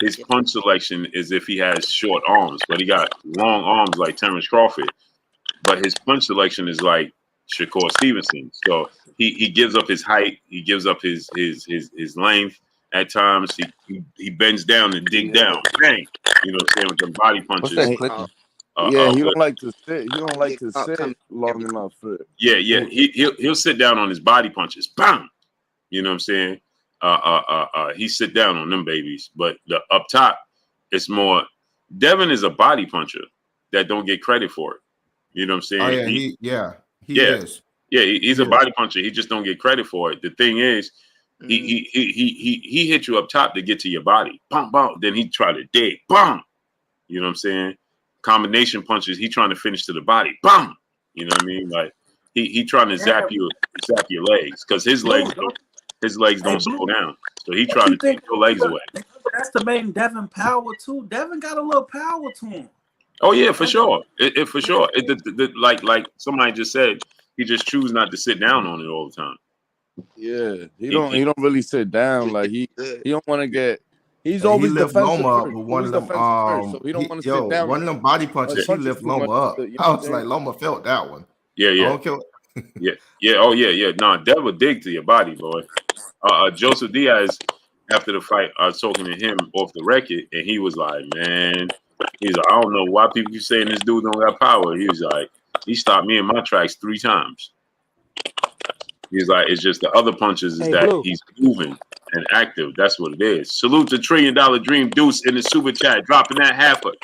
His punch selection is if he has short arms, but he got long arms like Terence Crawford. But his punch selection is like Shakur Stevenson. So he gives up his height, he gives up his length. At times he bends down and dig down, bang. You know what I'm saying, with the body punches. He don't like to sit. He don't like to sit long enough for it. Yeah. He'll sit down on his body punches, bang. You know what I'm saying? He sit down on them babies, but the up top, it's more. Devin is a body puncher that don't get credit for it. You know what I'm saying? Oh yeah, he is. Yeah, he's a body puncher. He just don't get credit for it. The thing is, he hit you up top to get to your body, bum bum. Then he try to dig, bum. You know what I'm saying? Combination punches. He trying to finish to the body, bum. You know what I mean? Like he trying to zap your legs because his legs don't slow down. So he tried to take your legs away. That's the main Devin power too. Devin got a little power to him. Oh yeah, for sure. For sure. Like somebody just said, he just choose not to sit down on it all the time. Yeah, he don't really sit down. Like he don't want to get. He's always defensive first. One of them, so he don't want to sit down. One of them body punches, he lift Loma up. I was like, Loma felt that one. Yeah. Yeah. Oh yeah. Nah, Devil dig to your body, boy. Joseph Diaz, after the fight, I was talking to him off the record, and he was like, man, he's like, I don't know why people keep saying this dude don't got power. He was like, he stopped me in my tracks 3 times. He's like, it's just the other punches is that he's moving and active. That's what it is. Salute to $1 Trillion Dream Deuce in the super chat, dropping that halfer.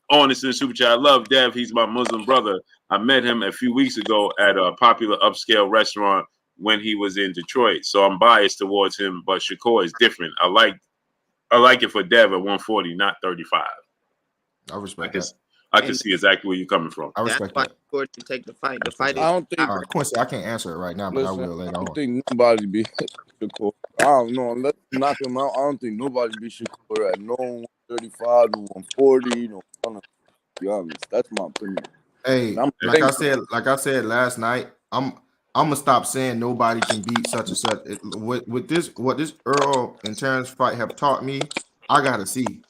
On this in the super chat. I love Dev. He's my Muslim brother. I met him a few weeks ago at a popular upscale restaurant when he was in Detroit. So I'm biased towards him, but Shakur is different. I like it for Dev at 140, not 35. I respect that. I can see exactly where you're coming from. I respect that. To take the fight. The fight is. I don't think. Quincy, I can't answer it right now, but I will later on. I don't think nobody be Shakur. I don't know. Unless you knock him out, I don't think nobody be Shakur at no 135, no 140, no 100. To be honest, that's my opinion. Hey, like I said last night, I'm gonna stop saying nobody can beat such and such. What this Earl and Terence fight have taught me, I gotta see.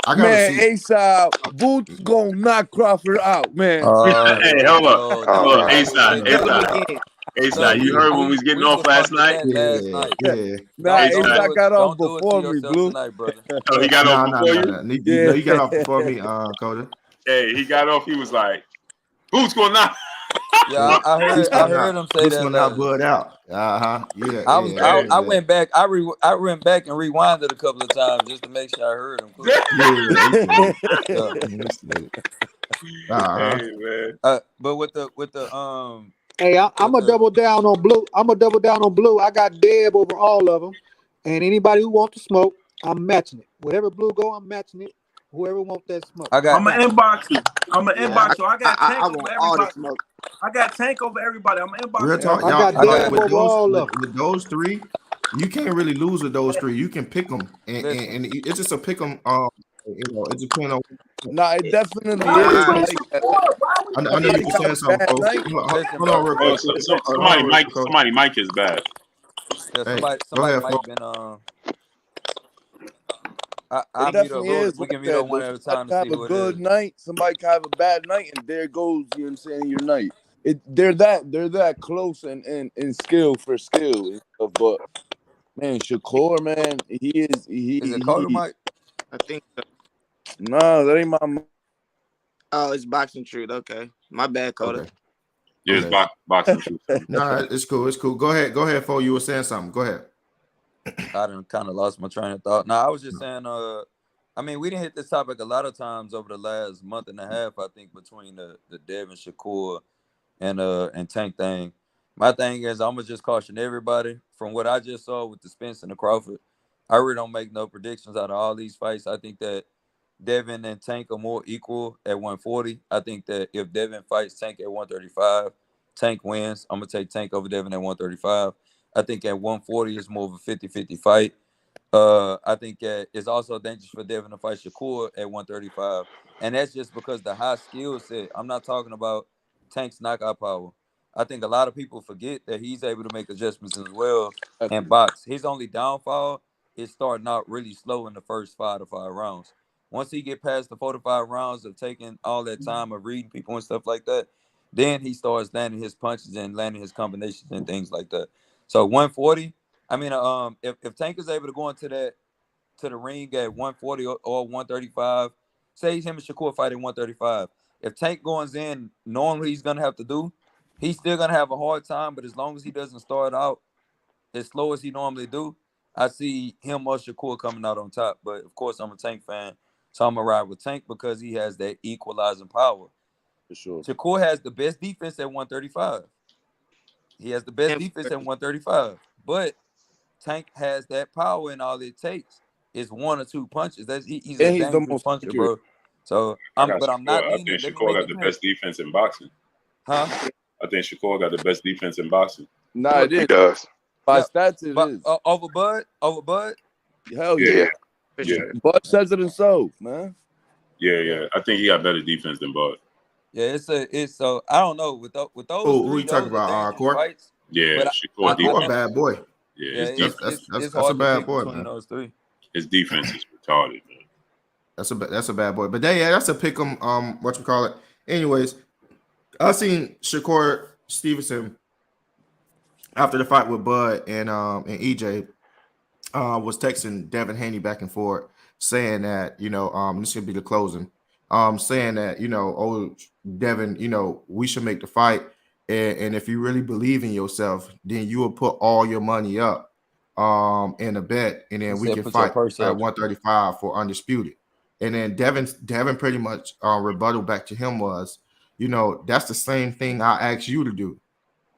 ASAP, Boots gonna knock Crawford out, man. Hey, hold on, ASAP, you heard when we was getting off last night? Yeah. Nah, ASAP got off before me, Blue. Oh, he got off before you? Yeah, he got off before me, Coda. Hey, he got off. He was like, Boots gonna knock. Yeah, I heard him say that. One out, blood out. Yeah. I went back. I went back and rewinded a couple of times just to make sure I heard him. Hey, man. But with the hey, I'm gonna double down on Blue. I got Deb over all of them, and anybody who wants to smoke, I'm matching it. Whatever Blue go, I'm matching it. Whoever want that smoke. I got. I'm an inbox you. I'm an Yeah, inbox you. I got I Tank over want all the everybody. smoke. I got Tank over everybody. I'm an inbox Real you. talk, I got y'all Dev with over those all of them. with those three, you can't really lose with those three. You can pick them, Listen. and it's just a pick them. It depends on. Nah, it definitely Why are we is putting like that. Shakur? Why are we I putting know you Somebody were have Shakur? saying a something, bad folks. night. Listen, Hold bro. on, real Oh, quick. Hold on somebody real mic, quick, Coach. somebody mic is bad. Yeah, Hey, somebody go ahead, might folks. been It I mute up. definitely is We like can mute up that, one though. at a Somebody time to can see have a who it is. good night, somebody can have a bad night, and there goes, you know what I'm saying, your night. They're that close in skill for skill and stuff. But man, Shakur, man, Is it Carter, he Mike? I think. nah, that ain't my. Oh, it's boxing truth. Okay, my bad, Coda. Okay. Yeah, it's Okay. boxing truth. Nah, it's cool. It's cool. Go ahead, folks. You were saying something. Go ahead. I done kind of lost my train of thought. Now I was just saying, I mean, we didn't hit this topic a lot of times over the last month and a half. I think between the Devin Shakur and Tank thing. My thing is, I'm gonna just caution everybody from what I just saw with the Spence and the Crawford. I really don't make no predictions out of all these fights. I think that Devin and Tank are more equal at 140. I think that if Devin fights Tank at 135, Tank wins. I'm gonna take Tank over Devin at 135. I think at 140 is more of a 50-50 fight. I think it's also dangerous for Devin to fight Shakur at 135. And that's just because the high skill set. I'm not talking about Tank's knockout power. I think a lot of people forget that he's able to make adjustments as well and box. His only downfall is starting out really slow in the first 5 rounds. Once he get past the 45 rounds of taking all that time of reading people and stuff like that, then he starts landing his punches and landing his combinations and things like that. So 140, I mean, if Tank is able to go into the ring at 140 or 135, say him and Shakur fight at 135. If Tank goes in knowing what he's gonna have to do, he's still gonna have a hard time. But as long as he doesn't start out as slow as he normally do, I see him or Shakur coming out on top. But of course, I'm a Tank fan, so I'm gonna ride with Tank because he has that equalizing power. For sure. Shakur has the best defense at 135. He has the best defense at 135, but Tank has that power, and all it takes is one or two punches. He's a And he's the dangerous most puncher, accurate. bro. So I got but I'm Shakur. not I leaning. think Let me Shakur make got it the clear. best defense in boxing. Huh? I think Shakur got the best defense in boxing. Nah, it He is. does. By Yeah. stats, it But is. over Bud? Hell Yeah, yeah. For yeah, sure. Bud says it himself, man. yeah. I think he got better defense than Bud. Yeah, it's so I don't know with those Who three. you talking Those are about? dangerous Court? fights. Yeah, But Shakur I Court, a defense. think bad boy. Yeah, yeah, his defense. it's That's a hard to bad pick boy, between man. those three. His defense is retarded, man. That's a bad boy. But that's a pick 'em. What you call it? Anyways, I seen Shakur Stevenson after the fight with Bud and EJ. Was texting Devin Haney back and forth saying that, this should be the closing. Saying that, oh, Devin, we should make the fight. And if you really believe in yourself, then you will put all your money up in a bet, and He then we said, can "Put your fight purse at up." 135 for undisputed. And then Devin pretty much rebuttal back to him was, that's the same thing I asked you to do.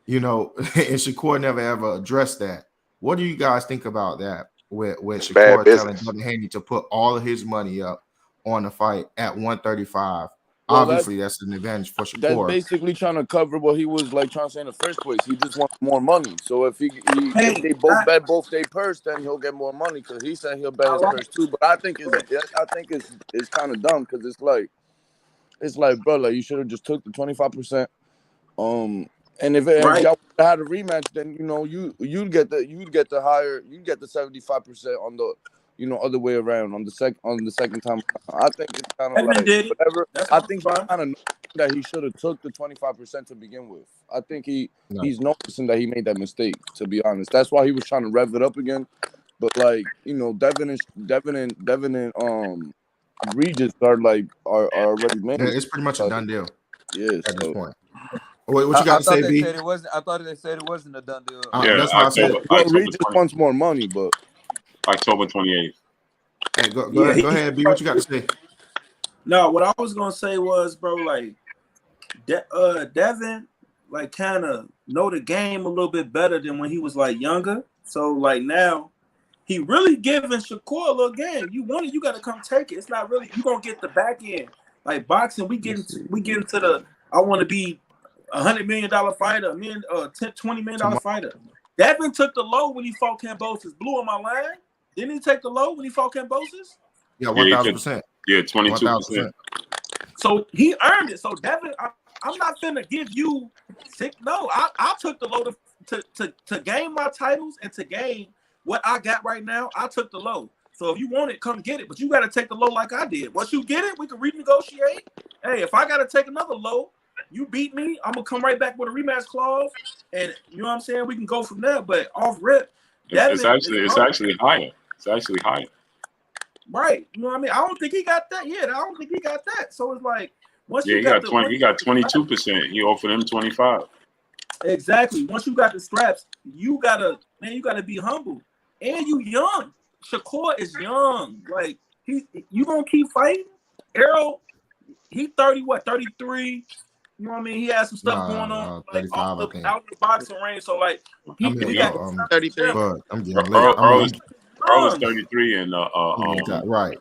And Shakur never ever addressed that. What do you guys think about that? With It's bad Shakur telling business. Devin Haney to put all of his money up on the fight at 135. Well, Obviously, that's an advantage for that's Shakur. basically trying to cover what he was like trying to say in the first place. He just wants more money. So if if Hey, they both bet both their purse, then he'll get more money because he said he'll bet his purse too. But I think it's kind of dumb because it's like bro, like you should have just took the 25%. And if right. y'all had a rematch, then you'd get the 75% on the other way around on the second time. I think it's kind of Evan like did it. whatever. That's I think he fine. kind of that he should have took the 25% to begin with. I think No. he's noticing that he made that mistake. To be honest, that's why he was trying to rev it up again. But like Devin and Regis are already made. Yeah, it's pretty much a done deal Yeah, at this so. point. What you got I to thought say, they B? said it wasn't. I thought they said it wasn't a done deal. Yeah, That's why I said. Well, October Regis 20, wants more money, but October 28th. Hey, go Yeah, ahead. Go ahead, B. What you got to say? No, what I was gonna say was, bro, like Devin, like kind of know the game a little bit better than when he was like younger. So like now, he really giving Shakur a little game. You want it, you got to come take it. It's not really you gonna get the back end. Like boxing, we get into the I want to be $100 million fighter, $20 million fighter. Devin took the low when he fought Kambosos. Blue on my line. Didn't he take the low when he fought Kambosos? Yeah, 1,000%. Yeah, 22%. So he earned it. So Devin, I'm not finna give you six. No, I took the low to gain my titles and to gain what I got right now. I took the low. So if you want it, come get it. But you got to take the low like I did. Once you get it, we can renegotiate. Hey, if I got to take another low, you beat me, I'm gonna come right back with a rematch clause, and you know what I'm saying. We can go from there. But off rip, it's actually higher. It's actually higher. Right. You know what I mean? I don't think he got that yet. I don't think he got that. So it's like once he got 22%. He offered him 25. Exactly. Once you got the straps, you gotta be humble. And you young. Shakur is young. Like you gonna keep fighting. Errol, he 33. You know what I mean? He has some stuff going on, like 35, out the boxing range. So like we got 33. I'm getting late. Earl is 33 and right.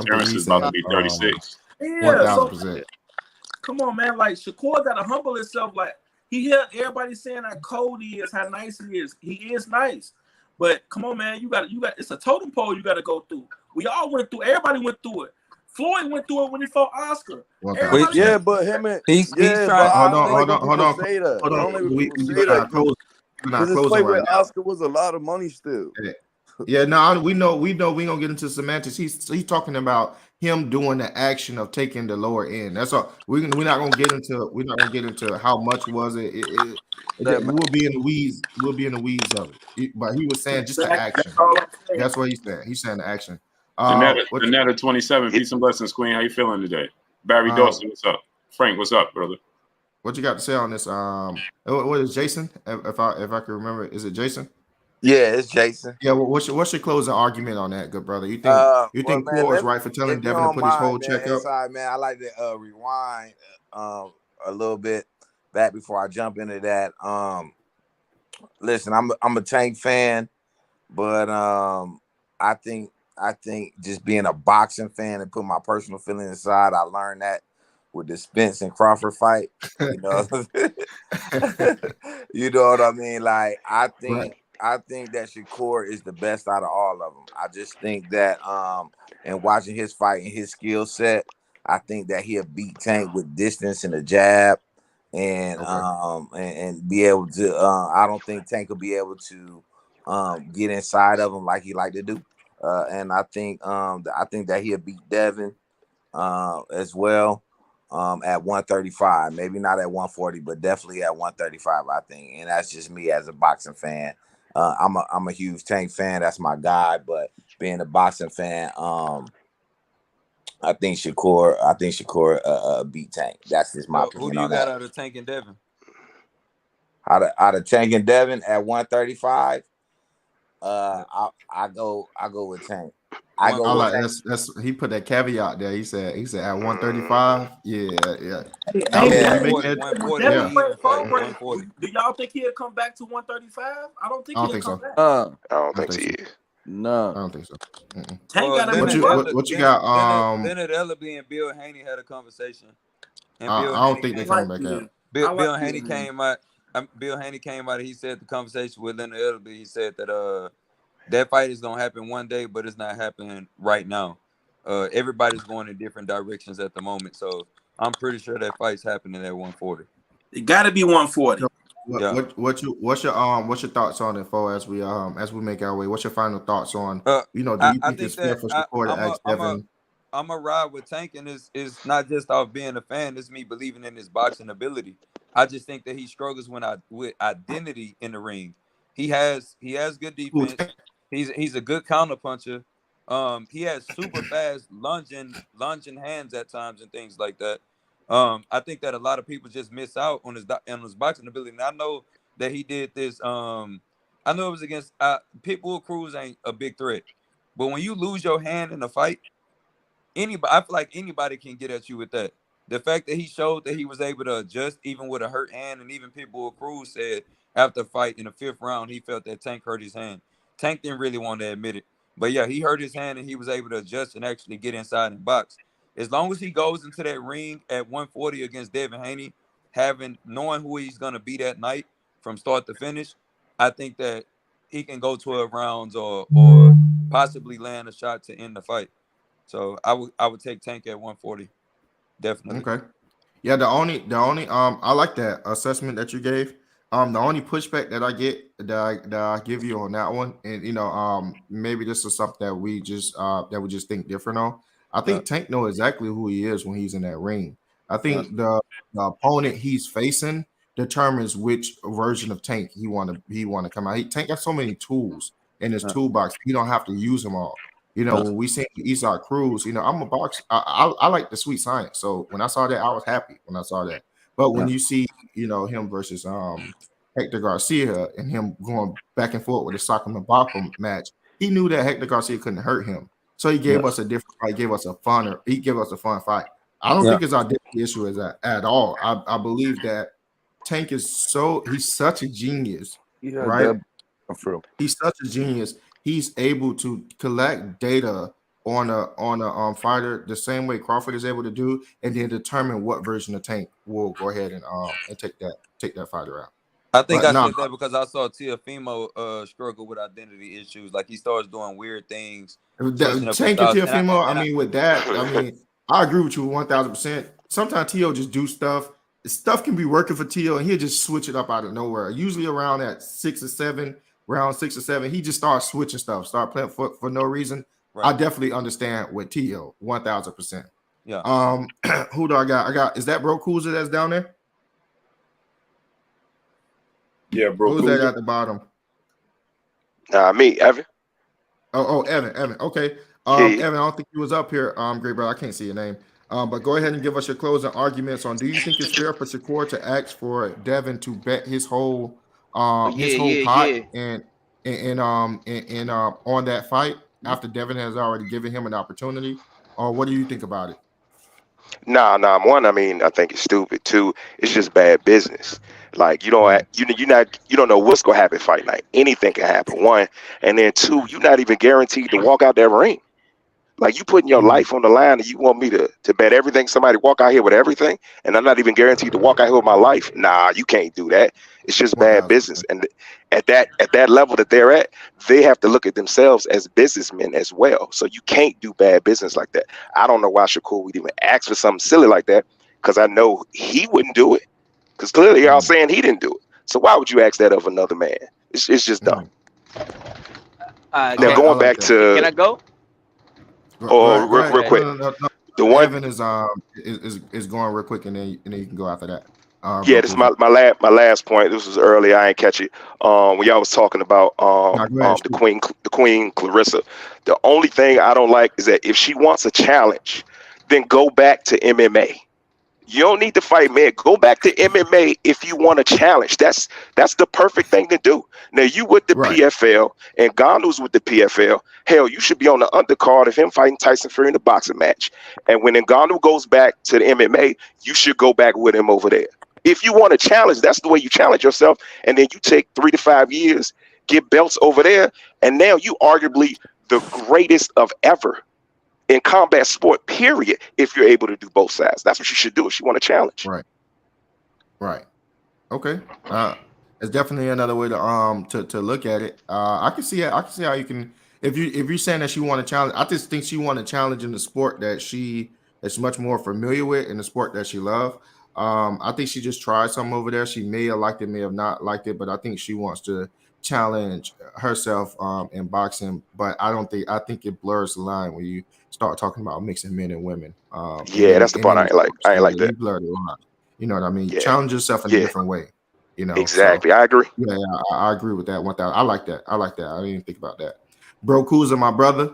Terence is about to be 36. Yeah, 1,000%. Come on, man. Like Shakur gotta humble himself. Like he heard everybody saying how cold he is, how nice he is. He is nice. But come on, man, you got it's a totem pole you gotta go through. We all went through, everybody went through it. Floyd went through it when he fought Oscar. Yeah, but him and he's trying. Hold on. Because his fight with Oscar was a lot of money still. Yeah, no, we know we gonna get into semantics. He's talking about him doing the action of taking the lower end. That's all. We're not gonna get into how much was it. We'll be in the weeds. We'll be in the weeds of it. But he was saying just the action. That's what he's saying. He's saying the action. Another 27. Peace and blessings, Queen. How you feeling today? Barry Dawson, what's up? Frank, what's up, brother? What you got to say on this? What is Jason? If I can remember, is it Jason? Yeah, it's Jason. Yeah, well, what's your closing argument on that, good brother? You think Cole is right for telling Devin to put his whole check up? Inside, man, I like to rewind a little bit back before I jump into that. Listen, I'm a Tank fan, but I think just being a boxing fan and put my personal feelings aside, I learned that with the Spence and Crawford fight. You know, you know what I mean? Like I think that Shakur is the best out of all of them. I just think that and watching his fight and his skill set, I think that he'll beat Tank with distance and a jab, and and be able to. I don't think Tank will be able to get inside of him like he like to do. And I think that he'll beat Devin as well at 135. Maybe not at 140, but definitely at 135. I think, and that's just me as a boxing fan. I'm a huge Tank fan. That's my guy. But being a boxing fan, I think Shakur beat Tank. That's just my opinion. Who do you got out of Tank and Devin? Out of Tank and Devin at 135. I go with Tank. That's he put that caveat there. He said at 135. Yeah. Do y'all think he'll come back to 135? I don't think he'll come back. I don't think so. No, I don't think so. What you got? Leonard Ellaby and Bill Haney had a conversation. And I don't think they're coming back out. Bill Haney came out. Bill Haney came out. He said the conversation with Leonard Ellaby. He said that that fight is gonna happen one day, but it's not happening right now. Everybody's going in different directions at the moment, so I'm pretty sure that fight's happening at 140. It got to be 140. What's your thoughts on it, Fo, as we make our way? What's your final thoughts on do you think it's fair for Shakur to ask Devin? I'm a ride with Tank, and it's not just off being a fan. It's me believing in his boxing ability. I just think that he struggles with identity in the ring. He has good defense. He's a good counter puncher. He has super fast lunging hands at times and things like that. I think that a lot of people just miss out on his boxing ability. And I know that he did this. I know it was against Pitbull Cruz ain't a big threat, but when you lose your hand in a fight, I feel like anybody can get at you with that. The fact that he showed that he was able to adjust even with a hurt hand, and even Pitbull Cruz said after the fight in the 5th round he felt that Tank hurt his hand. Tank didn't really want to admit it. But yeah, he hurt his hand and he was able to adjust and actually get inside and box. As long as he goes into that ring at 140 against Devin Haney, knowing who he's gonna be that night from start to finish, I think that he can go 12 rounds or possibly land a shot to end the fight. So I would take Tank at 140, definitely. Okay. Yeah, the only I like that assessment that you gave. The only pushback that I get that I give you on that one, and maybe this is something that we just think different on. I think Tank knows exactly who he is when he's in that ring. I think the opponent he's facing determines which version of Tank he want to come out. Tank got so many tools in his toolbox. He don't have to use them all. When we see Eastside Cruz, I'm a boxer. I like the sweet science. So when I saw that, I was happy when I saw that. But when you see, him versus Hector Garcia and him going back and forth with the Sock and the Bopper match, he knew that Hector Garcia couldn't hurt him. So he gave us a different fight, he gave us a fun fight. I don't think it's our issue at all. I believe that Tank is he's such a genius, right? He's such a genius. He's able to collect data on a fighter the same way Crawford is able to do, and then determine what version of Tank will go ahead and take that fighter out. I think said that because I saw Teofimo struggle with identity issues. Like he starts doing weird things. Tank and Teofimo, with that, I agree with you 1,000%. Sometimes Teo just do stuff. Stuff can be working for Teo, and he'll just switch it up out of nowhere. Usually around that round 6 or 7, he just starts switching stuff, start playing for no reason. Right. I definitely understand with Teo 1,000%. Yeah. Who do I got? Is that Bro Kuza that's down there? Yeah, Bro. Who's that at the bottom? Me, Evan. Oh, Evan. Okay. Evan, I don't think he was up here. Great brother, I can't see your name. But go ahead and give us your closing arguments on. Do you think it's fair for Shakur to ask for Devin to bet his whole pot and on that fight after Devin has already given him an opportunity? Or what do you think about it? Nah. One, I think it's stupid. Two, it's just bad business. Like you don't know what's gonna happen fight night. Anything can happen. One, and then two, you're not even guaranteed to walk out that ring. Like you putting your life on the line, and you want me to bet everything? Somebody walk out here with everything, and I'm not even guaranteed to walk out here with my life. Nah, you can't do that. It's just bad business. And at that level that they're at, they have to look at themselves as businessmen as well. So you can't do bad business like that. I don't know why Shakur would even ask for something silly like that, because I know he wouldn't do it. Because clearly y'all saying he didn't do it. So why would you ask that of another man? It's just dumb. Now going back to, can I go? Real quick. No. The one Evan is going real quick, and then you can go after that. This is my last point. This was early. I ain't catch it. When y'all was talking about the Queen Clarissa. The only thing I don't like is that if she wants a challenge, then go back to MMA. You don't need to fight, man. Go back to MMA if you want a challenge. That's the perfect thing to do. Now you with the PFL and Ngannou's with the PFL. Hell, you should be on the undercard of him fighting Tyson Fury in the boxing match. And when Ngannou goes back to the MMA, you should go back with him over there. If you want a challenge, that's the way you challenge yourself. And then you take 3 to 5 years, get belts over there, and now you arguably the greatest of ever in combat sport, period, if you're able to do both sides. That's what you should do if you want a challenge. Right. Okay. It's definitely another way to look at it. I can see how you can, if you're saying that she want to challenge. I just think she want to challenge in the sport that she is much more familiar with, in the sport that she loves. I think she just tried something over there. She may have liked it, may have not liked it, but I think she wants to challenge herself in boxing. But I think it blurs the line when you start talking about mixing men and women. That's the part I ain't like that. Blur the line. You know what I mean? Challenge yourself in a different way. Exactly. So, I agree. Yeah, I agree with that 1,000. I like that. I didn't even think about that. Bro Kuza, my brother,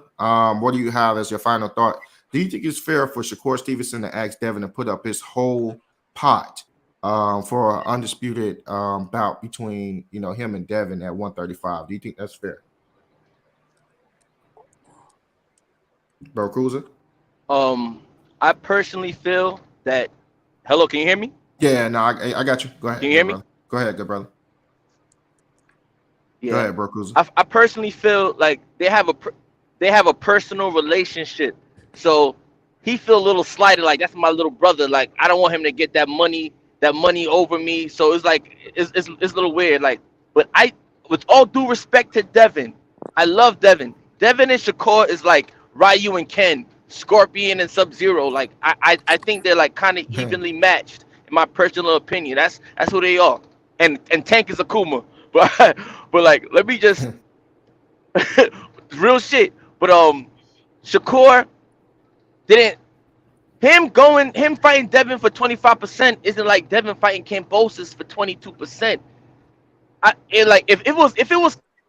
what do you have as your final thought? Do you think it's fair for Shakur Stevenson to ask Devin to put up his whole pot for an undisputed bout between him and Devin at 135? Do you think that's fair? Bro Cruiser? I personally feel that. Hello, can you hear me? Yeah, no, I got you. Go ahead. Can you hear me? Brother. Go ahead, good brother. Yeah. Go ahead, Bro Cruiser. I personally feel like they have they have a personal relationship. So he feel a little slighted, like that's my little brother. Like I don't want him to get that money over me. So it's like it's a little weird. Like, but with all due respect to Devin, I love Devin. Devin and Shakur is like Ryu and Ken, Scorpion and Sub-Zero. Like I think they're like kind of evenly matched in my personal opinion. That's who they are. And Tank is Akuma. But like let me just real shit. But Shakur didn't him fighting Devin for 25% isn't like Devin fighting Kambosos for 22%. Like if it was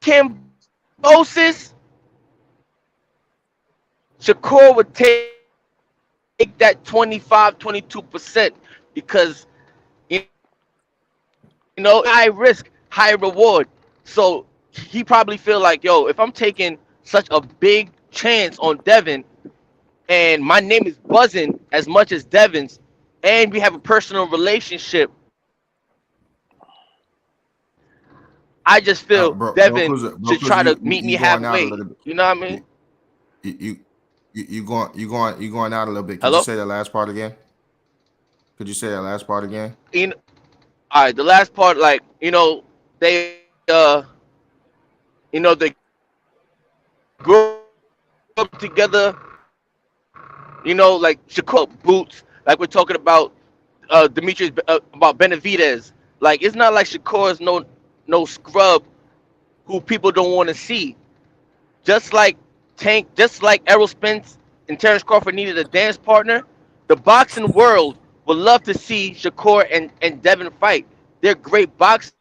Kambosos, Shakur would take that 25-22% because you high risk, high reward. So he probably feel like, yo, if I'm taking such a big chance on Devin and my name is buzzing as much as Devin's and we have a personal relationship, I just feel Devin should try to meet me halfway. You know what I mean? You going out a little bit. Could Hello? you say that last part again? All right, the last part, like, they they grew up together, like Shakur boots, like we're talking about Demetrius about Benavidez. Like it's not like Shakur is no scrub who people don't want to see. Just like Errol Spence and Terence Crawford needed a dance partner, the boxing world would love to see Shakur and Devin fight. They're great boxers.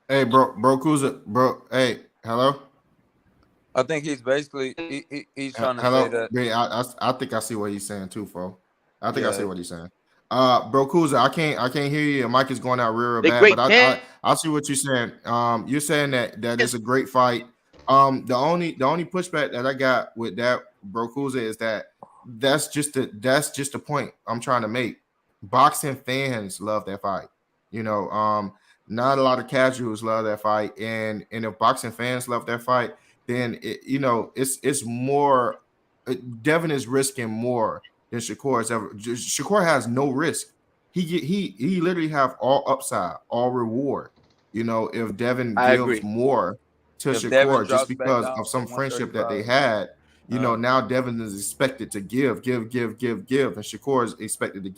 Hey, bro, Kuza, bro. Hey, hello. I think he's basically he's trying to hello. say that. Yeah, I think I see what he's saying too, bro. I think I see what he's saying. Bro, Kuza, I can't hear you. Your mic is going out real bad, but I see what you're saying. You're saying that it's a great fight. The only pushback that I got with that, bro, Kuza, is that's just the point I'm trying to make. Boxing fans love that fight. Not a lot of casuals love that fight, and if boxing fans love that fight, then it's more. Devin is risking more than Shakur has ever. Shakur has no risk. He literally have all upside, all reward. If Devin gives more to Shakur just because of some friendship that they had, now Devin is expected to give, and Shakur is expected to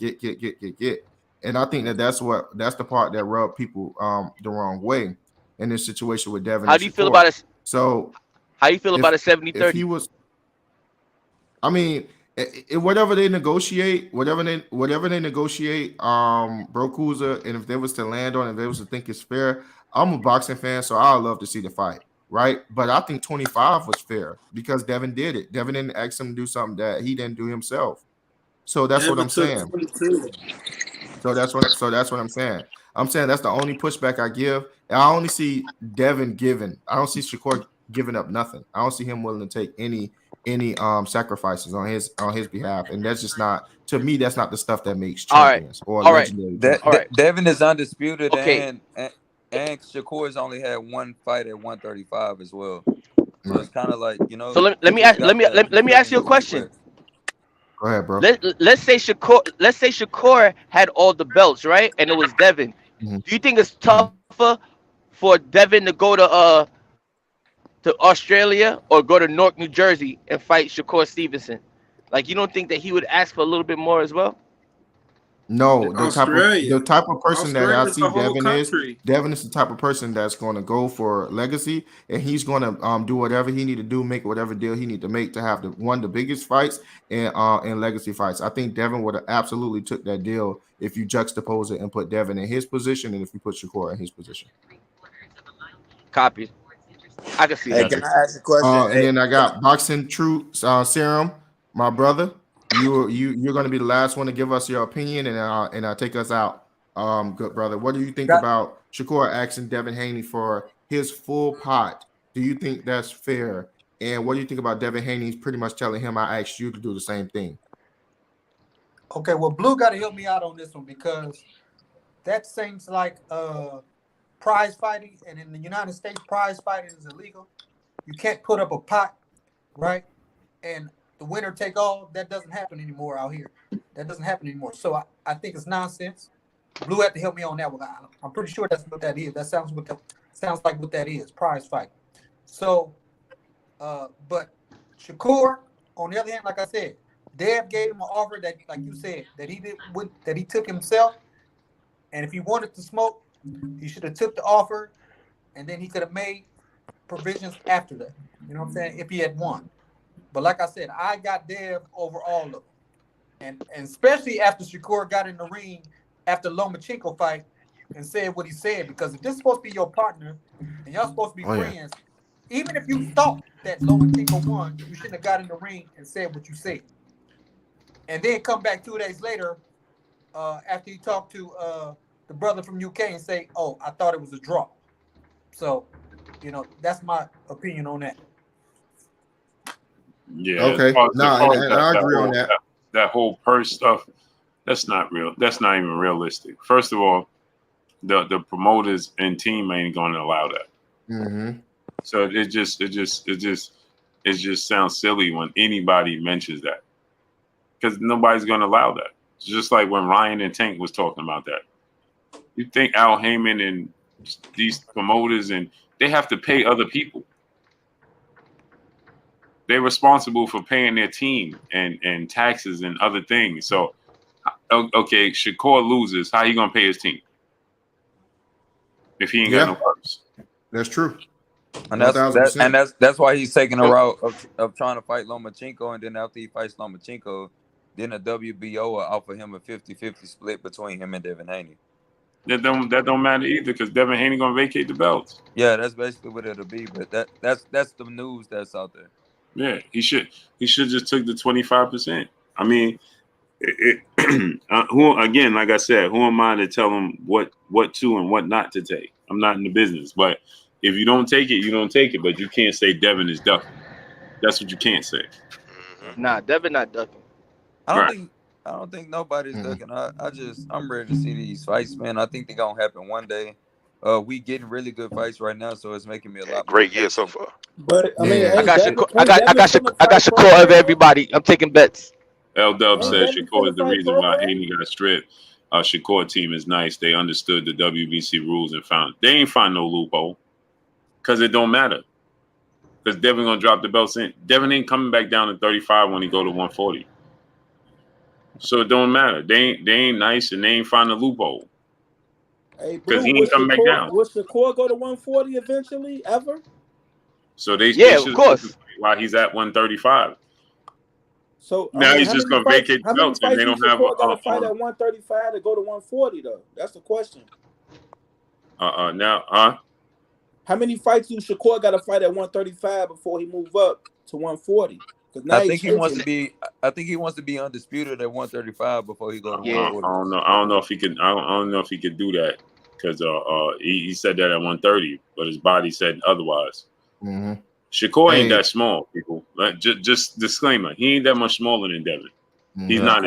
get. And I think that's the part that rubbed people the wrong way in this situation with Devin. How do you feel about it? So how you feel about a 70-30? If he was, I mean, whatever they negotiate, bro, Kuza, and if they was to land on it, if they was to think it's fair, I'm a boxing fan, so I love to see the fight, right? But I think 25 was fair because Devin did it. Devin didn't ask him to do something that he didn't do himself. So that's what I'm saying. So that's what I'm saying. I'm saying that's the only pushback I give. And I only see Devin giving. I don't see Shakur giving up nothing. I don't see him willing to take any sacrifices on his behalf. And that's just not, to me, that's not the stuff that makes champions or legendary. Devin is undisputed, and Shakur's only had one fight at 135 as well. So it's kind of like, So let me ask you a question. Go ahead, bro. Let's say Shakur had all the belts, right? And it was Devin. Mm-hmm. Do you think it's tougher for Devin to go to Australia or go to Newark, New Jersey and fight Shakur Stevenson? Like, you don't think that he would ask for a little bit more as well? No, the type of person that I see Devin is the type of person that's going to go for legacy, and he's going to do whatever he need to do, make whatever deal he need to make to have the biggest fights and legacy fights. I think Devin would have absolutely took that deal if you juxtapose it and put Devin in his position, and if you put Shakur in his position. Copy. I can see that. Can I ask a question? And then I got Boxing Truth Serum, my brother. You're going to be the last one to give us your opinion and take us out. Good brother. What do you think about Shakur asking Devin Haney for his full pot? Do you think that's fair? And what do you think about Devin Haney pretty much telling him, I asked you to do the same thing? Okay, well, Blue got to help me out on this one because that seems like prize fighting, and in the United States, prize fighting is illegal. You can't put up a pot, right? And the winner take all. That doesn't happen anymore out here. That doesn't happen anymore. So I think it's nonsense. Blue had to help me on that one. I'm pretty sure that's what that is. That sounds like what that is, prize fighting. So, but Shakur, on the other hand, like I said, Dev gave him an offer that, like you said, that he took himself. And if he wanted to smoke, he should have took the offer, and then he could have made provisions after that. You know what I'm saying? If he had won. But like I said, I got Dev over all of them. And especially after Shakur got in the ring after Lomachenko fight and said what he said, because if this is supposed to be your partner and y'all supposed to be friends, even if you thought that Lomachenko won, you shouldn't have got in the ring and said what you said. And then come back 2 days later after he talked to the brother from UK and say, "Oh, I thought it was a draw." So, that's my opinion on that. Yeah. Okay. And I agree on that. That whole purse stuff, that's not real. That's not even realistic. First of all, the promoters and team ain't going to allow that. Mm-hmm. So it just sounds silly when anybody mentions that, because nobody's going to allow that. It's just like when Ryan and Tank was talking about that. You think Al Heyman and these promoters, and they have to pay other people. They're responsible for paying their team and taxes and other things. So, okay, Shakur loses. How you gonna pay his team if he ain't got no purse? That's true. And that's why he's taking a route of trying to fight Lomachenko, and then after he fights Lomachenko, then the WBO will offer him a 50-50 split between him and Devin Haney. That don't matter either, because Devin Haney gonna vacate the belts. Yeah, that's basically what it'll be. But that's the news that's out there. Yeah, he should just took the 25%. I mean, who again? Like I said, who am I to tell him what to and what not to take? I'm not in the business. But if you don't take it, you don't take it. But you can't say Devin is ducking. That's what you can't say. Nah, Devin not ducking. I don't think nobody's ducking. I'm ready to see these fights, man. I think they're gonna happen one day. We getting really good fights right now, so it's making me a lot more great year so far. But I mean, I got Shakur over everybody. I'm taking bets. L Dub says Shakur is the reason why Haney got stripped. Shakur team is nice. They understood the WBC rules and they ain't find no loophole, because it don't matter. Because Devin gonna drop the belts in. Devin ain't coming back down to 35 when he go to 140. So it don't matter. They ain't nice, and they ain't find a loophole. Because he ain't coming back down. Will Shakur go to 140 eventually, ever? So they of course. While he's at 135. So now he's just gonna vacate the belts, and they don't have a fight at 135 to go to 140 though. That's the question. How many fights do Shakur got to fight at 135 before he move up to 140? I think he wants to be undisputed at 135 before he go to 140. I don't know if he could. I don't know if he could do that, because he said that at 130, but his body said otherwise. Mm-hmm. Shakur ain't that small, people. Just disclaimer: he ain't that much smaller than Devin. He's not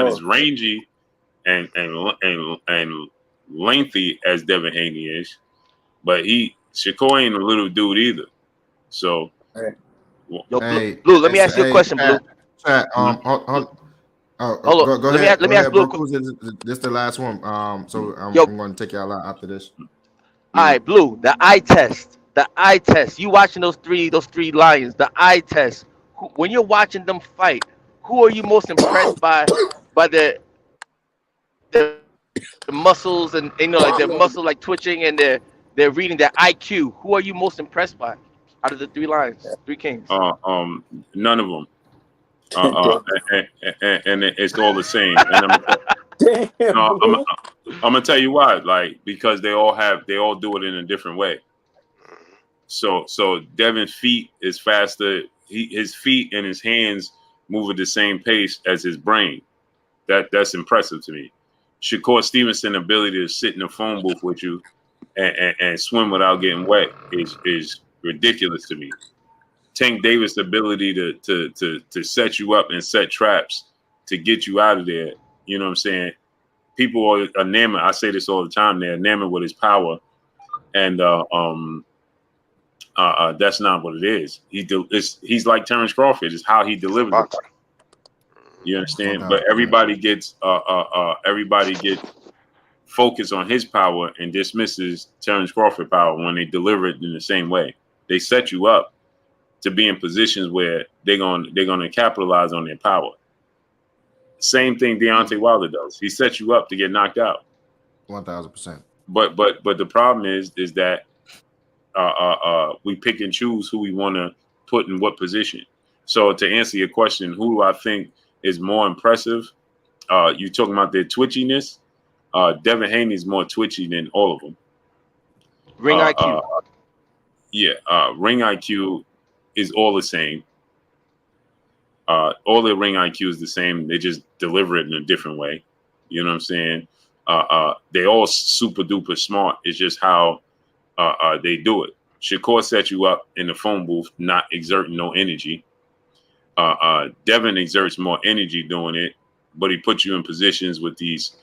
as rangy and lengthy as Devin Haney is, but Shakur ain't a little dude either. So. Yo, Blue, let me ask you a question, Blue. Go ahead. Let me ask Blue. This is the last one. So I'm going to take y'all out after this. All right, Blue. The eye test. You watching those three lions? The eye test. When you're watching them fight, who are you most impressed by the muscles and like their muscles like twitching and they're reading their IQ? Who are you most impressed by out of the three lions, three kings? None of them. And it's all the same. And I'm gonna tell you why. Like, because they all do it in a different way. So Devin's feet is faster. His feet and his hands move at the same pace as his brain. That's impressive to me. Shakur Stevenson's ability to sit in a phone booth with you and swim without getting wet is ridiculous to me. Tank Davis' ability to set you up and set traps to get you out of there, you know what I'm saying, people are enamored. I say this all the time. They're enamored with his power, and that's not what it is. He's like Terence Crawford. It's how he delivers it. You understand? But everybody gets focused on his power and dismisses Terence Crawford power when they deliver it in the same way. They set you up to be in positions where they're gonna capitalize on their power. Same thing Deontay Wilder does. He sets you up to get knocked out. 1000%. But the problem is that we pick and choose who we want to put in what position. So to answer your question, who do I think is more impressive? You talking about their twitchiness? Devin Haney is more twitchy than all of them. Ring IQ. Ring IQ is all the same. All their ring IQ is the same. They just deliver it in a different way. You know what I'm saying? They all super duper smart. It's just how they do it. Shakur set you up in the phone booth, not exerting no energy. Devin exerts more energy doing it, but he puts you in positions with these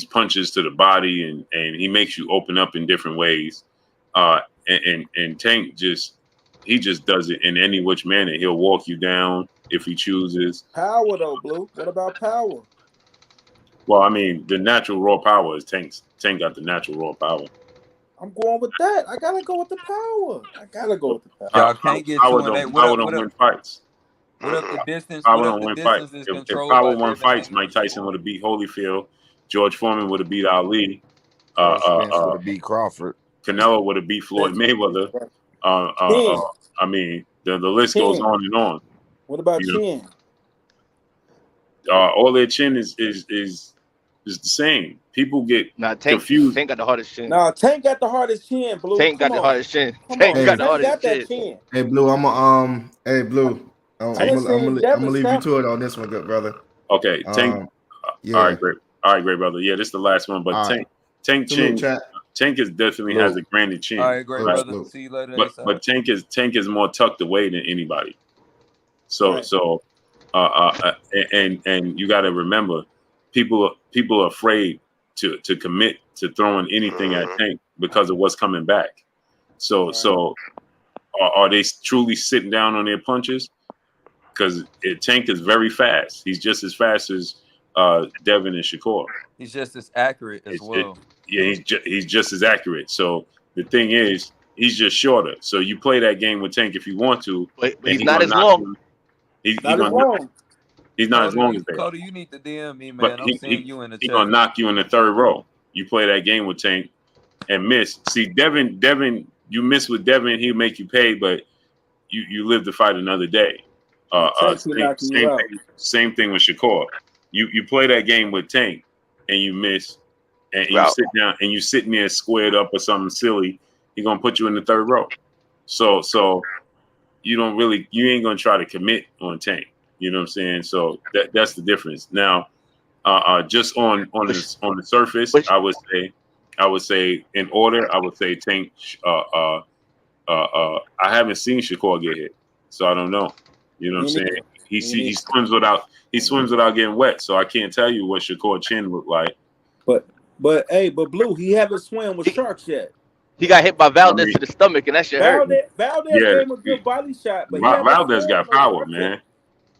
punches to the body, and he makes you open up in different ways. And Tank just does it in any which manner. He'll walk you down if he chooses. Power though, Blue. What about power? Well, I mean, the natural raw power is Tank's. Tank got the natural raw power. I'm going with that. I gotta go with the power. Y'all can't get Power you in that. don't win fights. What if the distance? Power What don't if the win distance fights. is If controlled Power by won Devin fights, Haney? Mike Tyson would have beat Holyfield. George Foreman would have beat Ali. Spence would have beat Crawford. Canelo would have beat Floyd Mayweather. I mean, the list goes on and on. What about chin? All their chin is the same. People get confused. Tank got the hardest chin. Nah, Tank got the hardest chin, Blue. Tank got the hardest chin. Tank got the hardest got that chin. Hey, Blue, I'm gonna leave you to it on this one, good brother. Okay, Tank. All right, great brother. Yeah, this is the last one, but Tank chin. Tank definitely has a granted chin. All right, great brother. See you later. But Tank is more tucked away than anybody. So and you got to remember, people are afraid to commit to throwing anything at Tank because of what's coming back. So are they truly sitting down on their punches? Because Tank is very fast. He's just as fast as Devin and Shakur. He's just as accurate as well. He's just as accurate. So the thing is, he's just shorter. So you play that game with Tank if you want to. But he's not as long. He's not as long as that. Cody, you need to DM me, man. I'm seeing you in the chat. He's gonna knock you in the third row. You play that game with Tank and miss. See, Devin, you miss with Devin, he'll make you pay, but you live to fight another day. Same thing with Shakur. You play that game with Tank and you miss, and you sit down and you sitting there squared up or something silly, he's gonna put you in the third row. So you ain't gonna try to commit on Tank. You know what I'm saying? So that's the difference. Now, just on the surface, I would say in order, I would say Tank. I haven't seen Shakur get hit, so I don't know. You know what I'm saying? He swims without getting wet, so I can't tell you what Shakur chin looked like. But Blue, he haven't swam with sharks yet. He got hit by Valdez to the stomach, and that shit hurt. Valdez gave him a good body shot, but Valdez got power, man.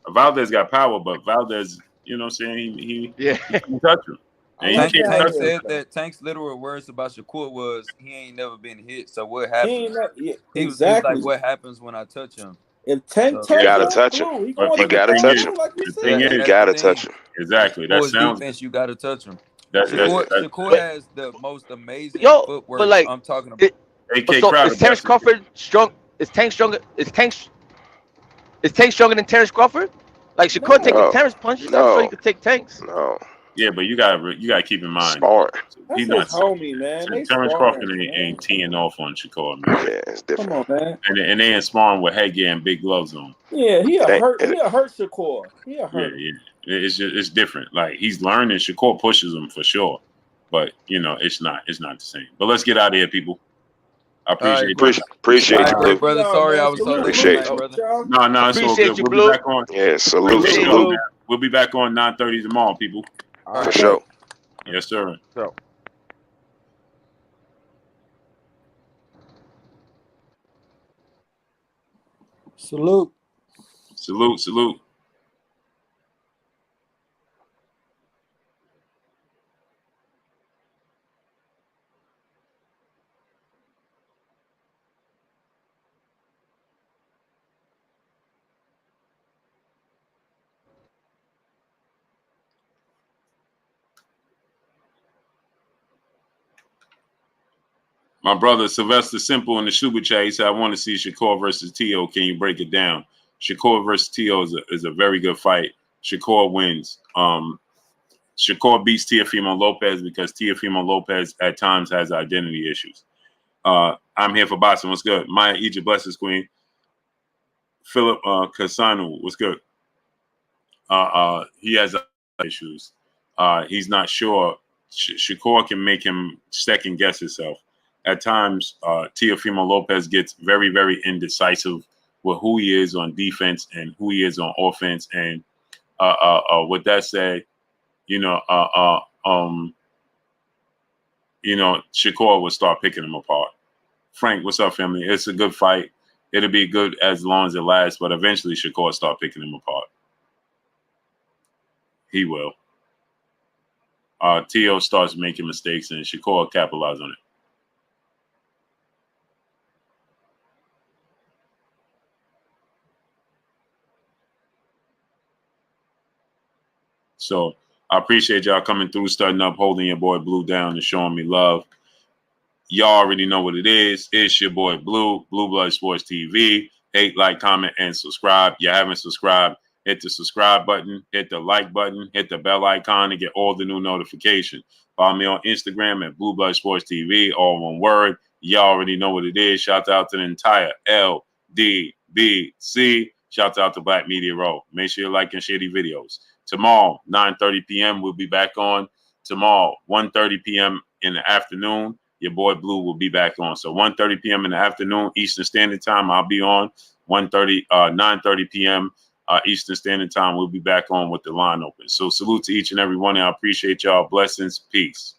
Valdez got power, but Valdez, you know what I'm saying? He can touch him. And Tank said that Tank's literal words about Shakur was he ain't never been hit. So what happened? He was like, what happens when I touch him? If Tank you gotta touch him. You gotta touch him. The thing is, you gotta touch him. Exactly. That sounds. Defense, you gotta touch him. Shakur has the most amazing footwork. But like, I'm talking about. Is Terence Crawford strong? Is Tank stronger? Is Tank stronger than Terence Crawford? Like Shakur taking Terence punches, so he could take Tanks. No. Yeah, but you gotta keep in mind. Smart. He's not homie, man. Terence Crawford ain't teeing off on Shakur, man. Yeah, it's different. Come on, man. And they ain't sparring with headgear and big gloves on. Yeah, he'll hurt Shakur. He'll hurt. Yeah. It's different. Like he's learning. Shakur pushes him for sure, but it's not the same. But let's get out of here, people. I appreciate you, Blue. Brother. Sorry, I was so appreciate you, brother. No, it's all good. We'll be back on. Yeah, salute. We'll be back on 9:30 tomorrow, people. For sure. Yes, sir. So. Salute. Salute, salute. My brother Sylvester Simple in the super chat, he said, I want to see Shakur versus Tio. Can you break it down? Shakur versus Tio is a very good fight. Shakur wins. Shakur beats Teofimo Lopez because Teofimo Lopez at times has identity issues. I'm here for boxing. What's good? Maya Egypt blesses Queen. Philip Casano, what's good? He has issues. He's not sure. Shakur can make him second guess himself. At times, Teofimo Lopez gets very, very indecisive with who he is on defense and who he is on offense. And with that said, Shakur will start picking him apart. Frank, what's up, family? It's a good fight. It'll be good as long as it lasts, but eventually Shakur start picking him apart. He will. Tio starts making mistakes and Shakur capitalize on it. So I appreciate y'all coming through, starting up, holding your boy Blue down and showing me love. Y'all already know what it is. It's your boy Blue, Blue Blood Sports TV. Hate, like, comment, and subscribe. You haven't subscribed, hit the subscribe button, hit the like button, hit the bell icon to get all the new notifications. Follow me on Instagram at Blue Blood Sports TV, all one word. Y'all already know what it is. Shout out to the entire LDBC. Shout out to Black Media Row. Make sure you like and share these videos. Tomorrow, 9:30 p.m., we'll be back on. Tomorrow, 1:30 p.m. in the afternoon, your boy Blue will be back on. So 1:30 p.m. in the afternoon, Eastern Standard Time, I'll be on. 9:30 p.m. Eastern Standard Time, we'll be back on with the line open. So salute to each and every one. I appreciate y'all. Blessings. Peace.